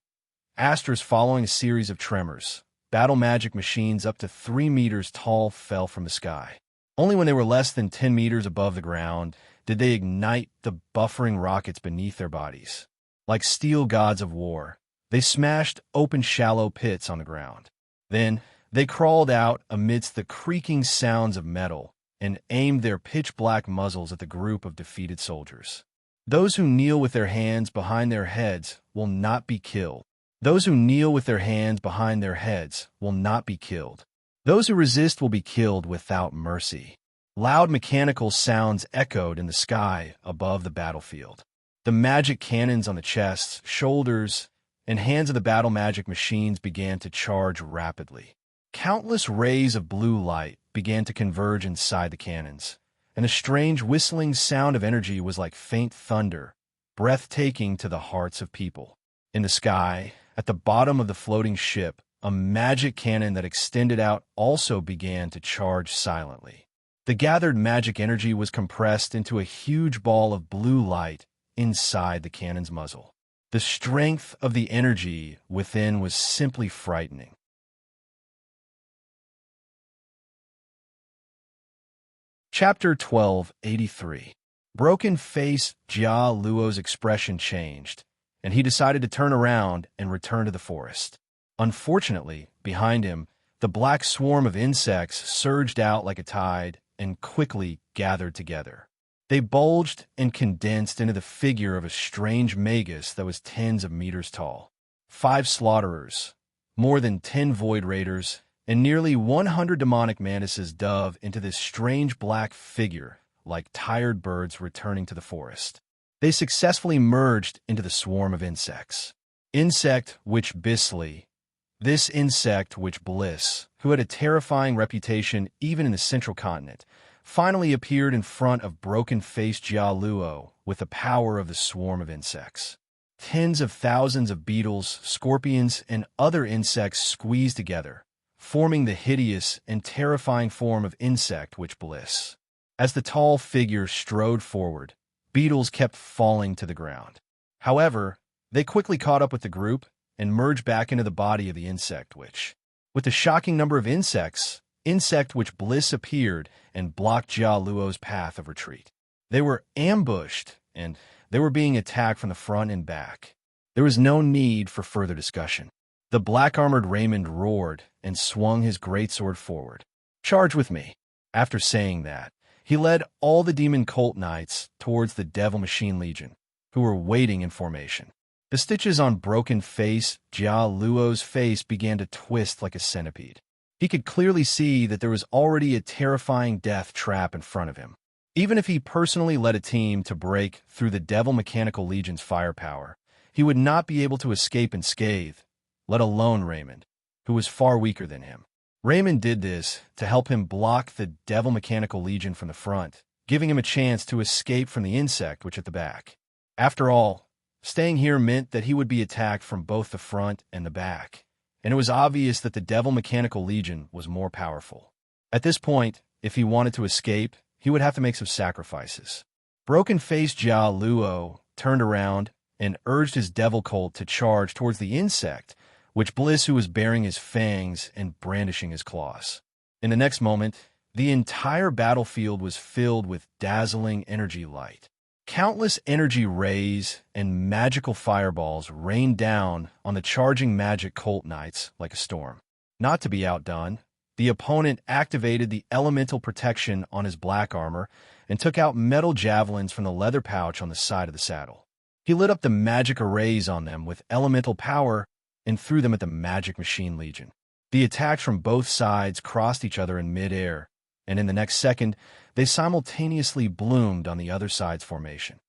Asterisk following a series of tremors, battle magic machines up to 3 meters tall fell from the sky. Only when they were less than 10 meters above the ground did they ignite the buffering rockets beneath their bodies. Like steel gods of war, they smashed open shallow pits on the ground. Then, they crawled out amidst the creaking sounds of metal and aimed their pitch-black muzzles at the group of defeated soldiers. Those who kneel with their hands behind their heads will not be killed. Those who kneel with their hands behind their heads will not be killed. Those who resist will be killed without mercy. Loud mechanical sounds echoed in the sky above the battlefield. The magic cannons on the chests, shoulders, and hands of the battle magic machines began to charge rapidly. Countless rays of blue light began to converge inside the cannons, and a strange whistling sound of energy was like faint thunder, breathtaking to the hearts of people. In the sky, at the bottom of the floating ship, a magic cannon that extended out also began to charge silently. The gathered magic energy was compressed into a huge ball of blue light inside the cannon's muzzle. The strength of the energy within was simply frightening. Chapter 1283. Broken Face Jia Luo's expression changed, and he decided to turn around and return to the forest. Unfortunately, behind him, the black swarm of insects surged out like a tide and quickly gathered together. They bulged and condensed into the figure of a strange magus that was tens of meters tall. 5 slaughterers, more than 10 void raiders, and nearly 100 demonic mantises dove into this strange black figure like tired birds returning to the forest. They successfully merged into the swarm of insects. Insect Witch Bisley. This insect witch Bliss, who had a terrifying reputation even in the central continent, finally appeared in front of broken-faced Jia Luo with the power of the swarm of insects. Tens of thousands of beetles, scorpions, and other insects squeezed together, forming the hideous and terrifying form of Insect Witch Bliss. As the tall figure strode forward, beetles kept falling to the ground. However, they quickly caught up with the group and merged back into the body of the Insect Witch. With the shocking number of insects, Insect Witch Bliss appeared and blocked Jia Luo's path of retreat. They were ambushed, and they were being attacked from the front and back. There was no need for further discussion. The black-armored Raymond roared and swung his greatsword forward. "Charge with me." After saying that, he led all the demon cult knights towards the Devil Machine Legion, who were waiting in formation. The stitches on broken face Jia Luo's face began to twist like a centipede. He could clearly see that there was already a terrifying death trap in front of him. Even if he personally led a team to break through the Devil Mechanical Legion's firepower, he would not be able to escape unscathed, let alone Raymond, who was far weaker than him. Raymond did this to help him block the Devil Mechanical Legion from the front, giving him a chance to escape from the Insect Witch at the back. After all, staying here meant that he would be attacked from both the front and the back, and it was obvious that the Devil Mechanical Legion was more powerful. At this point, if he wanted to escape, he would have to make some sacrifices. Broken-faced Jia Luo turned around and urged his devil cult to charge towards the Insect Witch Bliss, who was baring his fangs and brandishing his claws. In the next moment, the entire battlefield was filled with dazzling energy light. Countless energy rays and magical fireballs rained down on the charging magic cult knights like a storm. Not to be outdone, the opponent activated the elemental protection on his black armor and took out metal javelins from the leather pouch on the side of the saddle. He lit up the magic arrays on them with elemental power and threw them at the magic machine legion. The attacks from both sides crossed each other in midair, and in the next second, they simultaneously bloomed on the other side's formation.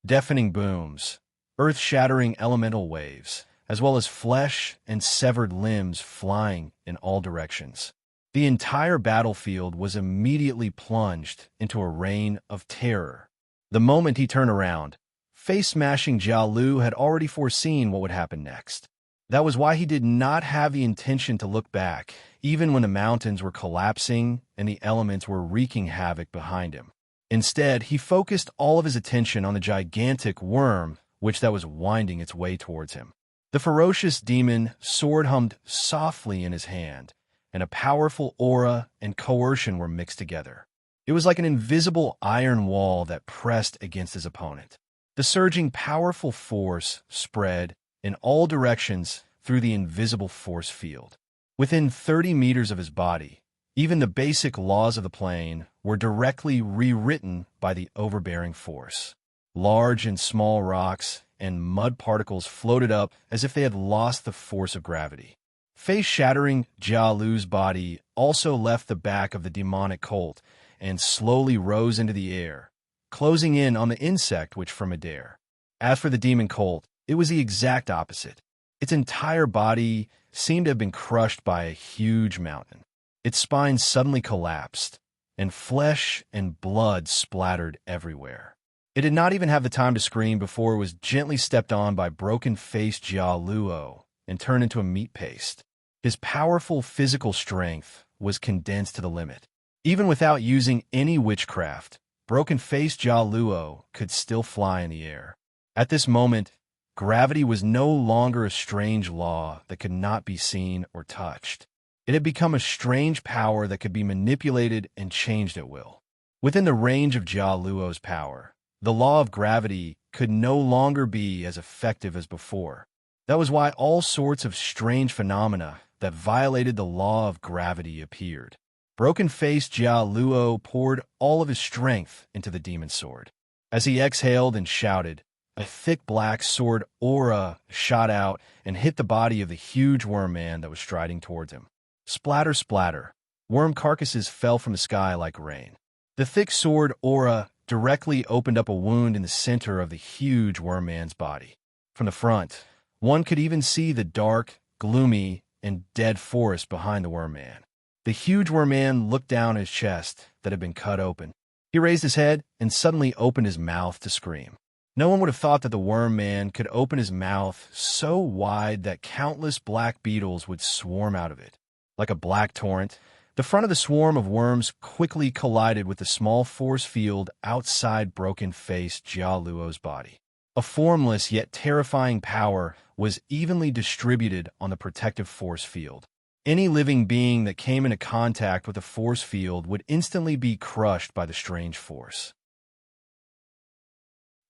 Deafening booms, earth-shattering elemental waves, as well as flesh and severed limbs flying in all directions. The entire battlefield was immediately plunged into a reign of terror. The moment he turned around, face-smashing Jia Lu had already foreseen what would happen next. That was why he did not have the intention to look back, even when the mountains were collapsing and the elements were wreaking havoc behind him. Instead, he focused all of his attention on the gigantic worm that was winding its way towards him. The ferocious demon sword hummed softly in his hand, and a powerful aura and coercion were mixed together. It was like an invisible iron wall that pressed against his opponent. The surging powerful force spread in all directions through the invisible force field. Within 30 meters of his body, even the basic laws of the plane were directly rewritten by the overbearing force. Large and small rocks and mud particles floated up as if they had lost the force of gravity. Face-shattering Jia Lu's body also left the back of the demonic cult and slowly rose into the air, closing in on the insect which from midair. As for the demon cult, it was the exact opposite. Its entire body seemed to have been crushed by a huge mountain. Its spine suddenly collapsed, and flesh and blood splattered everywhere. It did not even have the time to scream before it was gently stepped on by broken-faced Jia Luo and turned into a meat paste. His powerful physical strength was condensed to the limit. Even without using any witchcraft, broken-faced Jia Luo could still fly in the air. At this moment, gravity was no longer a strange law that could not be seen or touched. It had become a strange power that could be manipulated and changed at will. Within the range of Jia Luo's power, the law of gravity could no longer be as effective as before. That was why all sorts of strange phenomena that violated the law of gravity appeared. Broken-faced Jia Luo poured all of his strength into the demon sword. As he exhaled and shouted, a thick black sword aura shot out and hit the body of the huge worm man that was striding towards him. Splatter, splatter. Worm carcasses fell from the sky like rain. The thick sword aura directly opened up a wound in the center of the huge worm man's body. From the front, one could even see the dark, gloomy, and dead forest behind the worm man. The huge worm man looked down at his chest that had been cut open. He raised his head and suddenly opened his mouth to scream. No one would have thought that the worm man could open his mouth so wide that countless black beetles would swarm out of it. Like a black torrent, the front of the swarm of worms quickly collided with the small force field outside broken-faced Jia Luo's body. A formless yet terrifying power was evenly distributed on the protective force field. Any living being that came into contact with the force field would instantly be crushed by the strange force.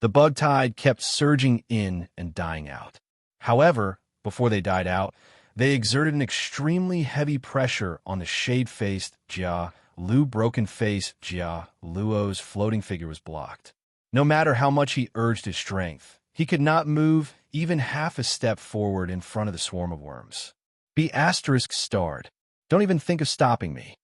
The bug tide kept surging in and dying out. However, before they died out, they exerted an extremely heavy pressure on the shade-faced Jia Lu. Broken-faced Jia Luo's floating figure was blocked. No matter how much he urged his strength, he could not move even half a step forward in front of the swarm of worms. Be asterisk starred. Don't even think of stopping me.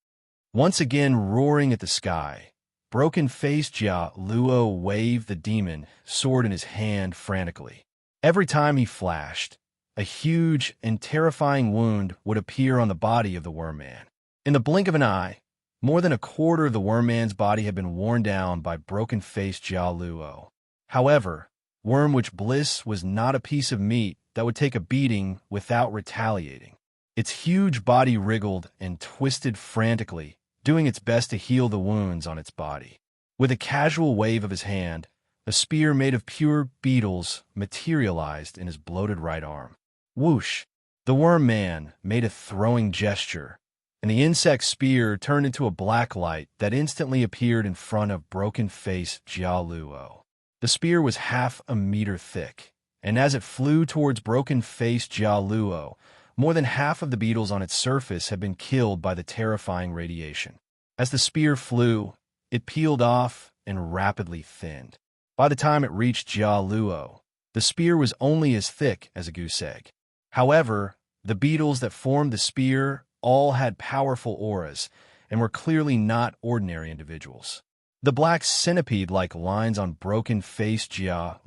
Once again roaring at the sky, broken-faced Jia Luo waved the demon sword in his hand frantically. Every time he flashed, a huge and terrifying wound would appear on the body of the worm man. In the blink of an eye, more than a quarter of the worm man's body had been worn down by broken-faced Jia Luo. However, Wormwitch Bliss was not a piece of meat that would take a beating without retaliating. Its huge body wriggled and twisted frantically, doing its best to heal the wounds on its body. With a casual wave of his hand, a spear made of pure beetles materialized in his bloated right arm. Whoosh! The worm man made a throwing gesture, and the insect spear turned into a black light that instantly appeared in front of broken-faced Jia. The spear was half a meter thick, and as it flew towards broken-faced Jia, more than half of the beetles on its surface had been killed by the terrifying radiation. As the spear flew, it peeled off and rapidly thinned. By the time it reached Jia, the spear was only as thick as a goose egg. However, the beetles that formed the spear all had powerful auras and were clearly not ordinary individuals. The black centipede-like lines on broken-faced Jia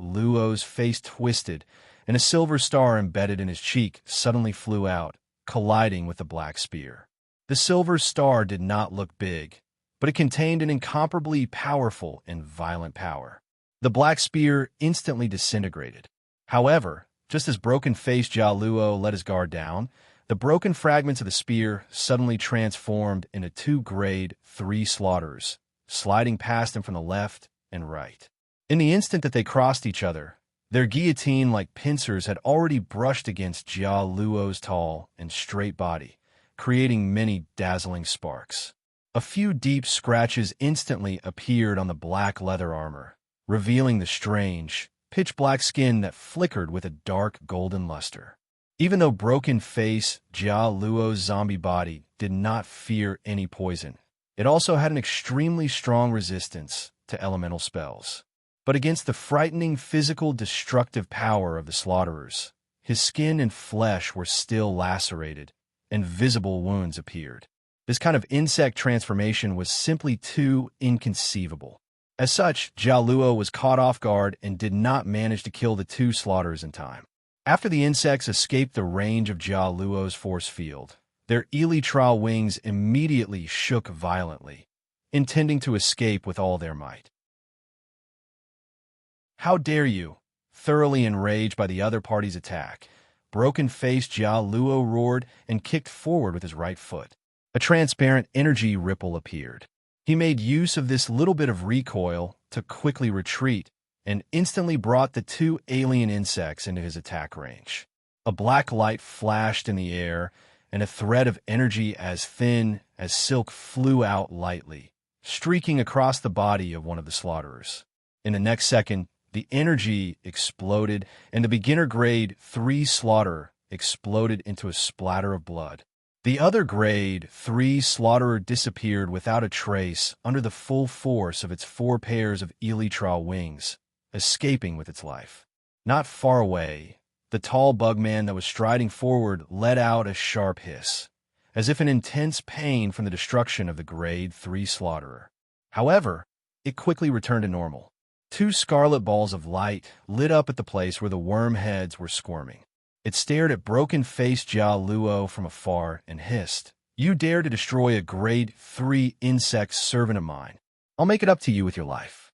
face twisted, and a silver star embedded in his cheek suddenly flew out, colliding with the black spear. The silver star did not look big, but it contained an incomparably powerful and violent power. The black spear instantly disintegrated. However, just as broken-faced Jia let his guard down, the broken fragments of the spear suddenly transformed into 2 grade 3 slaughterers, sliding past him from the left and right. In the instant that they crossed each other, their guillotine-like pincers had already brushed against Jia tall and straight body, creating many dazzling sparks. A few deep scratches instantly appeared on the black leather armor, revealing the strange, pitch-black skin that flickered with a dark golden luster. Even though broken-faced Jia zombie body did not fear any poison, it also had an extremely strong resistance to elemental spells. But against the frightening physical destructive power of the slaughterers, his skin and flesh were still lacerated, and visible wounds appeared. This kind of insect transformation was simply too inconceivable. As such, Jia was caught off guard and did not manage to kill the 2 slaughterers in time. After the insects escaped the range of Jia force field, their elytral wings immediately shook violently, intending to escape with all their might. "How dare you!" Thoroughly enraged by the other party's attack, broken-faced Jia roared and kicked forward with his right foot. A transparent energy ripple appeared. He made use of this little bit of recoil to quickly retreat and instantly brought the 2 alien insects into his attack range. A black light flashed in the air, and a thread of energy as thin as silk flew out lightly, streaking across the body of one of the slaughterers. In the next second, the energy exploded, and the beginner grade 3 slaughterer exploded into a splatter of blood. The other grade 3 slaughterer disappeared without a trace under the full force of its 4 pairs of elytral wings, escaping with its life. Not far away, the tall bugman that was striding forward let out a sharp hiss, as if in intense pain from the destruction of the grade 3 slaughterer. However, it quickly returned to normal. 2 scarlet balls of light lit up at the place where the worm heads were squirming. It stared at broken-faced Jia from afar and hissed, "You dare to destroy a grade 3 insect servant of mine. I'll make it up to you with your life."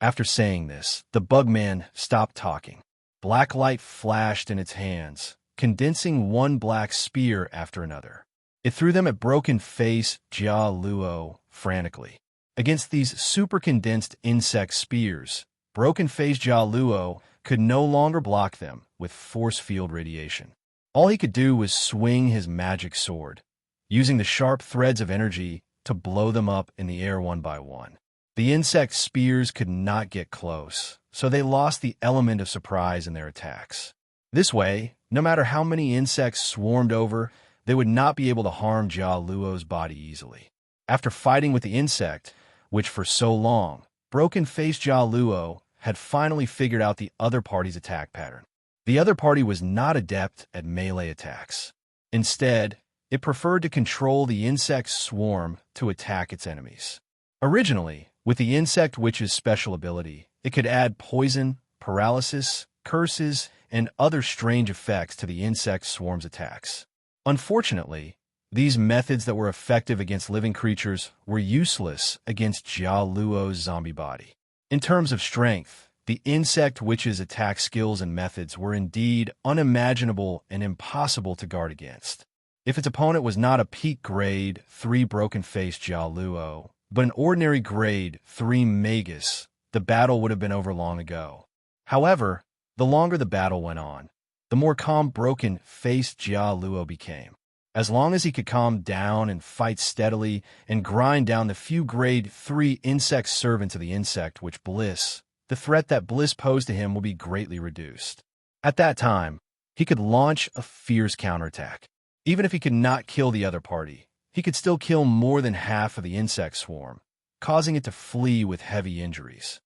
After saying this, the bugman stopped talking. Black light flashed in its hands, condensing one black spear after another. It threw them at broken-faced Jia frantically. Against these super-condensed insect spears, broken-faced Jia could no longer block them with force field radiation. All he could do was swing his magic sword, using the sharp threads of energy to blow them up in the air one by one. The insect spears could not get close, so they lost the element of surprise in their attacks. This way, no matter how many insects swarmed over, they would not be able to harm Jia body easily. After fighting with the insect, which for so long, broken-faced Jia had finally figured out the other party's attack pattern. The other party was not adept at melee attacks. Instead, it preferred to control the insect swarm to attack its enemies. Originally, with the insect witch's special ability, it could add poison, paralysis, curses, and other strange effects to the insect swarm's attacks. Unfortunately, these methods that were effective against living creatures were useless against Jia zombie body. In terms of strength, the insect witch's attack skills and methods were indeed unimaginable and impossible to guard against. If its opponent was not a peak grade 3 broken-faced Jia, but an ordinary grade 3 magus, the battle would have been over long ago. However, the longer the battle went on, the more calm broken-faced Jia Luo became. As long as he could calm down and fight steadily and grind down the few grade 3 insect servants of the insect which Bliss, the threat that Bliss posed to him will be greatly reduced. At that time, he could launch a fierce counterattack. Even if he could not kill the other party, he could still kill more than half of the insect swarm, causing it to flee with heavy injuries.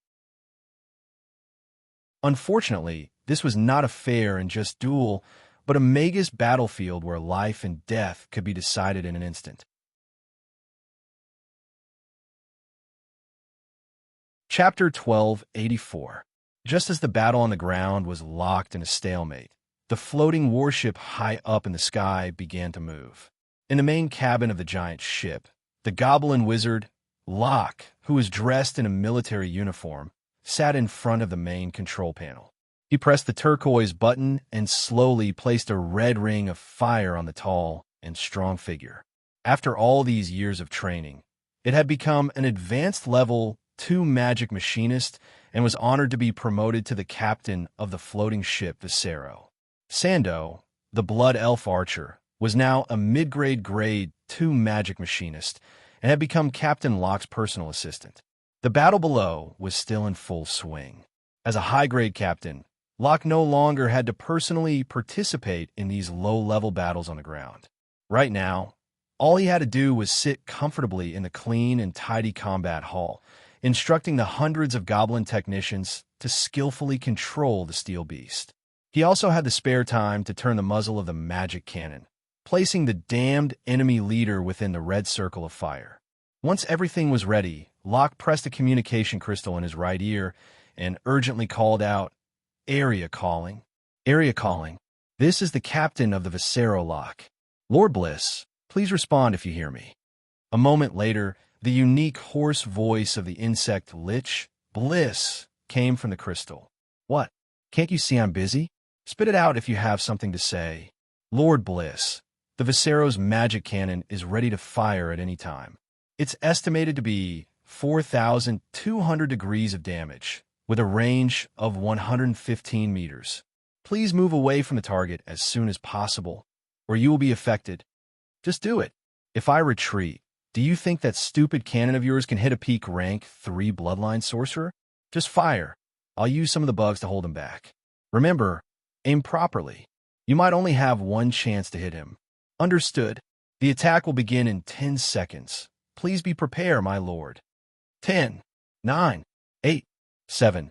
Unfortunately, this was not a fair and just duel, but a Magus battlefield where life and death could be decided in an instant. Chapter 1284. Just as the battle on the ground was locked in a stalemate, the floating warship high up in the sky began to move. In the main cabin of the giant ship, the goblin wizard, Locke, who was dressed in a military uniform, sat in front of the main control panel. He pressed the turquoise button and slowly placed a red ring of fire on the tall and strong figure. After all these years of training, it had become an advanced level 2 magic machinist and was honored to be promoted to the captain of the floating ship Viscero. Sando, the blood elf archer, was now a mid-grade grade 2 magic machinist and had become Captain Locke's personal assistant. The battle below was still in full swing. As a high-grade captain, Locke no longer had to personally participate in these low-level battles on the ground. Right now, all he had to do was sit comfortably in the clean and tidy combat hall, instructing the hundreds of goblin technicians to skillfully control the steel beast. He also had the spare time to turn the muzzle of the magic cannon, placing the damned enemy leader within the red circle of fire. Once everything was ready, Locke pressed a communication crystal in his right ear and urgently called out, "Area calling. Area calling. This is the captain of the Viscero, Locke. Lord Bliss, please respond if you hear me." A moment later, the unique hoarse voice of the insect lich, Bliss, came from the crystal. "What? Can't you see I'm busy? Spit it out if you have something to say." "Lord Bliss, the Viscero's magic cannon is ready to fire at any time. It's estimated to be 4,200 degrees of damage, with a range of 115 meters. Please move away from the target as soon as possible, or you will be affected. Just do it. If I retreat, do you think that stupid cannon of yours can hit a peak rank 3 bloodline sorcerer? Just fire. I'll use some of the bugs to hold him back. Remember, aim properly. You might only have one chance to hit him." "Understood. The attack will begin in 10 seconds. Please be prepared, my lord." 10, 9, 8, 7.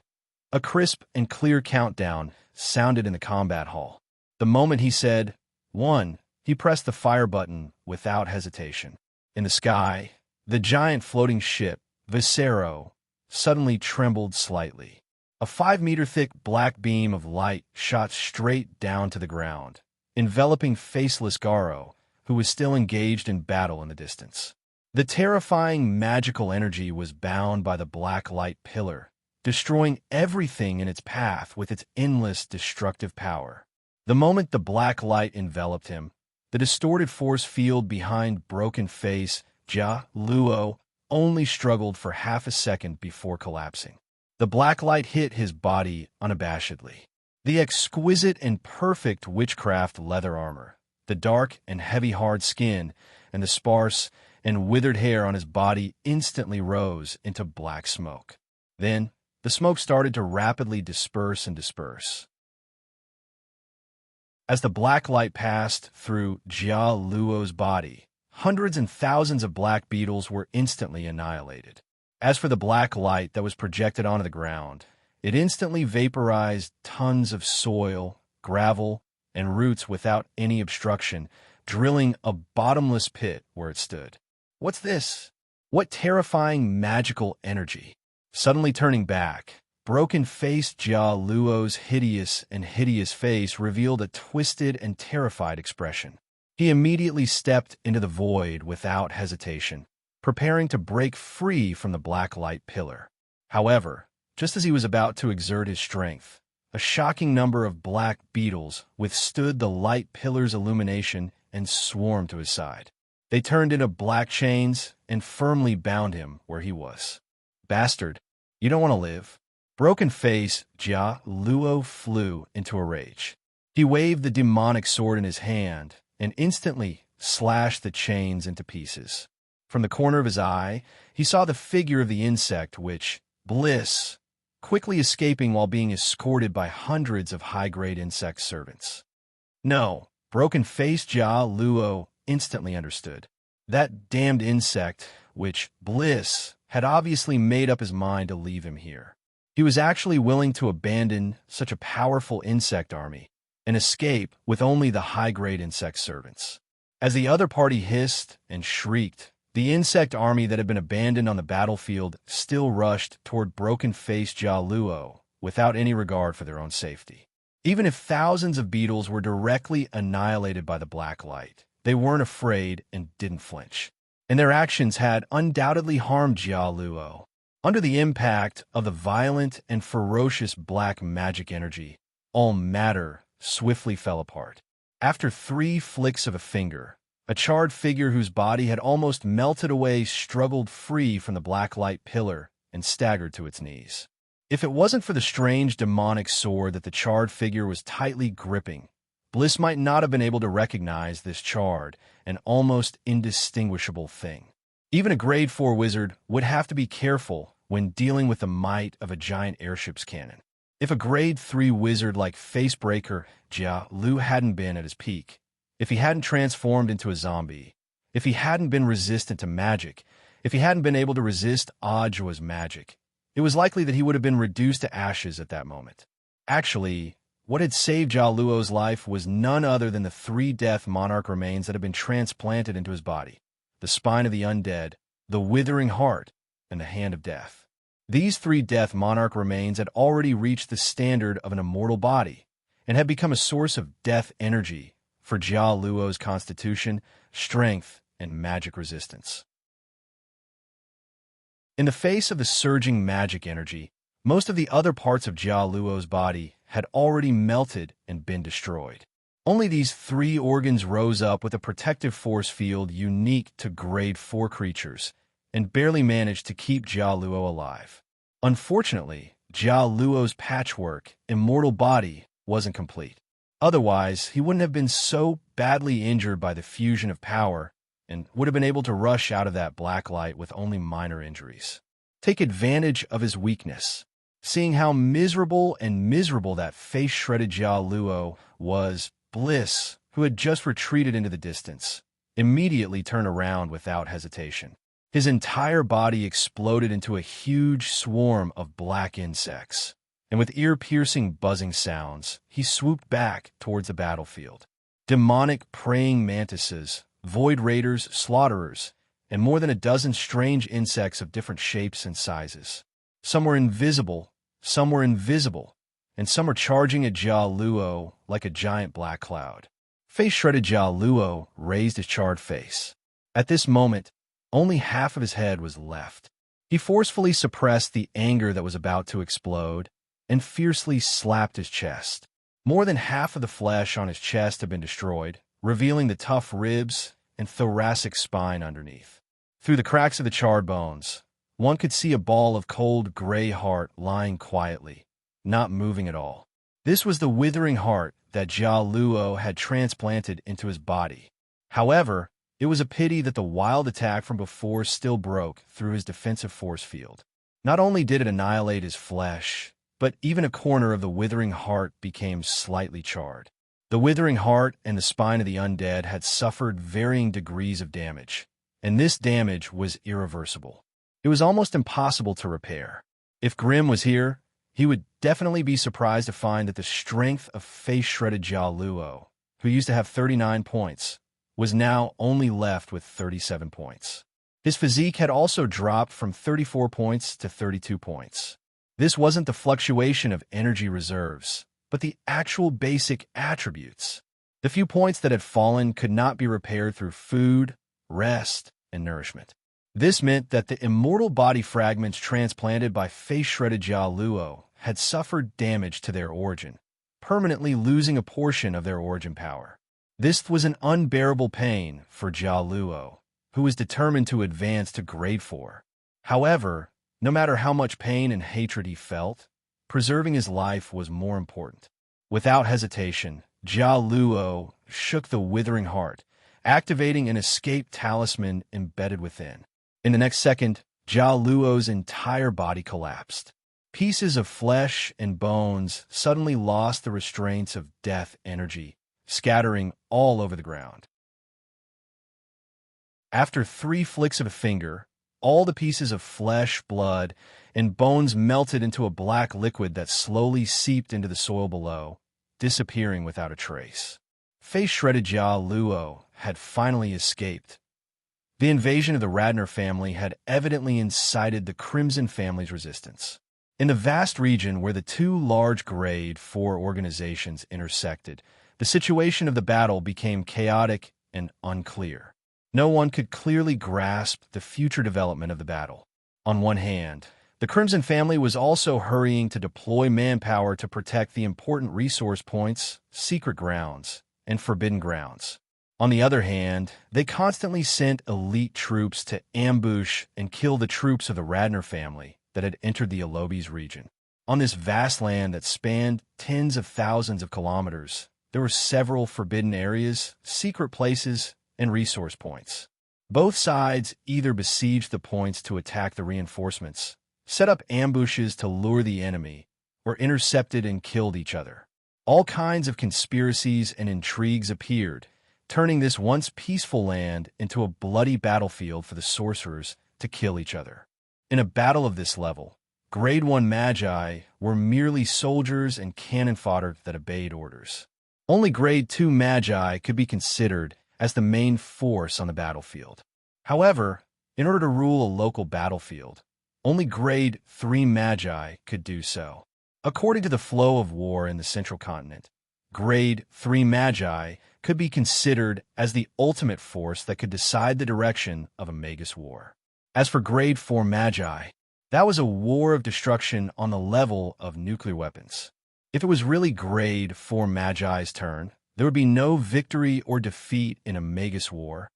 A crisp and clear countdown sounded in the combat hall. The moment he said 1, he pressed the fire button without hesitation. In the sky, the giant floating ship, Viscero, suddenly trembled slightly. A 5-meter-thick black beam of light shot straight down to the ground, enveloping faceless Garo, who was still engaged in battle in the distance. The terrifying magical energy was bound by the black light pillar, destroying everything in its path with its endless destructive power. The moment the black light enveloped him, the distorted force field behind broken face Jia Luo only struggled for half a second before collapsing. The black light hit his body unabashedly. The exquisite and perfect witchcraft leather armor, the dark and heavy hard skin, and the sparse and withered hair on his body instantly rose into black smoke. Then, the smoke started to rapidly disperse and disperse. As the black light passed through Jia Luo's body, hundreds and thousands of black beetles were instantly annihilated. As for the black light that was projected onto the ground, it instantly vaporized tons of soil, gravel, and roots without any obstruction, drilling a bottomless pit where it stood. What's this? What terrifying magical energy? Suddenly turning back, broken-faced Jia Luo's hideous face revealed a twisted and terrified expression. He immediately stepped into the void without hesitation, preparing to break free from the black light pillar. However, just as he was about to exert his strength, a shocking number of black beetles withstood the light pillar's illumination and swarmed to his side. They turned into black chains and firmly bound him where he was. "Bastard, you don't want to live." Broken face Jia Luo flew into a rage. He waved the demonic sword in his hand and instantly slashed the chains into pieces. From the corner of his eye, he saw the figure of the insect which, Bliss, quickly escaping while being escorted by hundreds of high-grade insect servants. No, broken-faced Jia Luo instantly understood. That damned insect, which, Bliss, had obviously made up his mind to leave him here. He was actually willing to abandon such a powerful insect army and escape with only the high-grade insect servants. As the other party hissed and shrieked, the insect army that had been abandoned on the battlefield still rushed toward broken-faced Jia Luo without any regard for their own safety. Even if thousands of beetles were directly annihilated by the black light, they weren't afraid and didn't flinch. And their actions had undoubtedly harmed Jia Luo. Under the impact of the violent and ferocious black magic energy, all matter swiftly fell apart. After 3 flicks of a finger, a charred figure whose body had almost melted away struggled free from the black light pillar and staggered to its knees. If it wasn't for the strange demonic sword that the charred figure was tightly gripping, Bliss might not have been able to recognize this charred and almost indistinguishable thing. Even a grade 4 wizard would have to be careful when dealing with the might of a giant airship's cannon. If a grade 3 wizard like Facebreaker Jia Lu hadn't been at his peak, if he hadn't transformed into a zombie, if he hadn't been resistant to magic, if he hadn't been able to resist Ajua's magic, it was likely that he would have been reduced to ashes at that moment. Actually, what had saved Jia Luo's life was none other than the 3 death monarch remains that had been transplanted into his body: the spine of the undead, the withering heart, and the hand of death. These 3 death monarch remains had already reached the standard of an immortal body and had become a source of death energy for Jia Luo's constitution, strength, and magic resistance. In the face of the surging magic energy, most of the other parts of Jia Luo's body had already melted and been destroyed. Only these 3 organs rose up with a protective force field unique to grade 4 creatures and barely managed to keep Jia Luo alive. Unfortunately, Jia Luo's patchwork, immortal body wasn't complete. Otherwise, he wouldn't have been so badly injured by the fusion of power and would have been able to rush out of that black light with only minor injuries. Take advantage of his weakness. Seeing how miserable that face-shredded Jia Luo was, Bliss, who had just retreated into the distance, immediately turned around without hesitation. His entire body exploded into a huge swarm of black insects, and with ear-piercing buzzing sounds, he swooped back towards the battlefield. Demonic praying mantises, void raiders, slaughterers, and more than a dozen strange insects of different shapes and sizes. Some were invisible, and some were charging at Jia Luo like a giant black cloud. Face-shredded Jia Luo raised his charred face. At this moment, only half of his head was left. He forcefully suppressed the anger that was about to explode and fiercely slapped his chest. More than half of the flesh on his chest had been destroyed, revealing the tough ribs and thoracic spine underneath. Through the cracks of the charred bones, one could see a ball of cold gray heart lying quietly, not moving at all. This was the withering heart that Jia Luo had transplanted into his body. However, it was a pity that the wild attack from before still broke through his defensive force field. Not only did it annihilate his flesh, but even a corner of the withering heart became slightly charred. The withering heart and the spine of the undead had suffered varying degrees of damage, and this damage was irreversible. It was almost impossible to repair. If Grimm was here, he would definitely be surprised to find that the strength of face-shredded Jia Luo, who used to have 39 points, was now only left with 37 points. His physique had also dropped from 34 points to 32 points. This wasn't the fluctuation of energy reserves, but the actual basic attributes. The few points that had fallen could not be repaired through food, rest, and nourishment. This meant that the immortal body fragments transplanted by face-shredded Jia Luo had suffered damage to their origin, permanently losing a portion of their origin power. This was an unbearable pain for Jia Luo, who was determined to advance to grade 4. However, no matter how much pain and hatred he felt, preserving his life was more important. Without hesitation, Jia Luo shook the withering heart, activating an escape talisman embedded within. In the next second, Jia Luo's entire body collapsed. Pieces of flesh and bones suddenly lost the restraints of death energy, scattering all over the ground. After 3 flicks of a finger, all the pieces of flesh, blood, and bones melted into a black liquid that slowly seeped into the soil below, disappearing without a trace. Face-shredded Jia Luo had finally escaped. The invasion of the Radner family had evidently incited the Crimson family's resistance. In the vast region where the 2 large Grade 4 organizations intersected, the situation of the battle became chaotic and unclear. No one could clearly grasp the future development of the battle. On one hand, the Crimson family was also hurrying to deploy manpower to protect the important resource points, secret grounds, and forbidden grounds. On the other hand, they constantly sent elite troops to ambush and kill the troops of the Radner family that had entered the Alobis region. On this vast land that spanned tens of thousands of kilometers, there were several forbidden areas, secret places, and resource points. Both sides either besieged the points to attack the reinforcements, set up ambushes to lure the enemy, or intercepted and killed each other. All kinds of conspiracies and intrigues appeared, turning this once peaceful land into a bloody battlefield for the sorcerers to kill each other. In a battle of this level, Grade 1 Magi were merely soldiers and cannon fodder that obeyed orders. Only Grade 2 Magi could be considered as the main force on the battlefield. However, in order to rule a local battlefield, only Grade 3 Magi could do so. According to the flow of war in the central continent, Grade 3 Magi could be considered as the ultimate force that could decide the direction of a Magus war. As for Grade 4 Magi, that was a war of destruction on the level of nuclear weapons. If it was really Grade 4 Magi's turn, there would be no victory or defeat in a Magus war,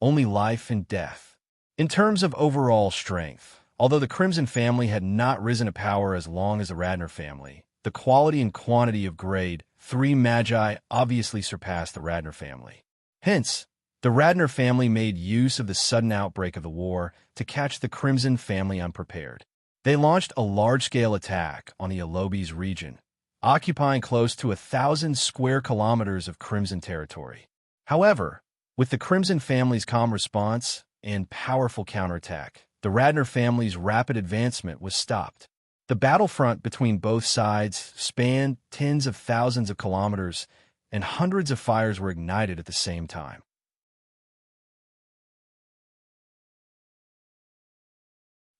only life and death. In terms of overall strength, although the Crimson family had not risen to power as long as the Radner family, the quality and quantity of Grade 3 Magi obviously surpassed the Radner family. Hence, the Radner family made use of the sudden outbreak of the war to catch the Crimson family unprepared. They launched a large-scale attack on the Alobis region, occupying close to 1,000 square kilometers of Crimson territory. However, with the Crimson family's calm response and powerful counterattack, the Radner family's rapid advancement was stopped. The battlefront between both sides spanned tens of thousands of kilometers, and hundreds of fires were ignited at the same time.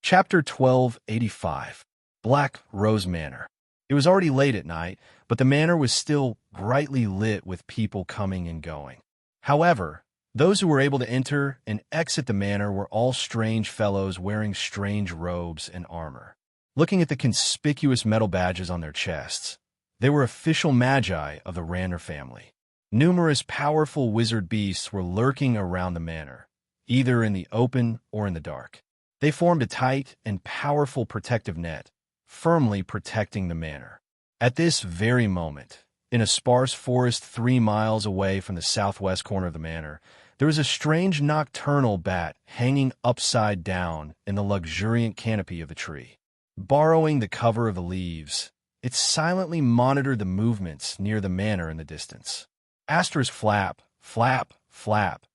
Chapter 1285, Black Rose Manor. It was already late at night, but the manor was still brightly lit with people coming and going. However, those who were able to enter and exit the manor were all strange fellows wearing strange robes and armor. Looking at the conspicuous metal badges on their chests, they were official magi of the Radner family. Numerous powerful wizard beasts were lurking around the manor, either in the open or in the dark. They formed a tight and powerful protective net, firmly protecting the manor. At this very moment, in a sparse forest 3 miles away from the southwest corner of the manor, there was a strange nocturnal bat hanging upside down in the luxuriant canopy of the tree. Borrowing the cover of the leaves, it silently monitored the movements near the manor in the distance. Asterisk flap, flap, flap.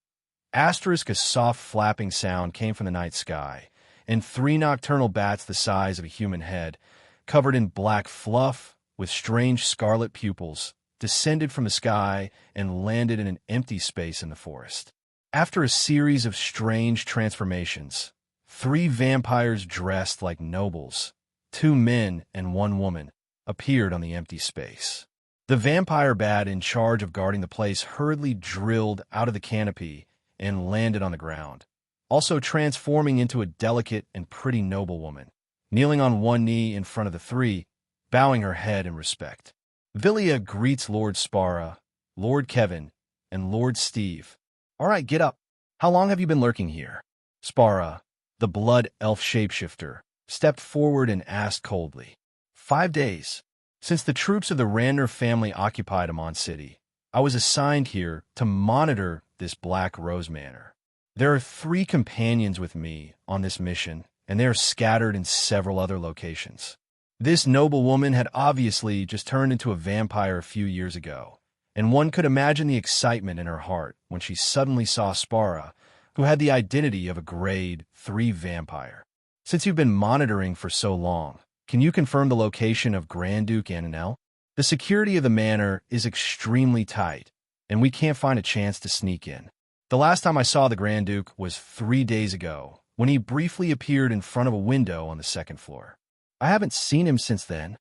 Asterisk a soft flapping sound came from the night sky, and 3 nocturnal bats the size of a human head, covered in black fluff with strange scarlet pupils, descended from the sky and landed in an empty space in the forest. After a series of strange transformations, 3 vampires dressed like nobles, 2 men and 1 woman, appeared on the empty space. The vampire bat in charge of guarding the place hurriedly drilled out of the canopy and landed on the ground, also transforming into a delicate and pretty noble woman, kneeling on 1 knee in front of the 3, bowing her head in respect. Villia greets Lord Spara, Lord Kevin, and Lord Steve. "All right, get up. How long have you been lurking here?" Spara, the blood elf shapeshifter, stepped forward and asked coldly. 5 days. Since the troops of the Radner family occupied Amon City, I was assigned here to monitor this Black Rose Manor. There are 3 companions with me on this mission, and they are scattered in several other locations. This noble woman had obviously just turned into a vampire a few years ago, and one could imagine the excitement in her heart when she suddenly saw Spara, who had the identity of a grade 3 vampire. Since you've been monitoring for so long, can you confirm the location of Grand Duke Ananel? The security of the manor is extremely tight, and we can't find a chance to sneak in. The last time I saw the Grand Duke was 3 days ago, when he briefly appeared in front of a window on the 2nd floor. I haven't seen him since then.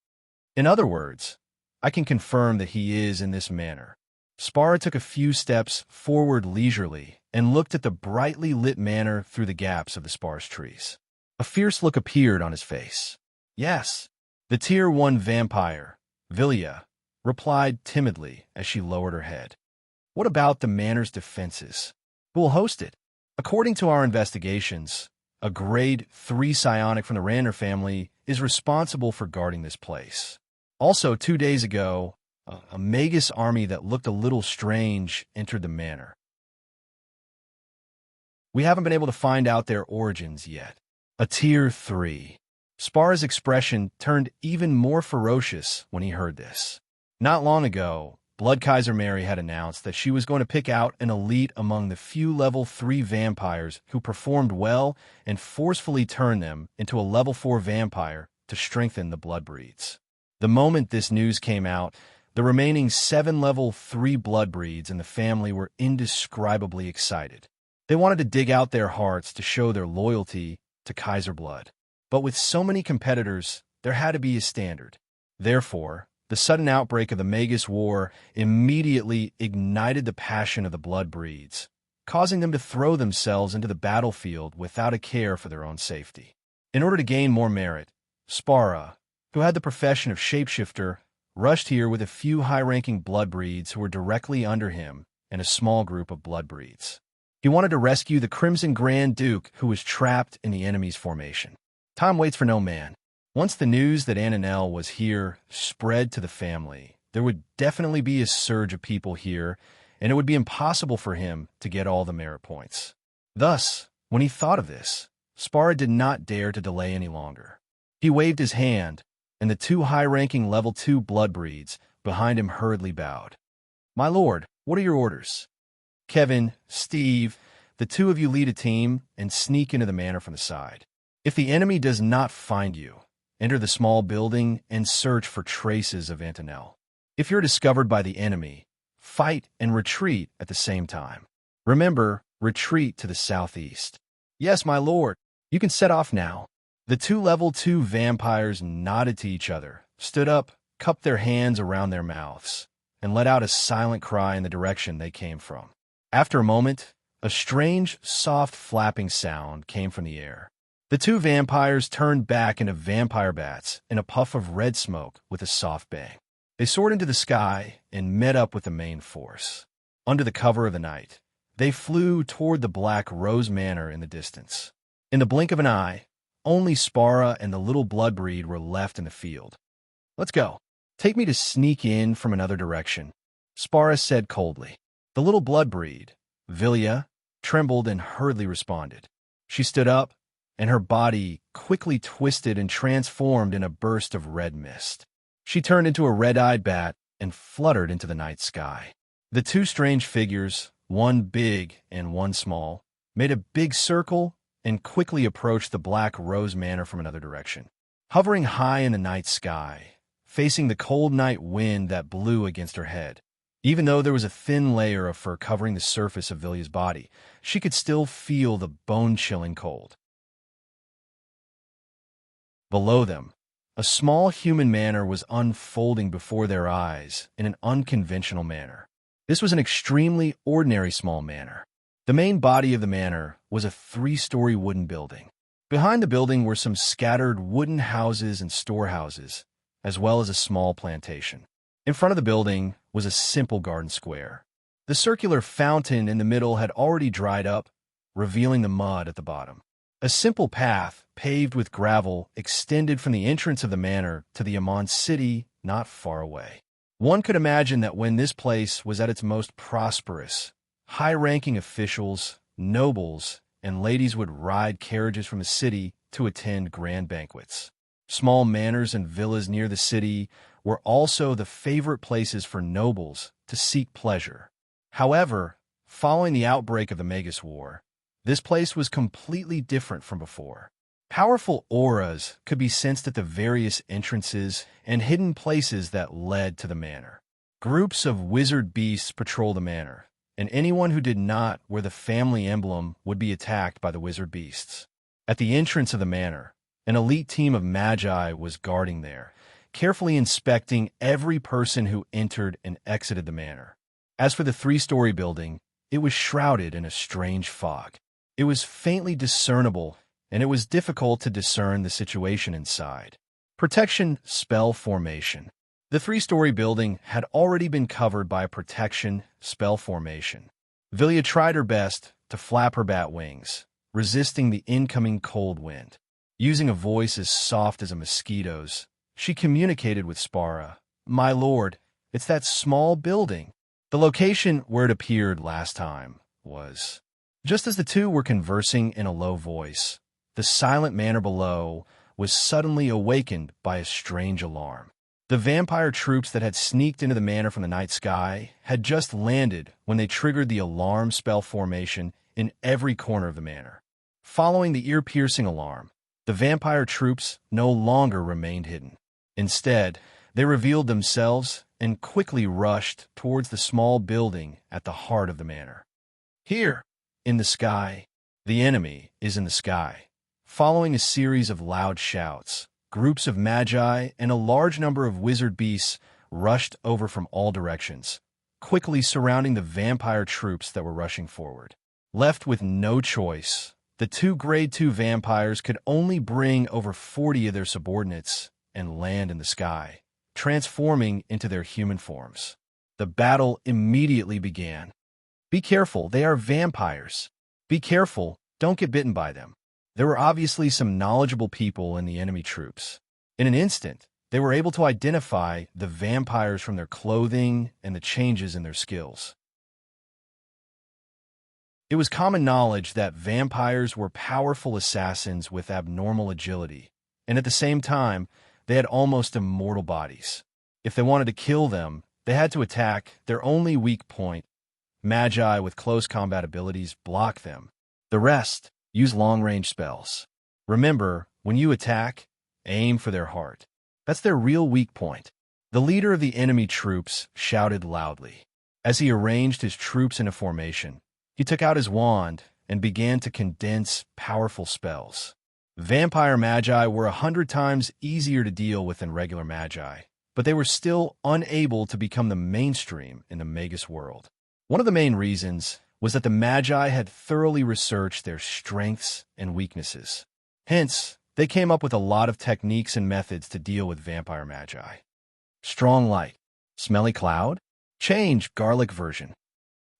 In other words, I can confirm that he is in this manor. Spara took a few steps forward leisurely and looked at the brightly lit manor through the gaps of the sparse trees. A fierce look appeared on his face. Yes, the Tier 1 vampire, Vilya, replied timidly as she lowered her head. What about the manor's defenses? Who will host it? According to our investigations, a grade 3 psionic from the Ranner family is responsible for guarding this place. Also, 2 days ago, a Magus army that looked a little strange entered the manor. We haven't been able to find out their origins yet. A Tier 3. Spara's expression turned even more ferocious when he heard this. Not long ago, Blood Kaiser Mary had announced that she was going to pick out an elite among the few level 3 vampires who performed well and forcefully turn them into a level 4 vampire to strengthen the blood breeds. The moment this news came out, the remaining 7 level 3 blood breeds in the family were indescribably excited. They wanted to dig out their hearts to show their loyalty to Kaiser blood. But with so many competitors, there had to be a standard. Therefore, the sudden outbreak of the Magus War immediately ignited the passion of the blood breeds, causing them to throw themselves into the battlefield without a care for their own safety. In order to gain more merit, Spara, who had the profession of shapeshifter, rushed here with a few high-ranking blood breeds who were directly under him and a small group of blood breeds. He wanted to rescue the Crimson Grand Duke who was trapped in the enemy's formation. Time waits for no man. Once the news that Ananel was here spread to the family, there would definitely be a surge of people here, and it would be impossible for him to get all the merit points. Thus, when he thought of this, Spara did not dare to delay any longer. He waved his hand, and the 2 high-ranking level 2 blood breeds behind him hurriedly bowed. My lord, what are your orders? Kevin, Steve, the 2 of you lead a team and sneak into the manor from the side. If the enemy does not find you, enter the small building and search for traces of Antonel. If you're discovered by the enemy, fight and retreat at the same time. Remember, retreat to the southeast. Yes, my lord. You can set off now. The 2 level 2 vampires nodded to each other, stood up, cupped their hands around their mouths, and let out a silent cry in the direction they came from. After a moment, a strange, soft flapping sound came from the air. The 2 vampires turned back into vampire bats in a puff of red smoke with a soft bang. They soared into the sky and met up with the main force. Under the cover of the night, they flew toward the Black Rose Manor in the distance. In the blink of an eye, only Spara and the little blood breed were left in the field. Let's go. Take me to sneak in from another direction, Spara said coldly. The little blood breed, Vilya, trembled and hurriedly responded. She stood up, and her body quickly twisted and transformed in a burst of red mist. She turned into a red-eyed bat and fluttered into the night sky. The 2 strange figures, one big and one small, made a big circle and quickly approached the Black Rose Manor from another direction. Hovering high in the night sky, facing the cold night wind that blew against her head, even though there was a thin layer of fur covering the surface of Vilya's body, she could still feel the bone-chilling cold. Below them, a small human manor was unfolding before their eyes in an unconventional manner. This was an extremely ordinary small manor. The main body of the manor was a 3-story wooden building. Behind the building were some scattered wooden houses and storehouses, as well as a small plantation. In front of the building was a simple garden square. The circular fountain in the middle had already dried up, revealing the mud at the bottom. A simple path, paved with gravel, extended from the entrance of the manor to the Amon city not far away. One could imagine that when this place was at its most prosperous, high-ranking officials, nobles, and ladies would ride carriages from the city to attend grand banquets. Small manors and villas near the city were also the favorite places for nobles to seek pleasure. However, following the outbreak of the Magus War, this place was completely different from before. Powerful auras could be sensed at the various entrances and hidden places that led to the manor. Groups of wizard beasts patrol the manor, and anyone who did not wear the family emblem would be attacked by the wizard beasts. At the entrance of the manor, an elite team of magi was guarding there, carefully inspecting every person who entered and exited the manor. As for the three-story building, it was shrouded in a strange fog. It was faintly discernible, and it was difficult to discern the situation inside. Protection spell formation. The three-story building had already been covered by a protection spell formation. Vilya tried her best to flap her bat wings, resisting the incoming cold wind. Using a voice as soft as a mosquito's, she communicated with Spara. "My lord, it's that small building." The location where it appeared last time was. Just as the two were conversing in a low voice, the silent manor below was suddenly awakened by a strange alarm. The vampire troops that had sneaked into the manor from the night sky had just landed when they triggered the alarm spell formation in every corner of the manor. Following the ear-piercing alarm, the vampire troops no longer remained hidden. Instead, they revealed themselves and quickly rushed towards the small building at the heart of the manor. Here, in the sky, the enemy is in the sky. Following a series of loud shouts, groups of magi and a large number of wizard beasts rushed over from all directions, quickly surrounding the vampire troops that were rushing forward. Left with no choice, the two Grade 2 vampires could only bring over 40 of their subordinates and land in the sky, transforming into their human forms. The battle immediately began. Be careful, they are vampires. Be careful, don't get bitten by them. There were obviously some knowledgeable people in the enemy troops. In an instant, they were able to identify the vampires from their clothing and the changes in their skills. It was common knowledge that vampires were powerful assassins with abnormal agility, and at the same time, they had almost immortal bodies. If they wanted to kill them, they had to attack their only weak point. Magi with close combat abilities block them. The rest use long-range spells. Remember, when you attack, aim for their heart. That's their real weak point. The leader of the enemy troops shouted loudly. As he arranged his troops in a formation, he took out his wand and began to condense powerful spells. Vampire magi were 100 times easier to deal with than regular magi, but they were still unable to become the mainstream in the Magus world. One of the main reasons was that the Magi had thoroughly researched their strengths and weaknesses. Hence, they came up with a lot of techniques and methods to deal with vampire Magi. Strong light, smelly cloud, change garlic version,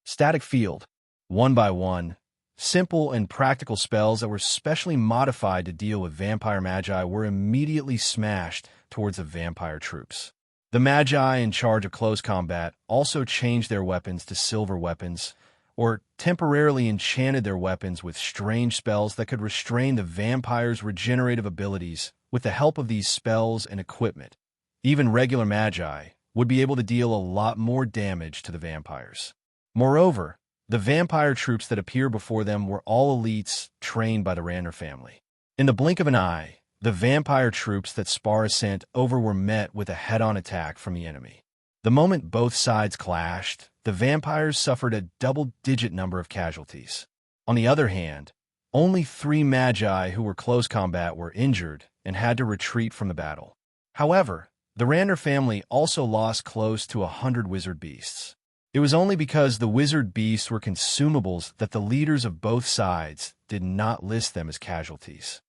static field, 1 by 1. Simple and practical spells that were specially modified to deal with vampire Magi were immediately smashed towards the vampire troops. The Magi in charge of close combat also changed their weapons to silver weapons, or temporarily enchanted their weapons with strange spells that could restrain the vampire's regenerative abilities with the help of these spells and equipment. Even regular magi would be able to deal a lot more damage to the vampires. Moreover, the vampire troops that appear before them were all elites trained by the Ranner family. In the blink of an eye, the vampire troops that Spara sent over were met with a head-on attack from the enemy. The moment both sides clashed, the vampires suffered a double-digit number of casualties. On the other hand, only 3 magi who were close combat were injured and had to retreat from the battle. However, the Ranner family also lost close to 100 wizard beasts. It was only because the wizard beasts were consumables that the leaders of both sides did not list them as casualties.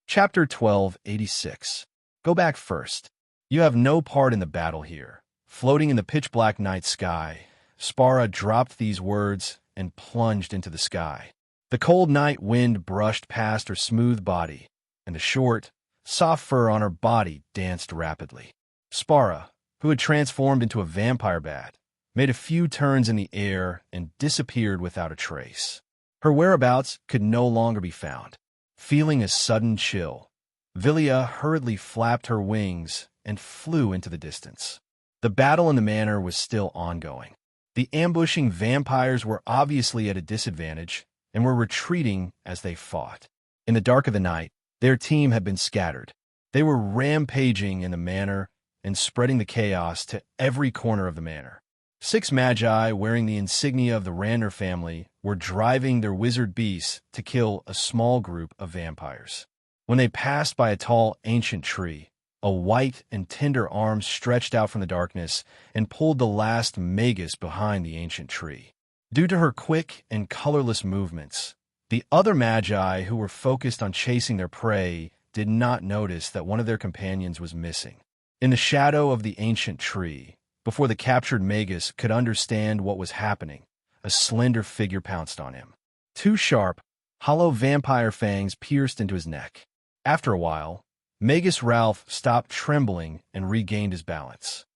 Chapter 1286. Go back first. You have no part in the battle here. Floating in the pitch-black night sky, Spara dropped these words and plunged into the sky. The cold night wind brushed past her smooth body, and the short, Soft fur on her body danced rapidly. Spara, who had transformed into a vampire bat, made a few turns in the air and disappeared without a trace. Her whereabouts could no longer be found. Feeling a sudden chill, Villia hurriedly flapped her wings and flew into the distance. The battle in the manor was still ongoing. The ambushing vampires were obviously at a disadvantage and were retreating as they fought. In the dark of the night, their team had been scattered. They were rampaging in the manor and spreading the chaos to every corner of the manor. 6 magi wearing the insignia of the Rander family were driving their wizard beasts to kill a small group of vampires. When they passed by a tall, ancient tree, a white and tender arm stretched out from the darkness and pulled the last magus behind the ancient tree. Due to her quick and colorless movements, the other magi who were focused on chasing their prey did not notice that one of their companions was missing. In the shadow of the ancient tree, before the captured magus could understand what was happening, a slender figure pounced on him. 2 sharp, hollow vampire fangs pierced into his neck. After a while, Magus Ralph stopped trembling and regained his balance.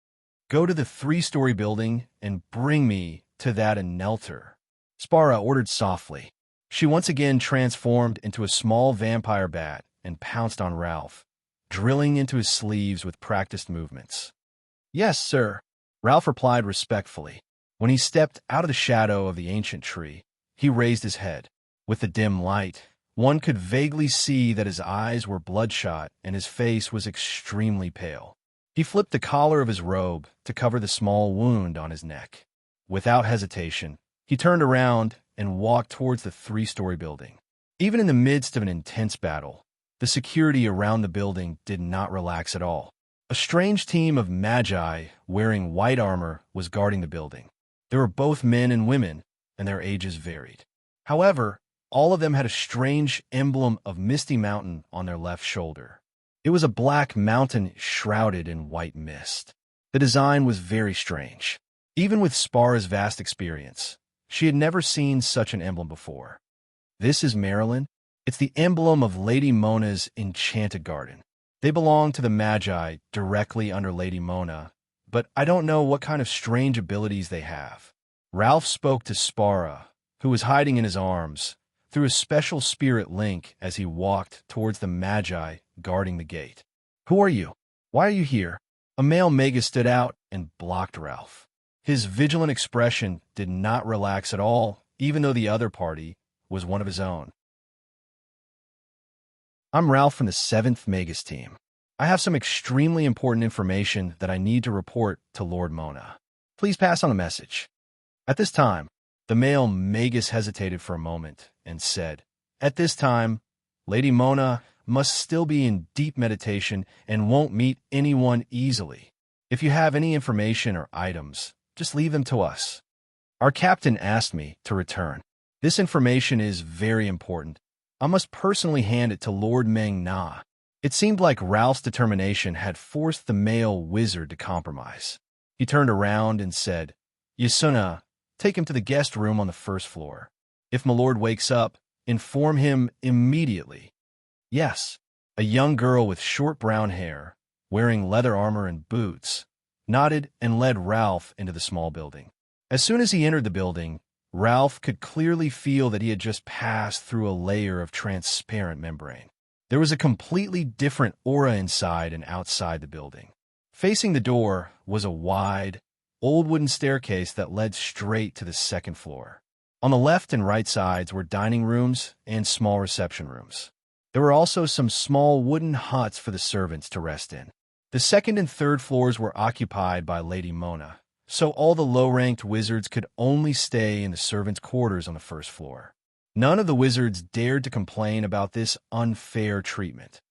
"Go to the 3-story building and bring me to that Anelter," Spara ordered softly. She once again transformed into a small vampire bat and pounced on Ralph, drilling into his sleeves with practiced movements. "Yes, sir," Ralph replied respectfully. When he stepped out of the shadow of the ancient tree, he raised his head. With the dim light, one could vaguely see that his eyes were bloodshot and his face was extremely pale. He flipped the collar of his robe to cover the small wound on his neck. Without hesitation, he turned around and walked towards the 3-story building. Even in the midst of an intense battle, the security around the building did not relax at all. A strange team of magi wearing white armor was guarding the building. They were both men and women, and their ages varied. However, all of them had a strange emblem of Misty Mountain on their left shoulder. It was a black mountain shrouded in white mist. The design was very strange. Even with Spara's vast experience, she had never seen such an emblem before. "This is Marilyn. It's the emblem of Lady Mona's enchanted garden. They belong to the Magi directly under Lady Mona, but I don't know what kind of strange abilities they have." Ralph spoke to Spara, who was hiding in his arms, through a special spirit link as he walked towards the Magi guarding the gate. "Who are you? Why are you here?" A male magus stood out and blocked Ralph. His vigilant expression did not relax at all, even though the other party was one of his own. "I'm Ralph from the 7th Magus team. I have some extremely important information that I need to report to Lord Mona. Please pass on a message." At this time, the male magus hesitated for a moment and said, "At this time, Lady Mona must still be in deep meditation and won't meet anyone easily. If you have any information or items, just leave them to us. Our captain asked me to return. This information is very important. I must personally hand it to Lord Meng Na." It seemed like Ralph's determination had forced the male wizard to compromise. He turned around and said, "Yasuna, take him to the guest room on the 1st floor. If my lord wakes up, inform him immediately." "Yes." A young girl with short brown hair, wearing leather armor and boots, nodded and led Ralph into the small building. As soon as he entered the building, Ralph could clearly feel that he had just passed through a layer of transparent membrane. There was a completely different aura inside and outside the building. Facing the door was a wide, old wooden staircase that led straight to the 2nd floor. On the left and right sides were dining rooms and small reception rooms. There were also some small wooden huts for the servants to rest in. The 2nd and 3rd floors were occupied by Lady Mona, so all the low-ranked wizards could only stay in the servants' quarters on the 1st floor. None of the wizards dared to complain about this unfair treatment.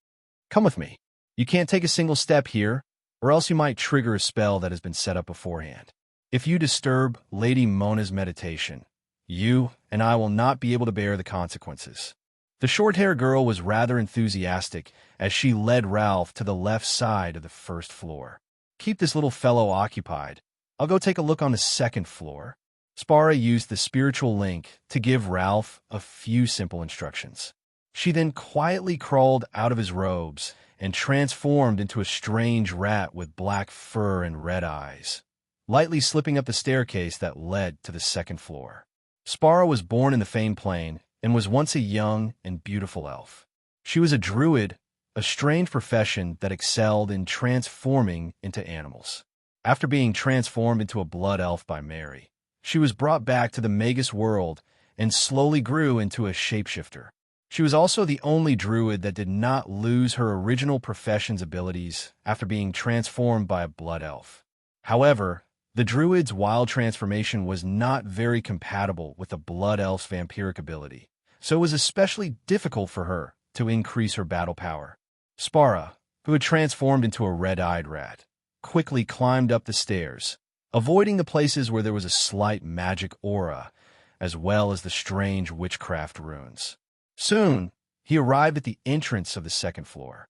"Come with me. You can't take a single step here, or else you might trigger a spell that has been set up beforehand. If you disturb Lady Mona's meditation, you and I will not be able to bear the consequences." The short-haired girl was rather enthusiastic as she led Ralph to the left side of the 1st floor. "Keep this little fellow occupied. I'll go take a look on the 2nd floor." Spara used the spiritual link to give Ralph a few simple instructions. She then quietly crawled out of his robes and transformed into a strange rat with black fur and red eyes, lightly slipping up the staircase that led to the second floor. Spara was born in the Fane Plain and was once a young and beautiful elf. She was a druid, a strange profession that excelled in transforming into animals. After being transformed into a blood elf by Mary, she was brought back to the Magus world and slowly grew into a shapeshifter. She was also the only druid that did not lose her original profession's abilities after being transformed by a blood elf. However, the druid's wild transformation was not very compatible with the blood elf's vampiric ability, so it was especially difficult for her to increase her battle power. Spara, who had transformed into a red-eyed rat, quickly climbed up the stairs, avoiding the places where there was a slight magic aura, as well as the strange witchcraft runes. Soon, he arrived at the entrance of the second floor.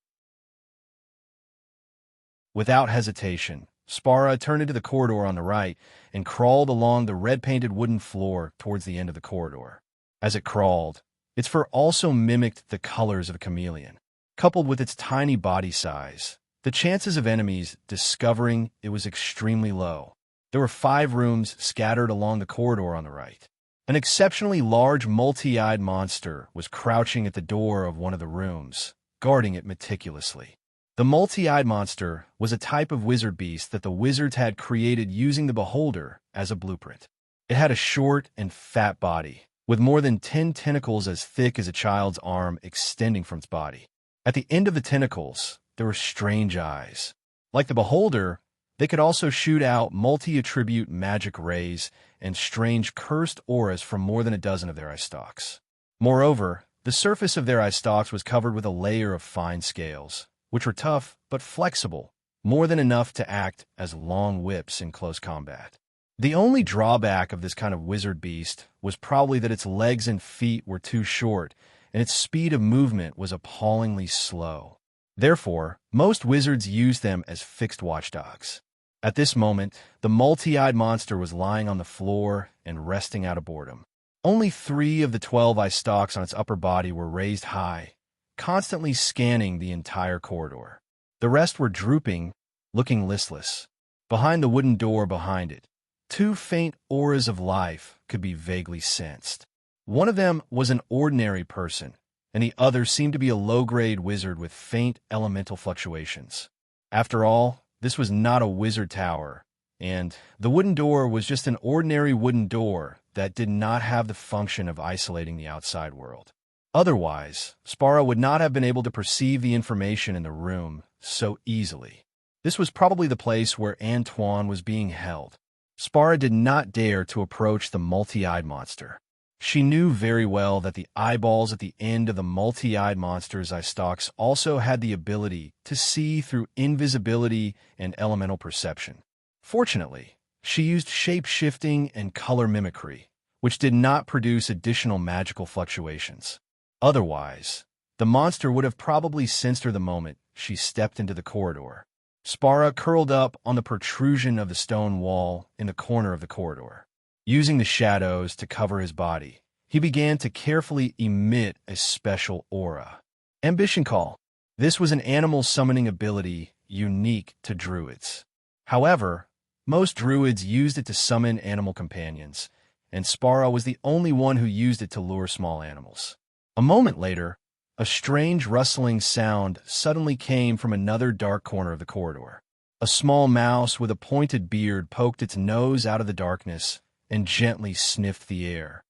Without hesitation, Spara turned into the corridor on the right and crawled along the red-painted wooden floor towards the end of the corridor. As it crawled, its fur also mimicked the colors of a chameleon. Coupled with its tiny body size, the chances of enemies discovering it was extremely low. There were 5 rooms scattered along the corridor on the right. An exceptionally large multi-eyed monster was crouching at the door of one of the rooms, guarding it meticulously. The multi-eyed monster was a type of wizard beast that the wizards had created using the beholder as a blueprint. It had a short and fat body, with more than 10 tentacles as thick as a child's arm extending from its body. At the end of the tentacles, there were strange eyes. Like the beholder, they could also shoot out multi-attribute magic rays and strange cursed auras from more than a dozen of their eye stalks. Moreover, the surface of their eye stalks was covered with a layer of fine scales, which were tough but flexible, more than enough to act as long whips in close combat. The only drawback of this kind of wizard beast was probably that its legs and feet were too short, and its speed of movement was appallingly slow. Therefore, most wizards used them as fixed watchdogs. At this moment, the multi-eyed monster was lying on the floor and resting out of boredom. Only 3 of the 12 eye stalks on its upper body were raised high, constantly scanning the entire corridor. The rest were drooping, looking listless. Behind the wooden door behind it, 2 faint auras of life could be vaguely sensed. One of them was an ordinary person, and the other seemed to be a low-grade wizard with faint elemental fluctuations. After all, this was not a wizard tower, and the wooden door was just an ordinary wooden door that did not have the function of isolating the outside world. Otherwise, Spara would not have been able to perceive the information in the room so easily. This was probably the place where Antoine was being held. Spara did not dare to approach the multi-eyed monster. She knew very well that the eyeballs at the end of the multi-eyed monster's eye stalks also had the ability to see through invisibility and elemental perception. Fortunately, she used shape-shifting and color mimicry, which did not produce additional magical fluctuations. Otherwise, the monster would have probably sensed her the moment she stepped into the corridor. Spara curled up on the protrusion of the stone wall in the corner of the corridor. Using the shadows to cover his body, he began to carefully emit a special aura. Ambition Call. This was an animal summoning ability unique to druids. However, most druids used it to summon animal companions, and Spara was the only one who used it to lure small animals. A moment later, a strange rustling sound suddenly came from another dark corner of the corridor. A small mouse with a pointed beard poked its nose out of the darkness and gently sniffed the air.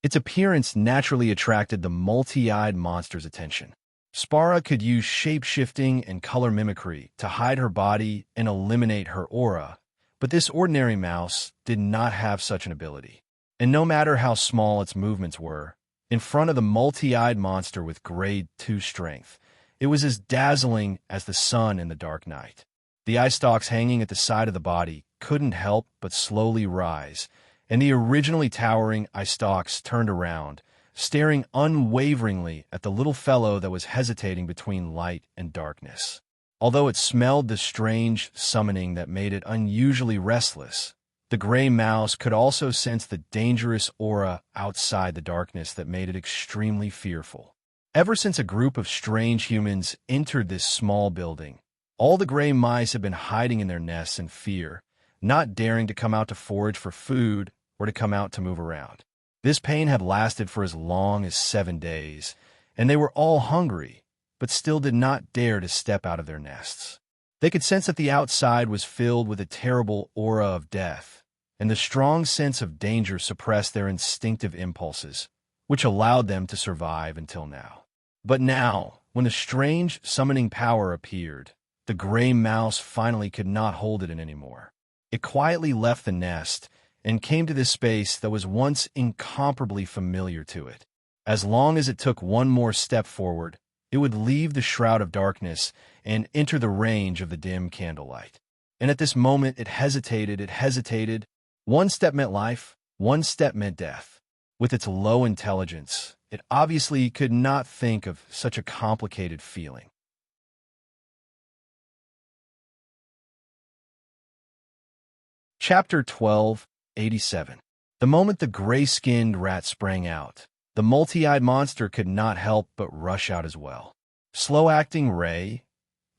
Its appearance naturally attracted the multi-eyed monster's attention. Spara could use shape-shifting and color mimicry to hide her body and eliminate her aura, but this ordinary mouse did not have such an ability. And no matter how small its movements were, in front of the multi-eyed monster with grade 2 strength, it was as dazzling as the sun in the dark night. The eye stalks hanging at the side of the body couldn't help but slowly rise, and the originally towering eye stalks turned around, staring unwaveringly at the little fellow that was hesitating between light and darkness. Although it smelled the strange summoning that made it unusually restless, the gray mouse could also sense the dangerous aura outside the darkness that made it extremely fearful. Ever since a group of strange humans entered this small building, all the gray mice have been hiding in their nests in fear, not daring to come out to forage for food or to come out to move around. This pain had lasted for as long as 7 days, and they were all hungry, but still did not dare to step out of their nests. They could sense that the outside was filled with a terrible aura of death, and the strong sense of danger suppressed their instinctive impulses, which allowed them to survive until now. But now, when the strange summoning power appeared, the gray mouse finally could not hold it in anymore. It quietly left the nest and came to this space that was once incomparably familiar to it. As long as it took one more step forward, it would leave the shroud of darkness and enter the range of the dim candlelight. And at this moment it hesitated. One step meant life, one step meant death. With its low intelligence, it obviously could not think of such a complicated feeling. Chapter 12, 87. The moment the gray-skinned rat sprang out, the multi-eyed monster could not help but rush out as well. Slow-acting ray,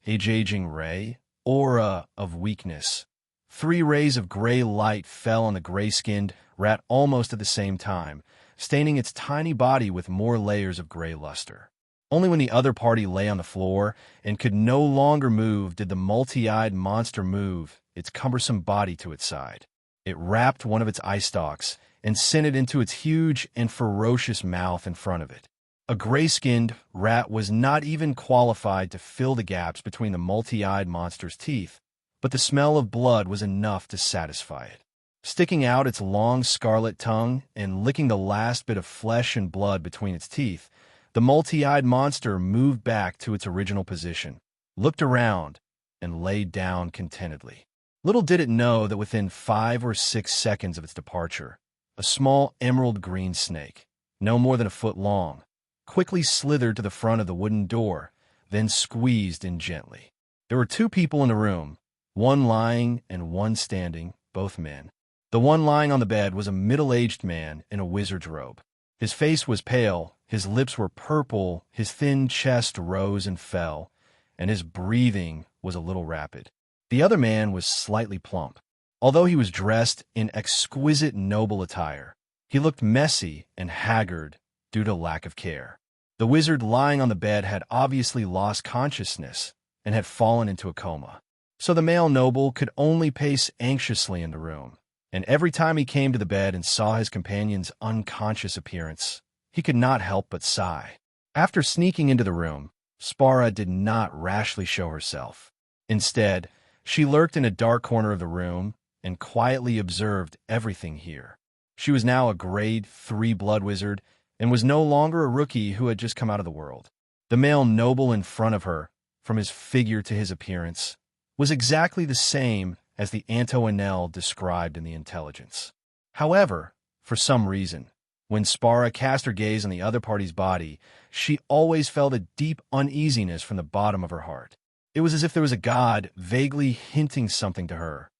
aging ray, aura of weakness. 3 rays of gray light fell on the gray-skinned rat almost at the same time, staining its tiny body with more layers of gray luster. Only when the other party lay on the floor and could no longer move did the multi-eyed monster move its cumbersome body to its side. It wrapped one of its eye stalks and sent it into its huge and ferocious mouth in front of it. A gray-skinned rat was not even qualified to fill the gaps between the multi-eyed monster's teeth, but the smell of blood was enough to satisfy it. Sticking out its long scarlet tongue and licking the last bit of flesh and blood between its teeth, the multi-eyed monster moved back to its original position, looked around, and laid down contentedly. Little did it know that within 5 or 6 seconds of its departure, a small emerald green snake, no more than a foot long, quickly slithered to the front of the wooden door, then squeezed in gently. There were 2 people in the room, one lying and one standing, both men. The one lying on the bed was a middle-aged man in a wizard's robe. His face was pale, his lips were purple, his thin chest rose and fell, and his breathing was a little rapid. The other man was slightly plump. Although he was dressed in exquisite noble attire, he looked messy and haggard due to lack of care. The wizard lying on the bed had obviously lost consciousness and had fallen into a coma. So the male noble could only pace anxiously in the room, and every time he came to the bed and saw his companion's unconscious appearance, he could not help but sigh. After sneaking into the room, Spara did not rashly show herself. Instead, she lurked in a dark corner of the room and quietly observed everything here. She was now a grade 3 blood wizard and was no longer a rookie who had just come out of the world. The male noble in front of her, from his figure to his appearance, was exactly the same as the Antoinelle described in the intelligence. However, for some reason, when Spara cast her gaze on the other party's body, she always felt a deep uneasiness from the bottom of her heart. It was as if there was a god vaguely hinting something to her.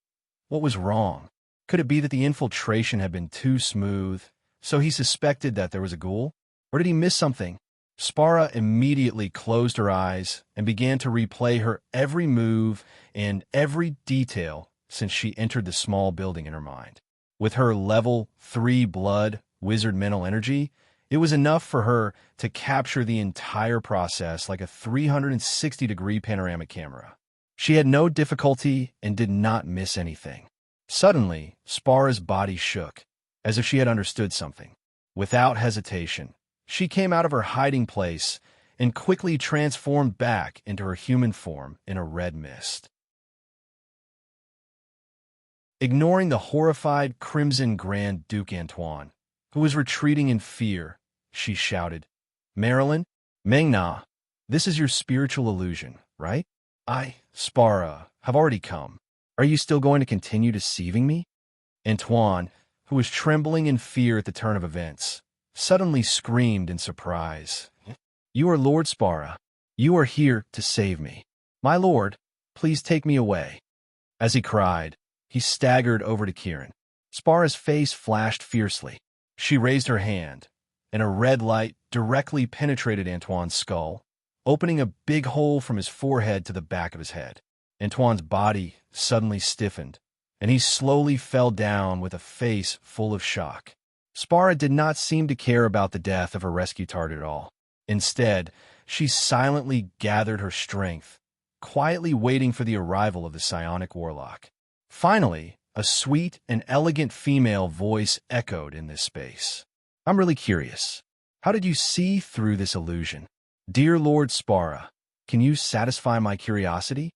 What was wrong? Could it be that the infiltration had been too smooth, so he suspected that there was a ghoul? Or did he miss something? Spara immediately closed her eyes and began to replay her every move and every detail since she entered the small building in her mind. With her level 3 blood wizard mental energy, it was enough for her to capture the entire process like a 360-degree panoramic camera. She had no difficulty and did not miss anything. Suddenly, Spara's body shook, as if she had understood something. Without hesitation, she came out of her hiding place and quickly transformed back into her human form in a red mist. Ignoring the horrified Crimson Grand Duke Antoine, who was retreating in fear, she shouted, "Marilyn, Mengna, this is your spiritual illusion, right? I, Spara, have already come. Are you still going to continue deceiving me?" Antoine, who was trembling in fear at the turn of events, suddenly screamed in surprise. "You are Lord Spara. You are here to save me. My lord, please take me away." As he cried, he staggered over to Kieran. Spara's face flashed fiercely. She raised her hand, and a red light directly penetrated Antoine's skull, opening a big hole from his forehead to the back of his head. Antoine's body suddenly stiffened, and he slowly fell down with a face full of shock. Spara did not seem to care about the death of her rescue target at all. Instead, she silently gathered her strength, quietly waiting for the arrival of the psionic warlock. Finally, a sweet and elegant female voice echoed in this space. "I'm really curious. How did you see through this illusion? Dear Lord Spara, can you satisfy my curiosity?"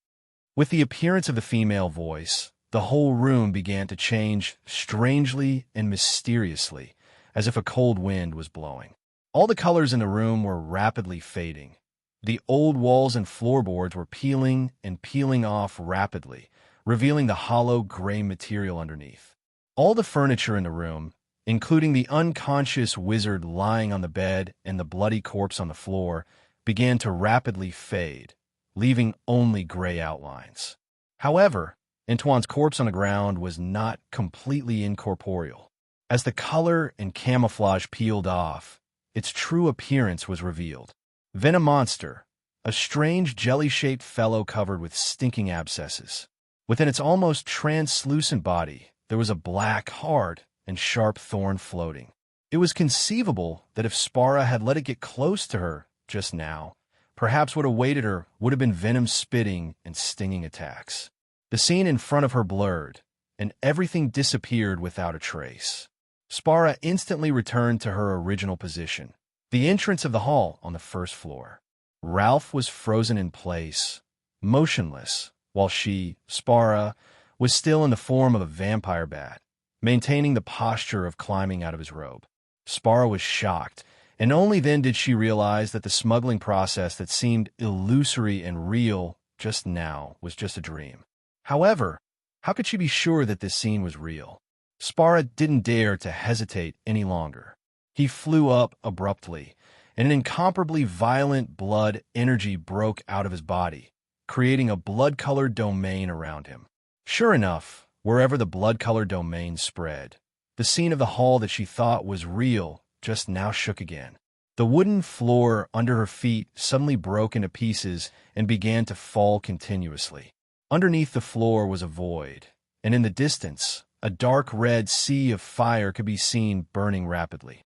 With the appearance of the female voice, the whole room began to change strangely and mysteriously, as if a cold wind was blowing. All the colors in the room were rapidly fading. The old walls and floorboards were peeling and peeling off rapidly, revealing the hollow gray material underneath. All the furniture in the room, including the unconscious wizard lying on the bed and the bloody corpse on the floor, began to rapidly fade, leaving only gray outlines. However, Antoine's corpse on the ground was not completely incorporeal. As the color and camouflage peeled off, its true appearance was revealed. Venomonster, a strange jelly-shaped fellow covered with stinking abscesses. Within its almost translucent body, there was a black, hard, and sharp thorn floating. It was conceivable that if Spara had let it get close to her just now, perhaps what awaited her would have been venom-spitting and stinging attacks. The scene in front of her blurred, and everything disappeared without a trace. Spara instantly returned to her original position, the entrance of the hall on the first floor. Ralph was frozen in place, motionless, while she, Spara, was still in the form of a vampire bat, maintaining the posture of climbing out of his robe. Spara was shocked, and only then did she realize that the smuggling process that seemed illusory and real just now was just a dream. However, how could she be sure that this scene was real? Spara didn't dare to hesitate any longer. He flew up abruptly, and an incomparably violent blood energy broke out of his body, creating a blood-colored domain around him. Sure enough, wherever the blood-colored domain spread, the scene of the hall that she thought was real just now shook again. The wooden floor under her feet suddenly broke into pieces and began to fall continuously. Underneath the floor was a void, and in the distance, a dark red sea of fire could be seen burning rapidly.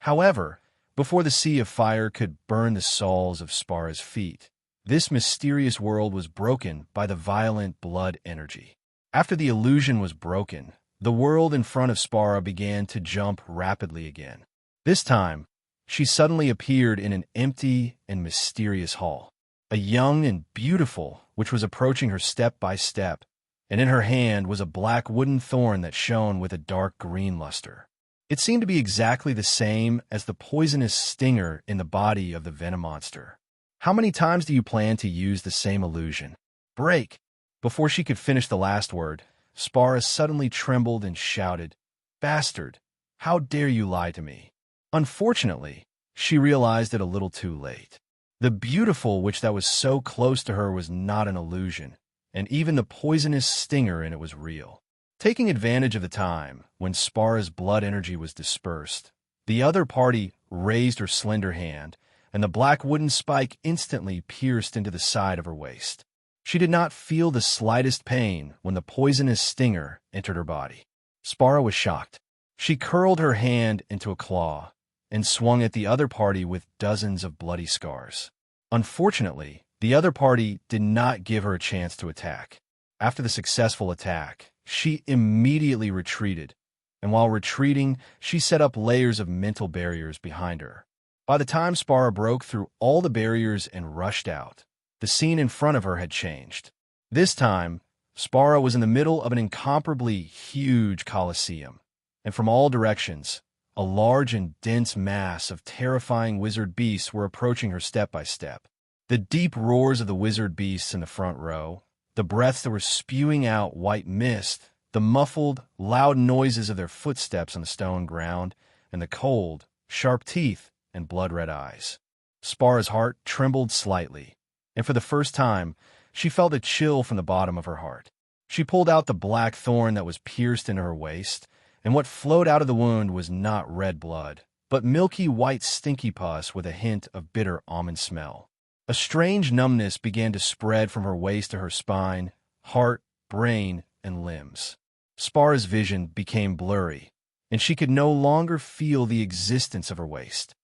However, before the sea of fire could burn the soles of Spara's feet, this mysterious world was broken by the violent blood energy. After the illusion was broken, the world in front of Spara began to jump rapidly again. This time, she suddenly appeared in an empty and mysterious hall. A young and beautiful, which was approaching her step by step, and in her hand was a black wooden thorn that shone with a dark green luster. It seemed to be exactly the same as the poisonous stinger in the body of the Venomonster. "How many times do you plan to use the same illusion? Break!" Before she could finish the last word, Spara suddenly trembled and shouted, "Bastard! How dare you lie to me?" Unfortunately, she realized it a little too late. The beautiful which that was so close to her was not an illusion, and even the poisonous stinger in it was real. Taking advantage of the time when Spara's blood energy was dispersed, the other party raised her slender hand, and the black wooden spike instantly pierced into the side of her waist. She did not feel the slightest pain when the poisonous stinger entered her body. Spara was shocked. She curled her hand into a claw and swung at the other party with dozens of bloody scars. Unfortunately, the other party did not give her a chance to attack. After the successful attack, she immediately retreated, and while retreating, she set up layers of mental barriers behind her. By the time Spara broke through all the barriers and rushed out, the scene in front of her had changed. This time, Spara was in the middle of an incomparably huge coliseum, and from all directions, a large and dense mass of terrifying wizard beasts were approaching her step by step. The deep roars of the wizard beasts in the front row, the breaths that were spewing out white mist, the muffled, loud noises of their footsteps on the stone ground, and the cold, sharp teeth and blood-red eyes. Spara's heart trembled slightly, and for the first time, she felt a chill from the bottom of her heart. She pulled out the black thorn that was pierced into her waist, and what flowed out of the wound was not red blood, but milky white stinky pus with a hint of bitter almond smell. A strange numbness began to spread from her waist to her spine, heart, brain, and limbs. Spara's vision became blurry, and she could no longer feel the existence of her waist.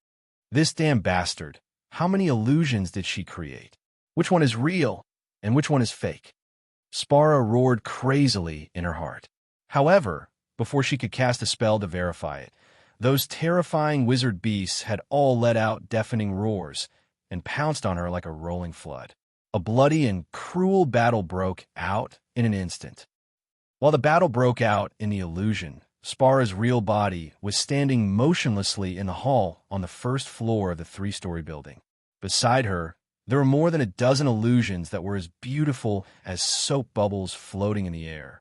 This damn bastard! How many illusions did she create? Which one is real, and which one is fake? Spara roared crazily in her heart. However, before she could cast a spell to verify it, those terrifying wizard beasts had all let out deafening roars and pounced on her like a rolling flood. A bloody and cruel battle broke out in an instant. While the battle broke out in the illusion, Spara's real body was standing motionlessly in the hall on the first floor of the three-story building. Beside her, there were more than a dozen illusions that were as beautiful as soap bubbles floating in the air.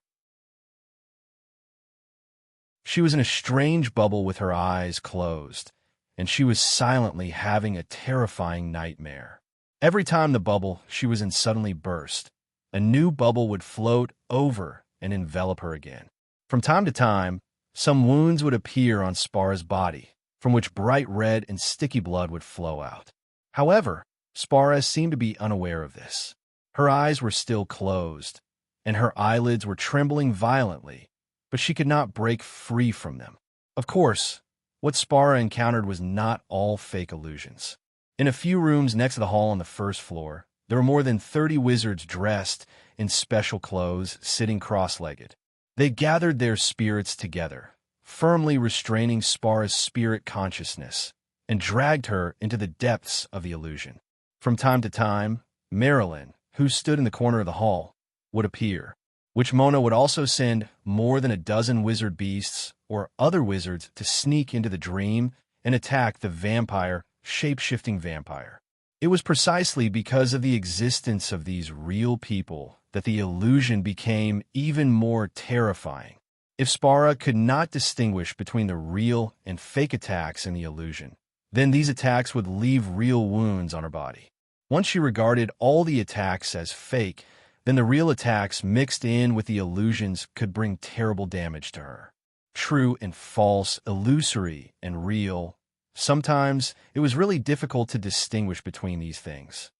She was in a strange bubble with her eyes closed, and she was silently having a terrifying nightmare. Every time the bubble she was in suddenly burst, a new bubble would float over and envelop her again. From time to time, some wounds would appear on Spara's body, from which bright red and sticky blood would flow out. However, Spara seemed to be unaware of this. Her eyes were still closed, and her eyelids were trembling violently, but she could not break free from them. Of course, what Spara encountered was not all fake illusions. In a few rooms next to the hall on the first floor, there were more than 30 wizards dressed in special clothes, sitting cross-legged. They gathered their spirits together, firmly restraining Spara's spirit consciousness, and dragged her into the depths of the illusion. From time to time, Marilyn, who stood in the corner of the hall, would appear. Witchmona would also send more than a dozen wizard beasts or other wizards to sneak into the dream and attack the vampire, shape-shifting vampire. It was precisely because of the existence of these real people that the illusion became even more terrifying. If Spara could not distinguish between the real and fake attacks in the illusion, then these attacks would leave real wounds on her body. Once she regarded all the attacks as fake, then the real attacks mixed in with the illusions could bring terrible damage to her. True and false, illusory and real. Sometimes it was really difficult to distinguish between these things.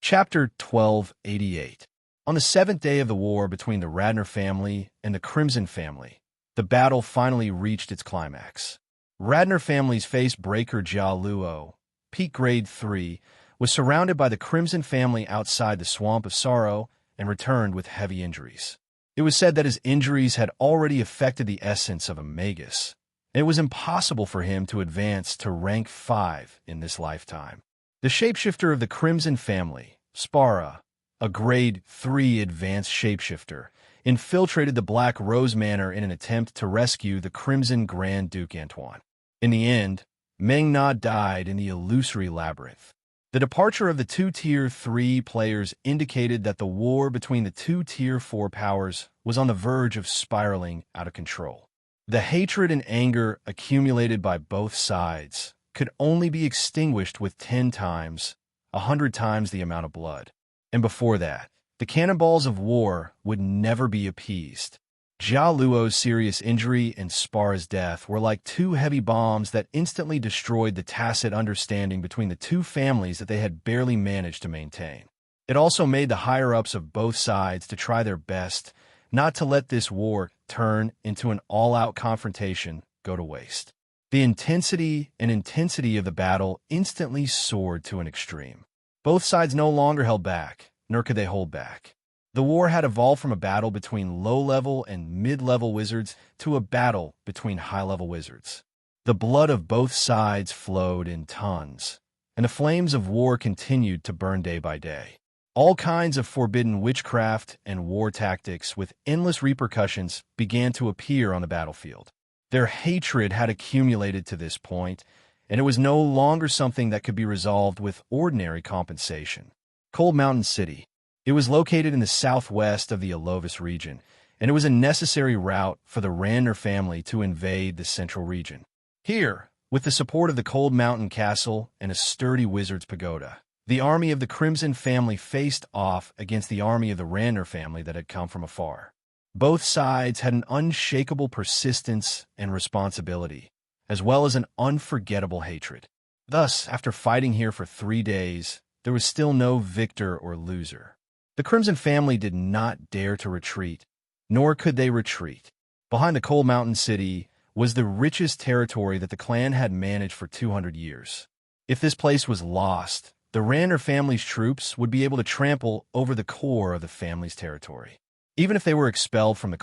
Chapter 1288. On the 7th day of the war between the Radnor family and the Crimson family, the battle finally reached its climax. Radnor family's face-breaker Jia Luo, Peak Grade 3, was surrounded by the Crimson family outside the Swamp of Sorrow and returned with heavy injuries. It was said that his injuries had already affected the essence of a magus, and it was impossible for him to advance to rank 5 in this lifetime. The shapeshifter of the Crimson family, Spara, a Grade 3 advanced shapeshifter, infiltrated the Black Rose Manor in an attempt to rescue the Crimson Grand Duke Antoine. In the end, Meng Na died in the illusory labyrinth. The departure of the two Tier 3 players indicated that the war between the two Tier 4 powers was on the verge of spiraling out of control. The hatred and anger accumulated by both sides could only be extinguished with 10 times, 100 times the amount of blood. And before that, the cannonballs of war would never be appeased. Jia Luo's serious injury and Spara's death were like two heavy bombs that instantly destroyed the tacit understanding between the two families that they had barely managed to maintain. It also made the higher-ups of both sides to try their best not to let this war turn into an all-out confrontation go to waste. The intensity of the battle instantly soared to an extreme. Both sides no longer held back, nor could they hold back. The war had evolved from a battle between low-level and mid-level wizards to a battle between high-level wizards. The blood of both sides flowed in tons, and the flames of war continued to burn day by day. All kinds of forbidden witchcraft and war tactics with endless repercussions began to appear on the battlefield. Their hatred had accumulated to this point, and it was no longer something that could be resolved with ordinary compensation. Cold Mountain City. It was located in the southwest of the Alovis region, and it was a necessary route for the Radnor family to invade the central region. Here, with the support of the Cold Mountain Castle and a sturdy wizard's pagoda, The army of the Crimson family faced off against the army of the Ranner family that had come from afar. Both sides had an unshakable persistence and responsibility, as well as an unforgettable hatred. Thus, after fighting here for 3 days, there was still no victor or loser. The Crimson family did not dare to retreat, nor could they retreat. Behind the Cold Mountain City was the richest territory that the clan had managed for 200 years. If this place was lost, the Ranner family's troops would be able to trample over the core of the family's territory. Even if they were expelled from the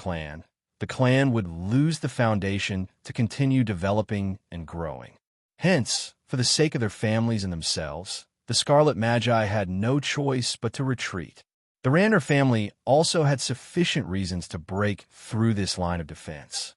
clan would lose the foundation to continue developing and growing. Hence, for the sake of their families and themselves, the Scarlet Magi had no choice but to retreat. The Ranner family also had sufficient reasons to break through this line of defense.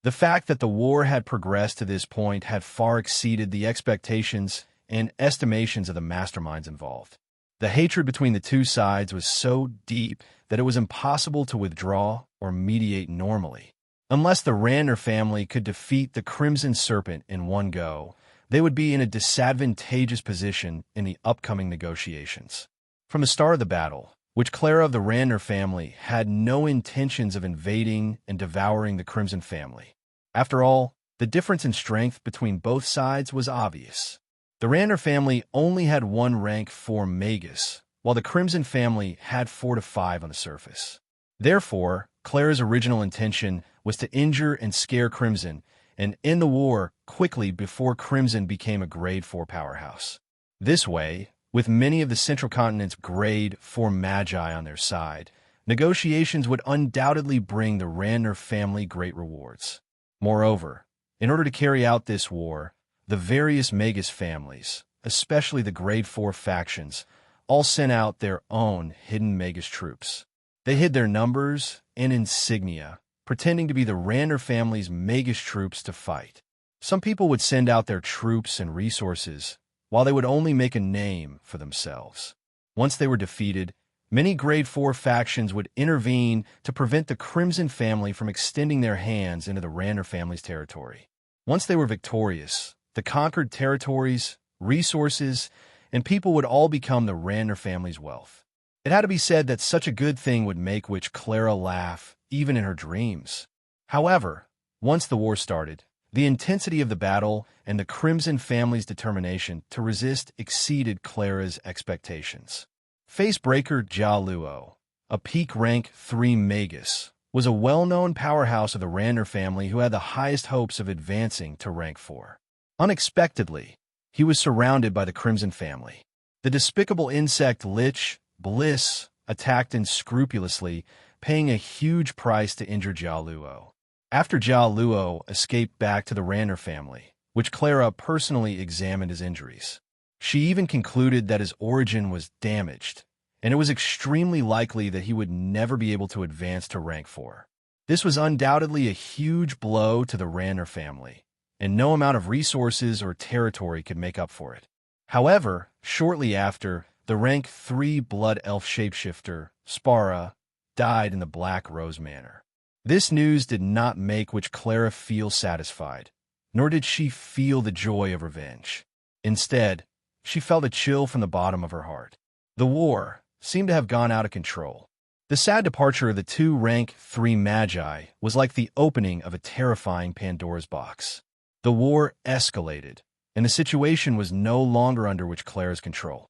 The fact that the war had progressed to this point had far exceeded the expectations and estimations of the masterminds involved. The hatred between the two sides was so deep that it was impossible to withdraw or mediate normally. Unless the Ranner family could defeat the Crimson Serpent in one go, they would be in a disadvantageous position in the upcoming negotiations. From the start of the battle, which Clara of the Ranner family had no intentions of invading and devouring the Crimson family. After all, the difference in strength between both sides was obvious. The Ranner family only had 1 rank 4 magus, while the Crimson family had 4 to 5 on the surface. Therefore, Clara's original intention was to injure and scare Crimson and end the war quickly before Crimson became a grade 4 powerhouse. This way, with many of the Central Continent's grade 4 magi on their side, negotiations would undoubtedly bring the Ranner family great rewards. Moreover, in order to carry out this war, the various magus families, especially the grade 4 factions, all sent out their own hidden magus troops. They hid their numbers and insignia, pretending to be the Ranner family's magus troops to fight. Some people would send out their troops and resources, while they would only make a name for themselves. Once they were defeated, many grade 4 factions would intervene to prevent the Crimson family from extending their hands into the Ranner family's territory. Once they were victorious, the conquered territories, resources, and people would all become the Ranner family's wealth. It had to be said that such a good thing would make witch Clara laugh, even in her dreams. However, once the war started, the intensity of the battle and the Crimson family's determination to resist exceeded Clara's expectations. Facebreaker Jia Luo, a peak rank 3 magus, was a well-known powerhouse of the Ranner family who had the highest hopes of advancing to rank 4. Unexpectedly, he was surrounded by the Crimson family. The despicable insect Lich Bliss attacked unscrupulously, paying a huge price to injure Jia Luo. After Jia Luo escaped back to the Ranner family, which Clara personally examined his injuries, she even concluded that his origin was damaged, and it was extremely likely that he would never be able to advance to rank 4. This was undoubtedly a huge blow to the Ranner family, and no amount of resources or territory could make up for it. However, shortly after, the rank 3 blood elf shapeshifter, Spara, died in the Black Rose Manor. This news did not make witch Clara feel satisfied, nor did she feel the joy of revenge. Instead, she felt a chill from the bottom of her heart. The war seemed to have gone out of control. The sad departure of the 2 rank 3 magi was like the opening of a terrifying Pandora's box. The war escalated, and the situation was no longer under witch Clara's control.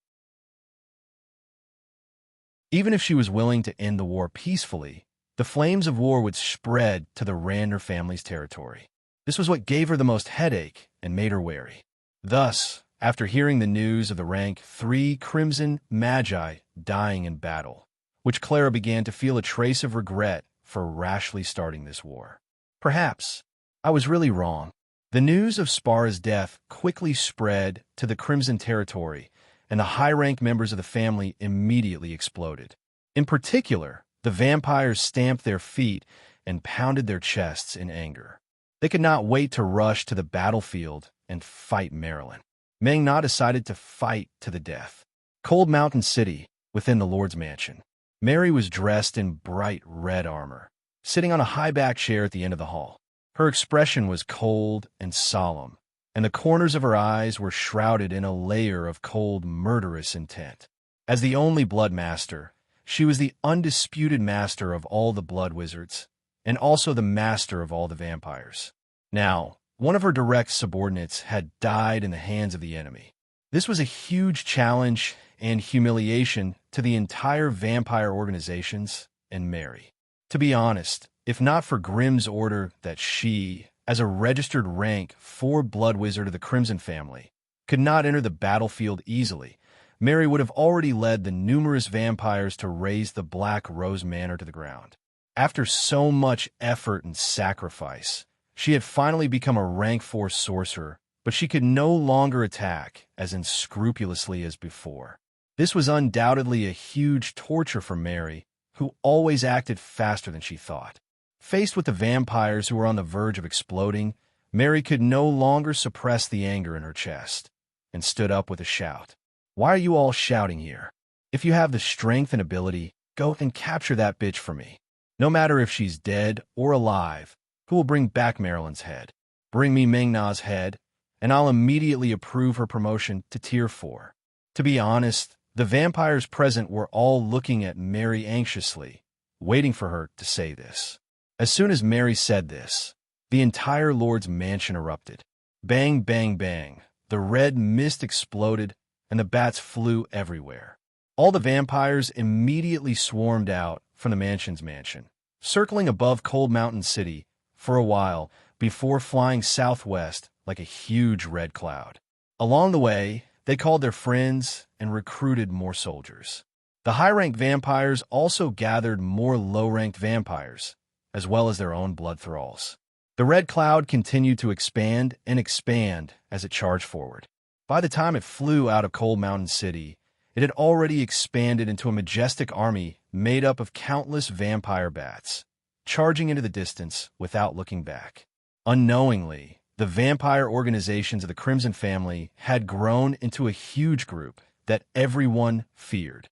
Even if she was willing to end the war peacefully, the flames of war would spread to the Ranner family's territory. This was what gave her the most headache and made her wary. Thus, after hearing the news of the rank 3 Crimson Magi dying in battle, witch Clara began to feel a trace of regret for rashly starting this war. Perhaps I was really wrong. The news of Spara's death quickly spread to the Crimson territory, and the high-rank members of the family immediately exploded. In particular, the vampires stamped their feet and pounded their chests in anger. They could not wait to rush to the battlefield and fight Marilyn. Meng Na decided to fight to the death. Cold Mountain City, within the Lord's mansion. Mary was dressed in bright red armor, sitting on a high-backed chair at the end of the hall. Her expression was cold and solemn, and the corners of her eyes were shrouded in a layer of cold, murderous intent. As the only blood master, she was the undisputed master of all the blood wizards, and also the master of all the vampires. Now, one of her direct subordinates had died in the hands of the enemy. This was a huge challenge and humiliation to the entire vampire organizations and Mary. To be honest, if not for Grimm's order that she, as a registered rank 4 blood wizard of the Crimson family, could not enter the battlefield easily, Mary would have already led the numerous vampires to raze the Black Rose Manor to the ground. After so much effort and sacrifice, she had finally become a rank 4 sorcerer, but she could no longer attack as unscrupulously as before. This was undoubtedly a huge torture for Mary, who always acted faster than she thought. Faced with the vampires who were on the verge of exploding, Mary could no longer suppress the anger in her chest, and stood up with a shout. "Why are you all shouting here? If you have the strength and ability, go and capture that bitch for me. No matter if she's dead or alive, who will bring back Marilyn's head? Bring me Ming-Na's head, and I'll immediately approve her promotion to Tier 4. To be honest, the vampires present were all looking at Mary anxiously, waiting for her to say this. As soon as Mary said this, the entire Lord's mansion erupted. Bang, bang, bang. The red mist exploded, and the bats flew everywhere. All the vampires immediately swarmed out from the mansion, circling above Cold Mountain City for a while before flying southwest like a huge red cloud. Along the way, they called their friends and recruited more soldiers. The high-ranked vampires also gathered more low-ranked vampires, as well as their own blood thralls. The red cloud continued to expand and expand as it charged forward. By the time it flew out of Cold Mountain City, it had already expanded into a majestic army made up of countless vampire bats, charging into the distance without looking back. Unknowingly, the vampire organizations of the Crimson family had grown into a huge group that everyone feared.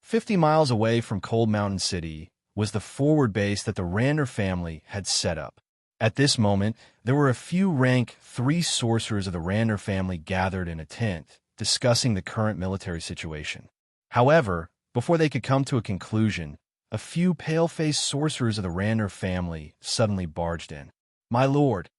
50 miles away from Cold Mountain City was the forward base that the Rander family had set up. At this moment, there were a few rank 3 sorcerers of the Rander family gathered in a tent, discussing the current military situation. However, before they could come to a conclusion, a few pale-faced sorcerers of the Rander family suddenly barged in. My lord,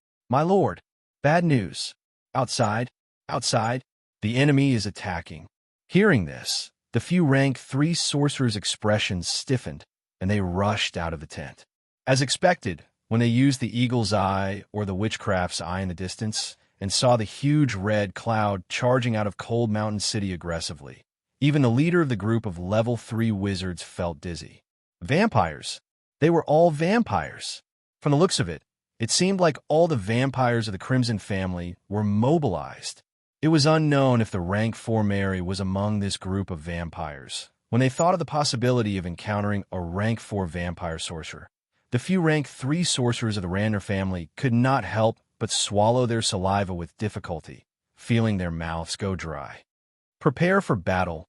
bad news. Outside, the enemy is attacking." Hearing this, the few rank 3 sorcerers' expressions stiffened, and they rushed out of the tent. As expected, when they used the eagle's eye or the witchcraft's eye in the distance and saw the huge red cloud charging out of Cold Mountain City aggressively, even the leader of the group of level 3 wizards felt dizzy. Vampires. They were all vampires. From the looks of it, it seemed like all the vampires of the Crimson family were mobilized. It was unknown if the rank 4 Mary was among this group of vampires. When they thought of the possibility of encountering a rank 4 vampire sorcerer, the few rank 3 sorcerers of the Rander family could not help but swallow their saliva with difficulty, feeling their mouths go dry. Prepare for battle.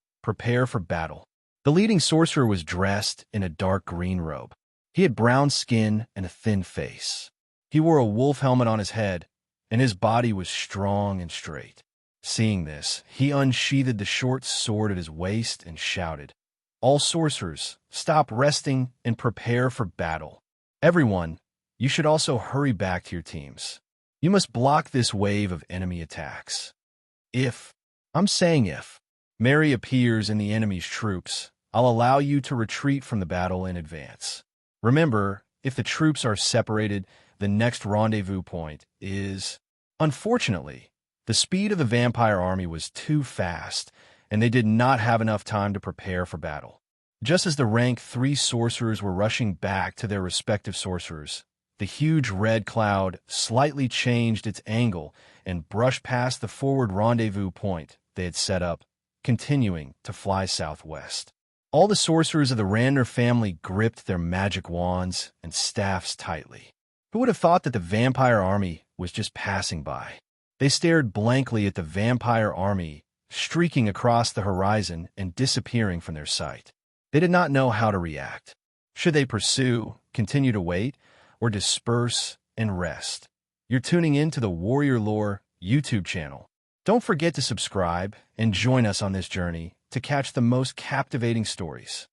The leading sorcerer was dressed in a dark green robe. He had brown skin and a thin face. He wore a wolf helmet on his head, and his body was strong and straight. Seeing this, he unsheathed the short sword at his waist and shouted, "All sorcerers, stop resting and prepare for battle. Everyone, you should also hurry back to your teams. You must block this wave of enemy attacks. If Mary appears in the enemy's troops, I'll allow you to retreat from the battle in advance. Remember, if the troops are separated, the next rendezvous point is..." Unfortunately, the speed of the vampire army was too fast, and they did not have enough time to prepare for battle. Just as the rank 3 sorcerers were rushing back to their respective sorcerers, the huge red cloud slightly changed its angle and brushed past the forward rendezvous point they had set up, continuing to fly southwest. All the sorcerers of the Rander family gripped their magic wands and staffs tightly. Who would have thought that the vampire army was just passing by? They stared blankly at the vampire army streaking across the horizon and disappearing from their sight. They did not know how to react. Should they pursue, continue to wait, or disperse and rest? You're tuning in to the Warrior Lore YouTube channel. Don't forget to subscribe and join us on this journey to catch the most captivating stories.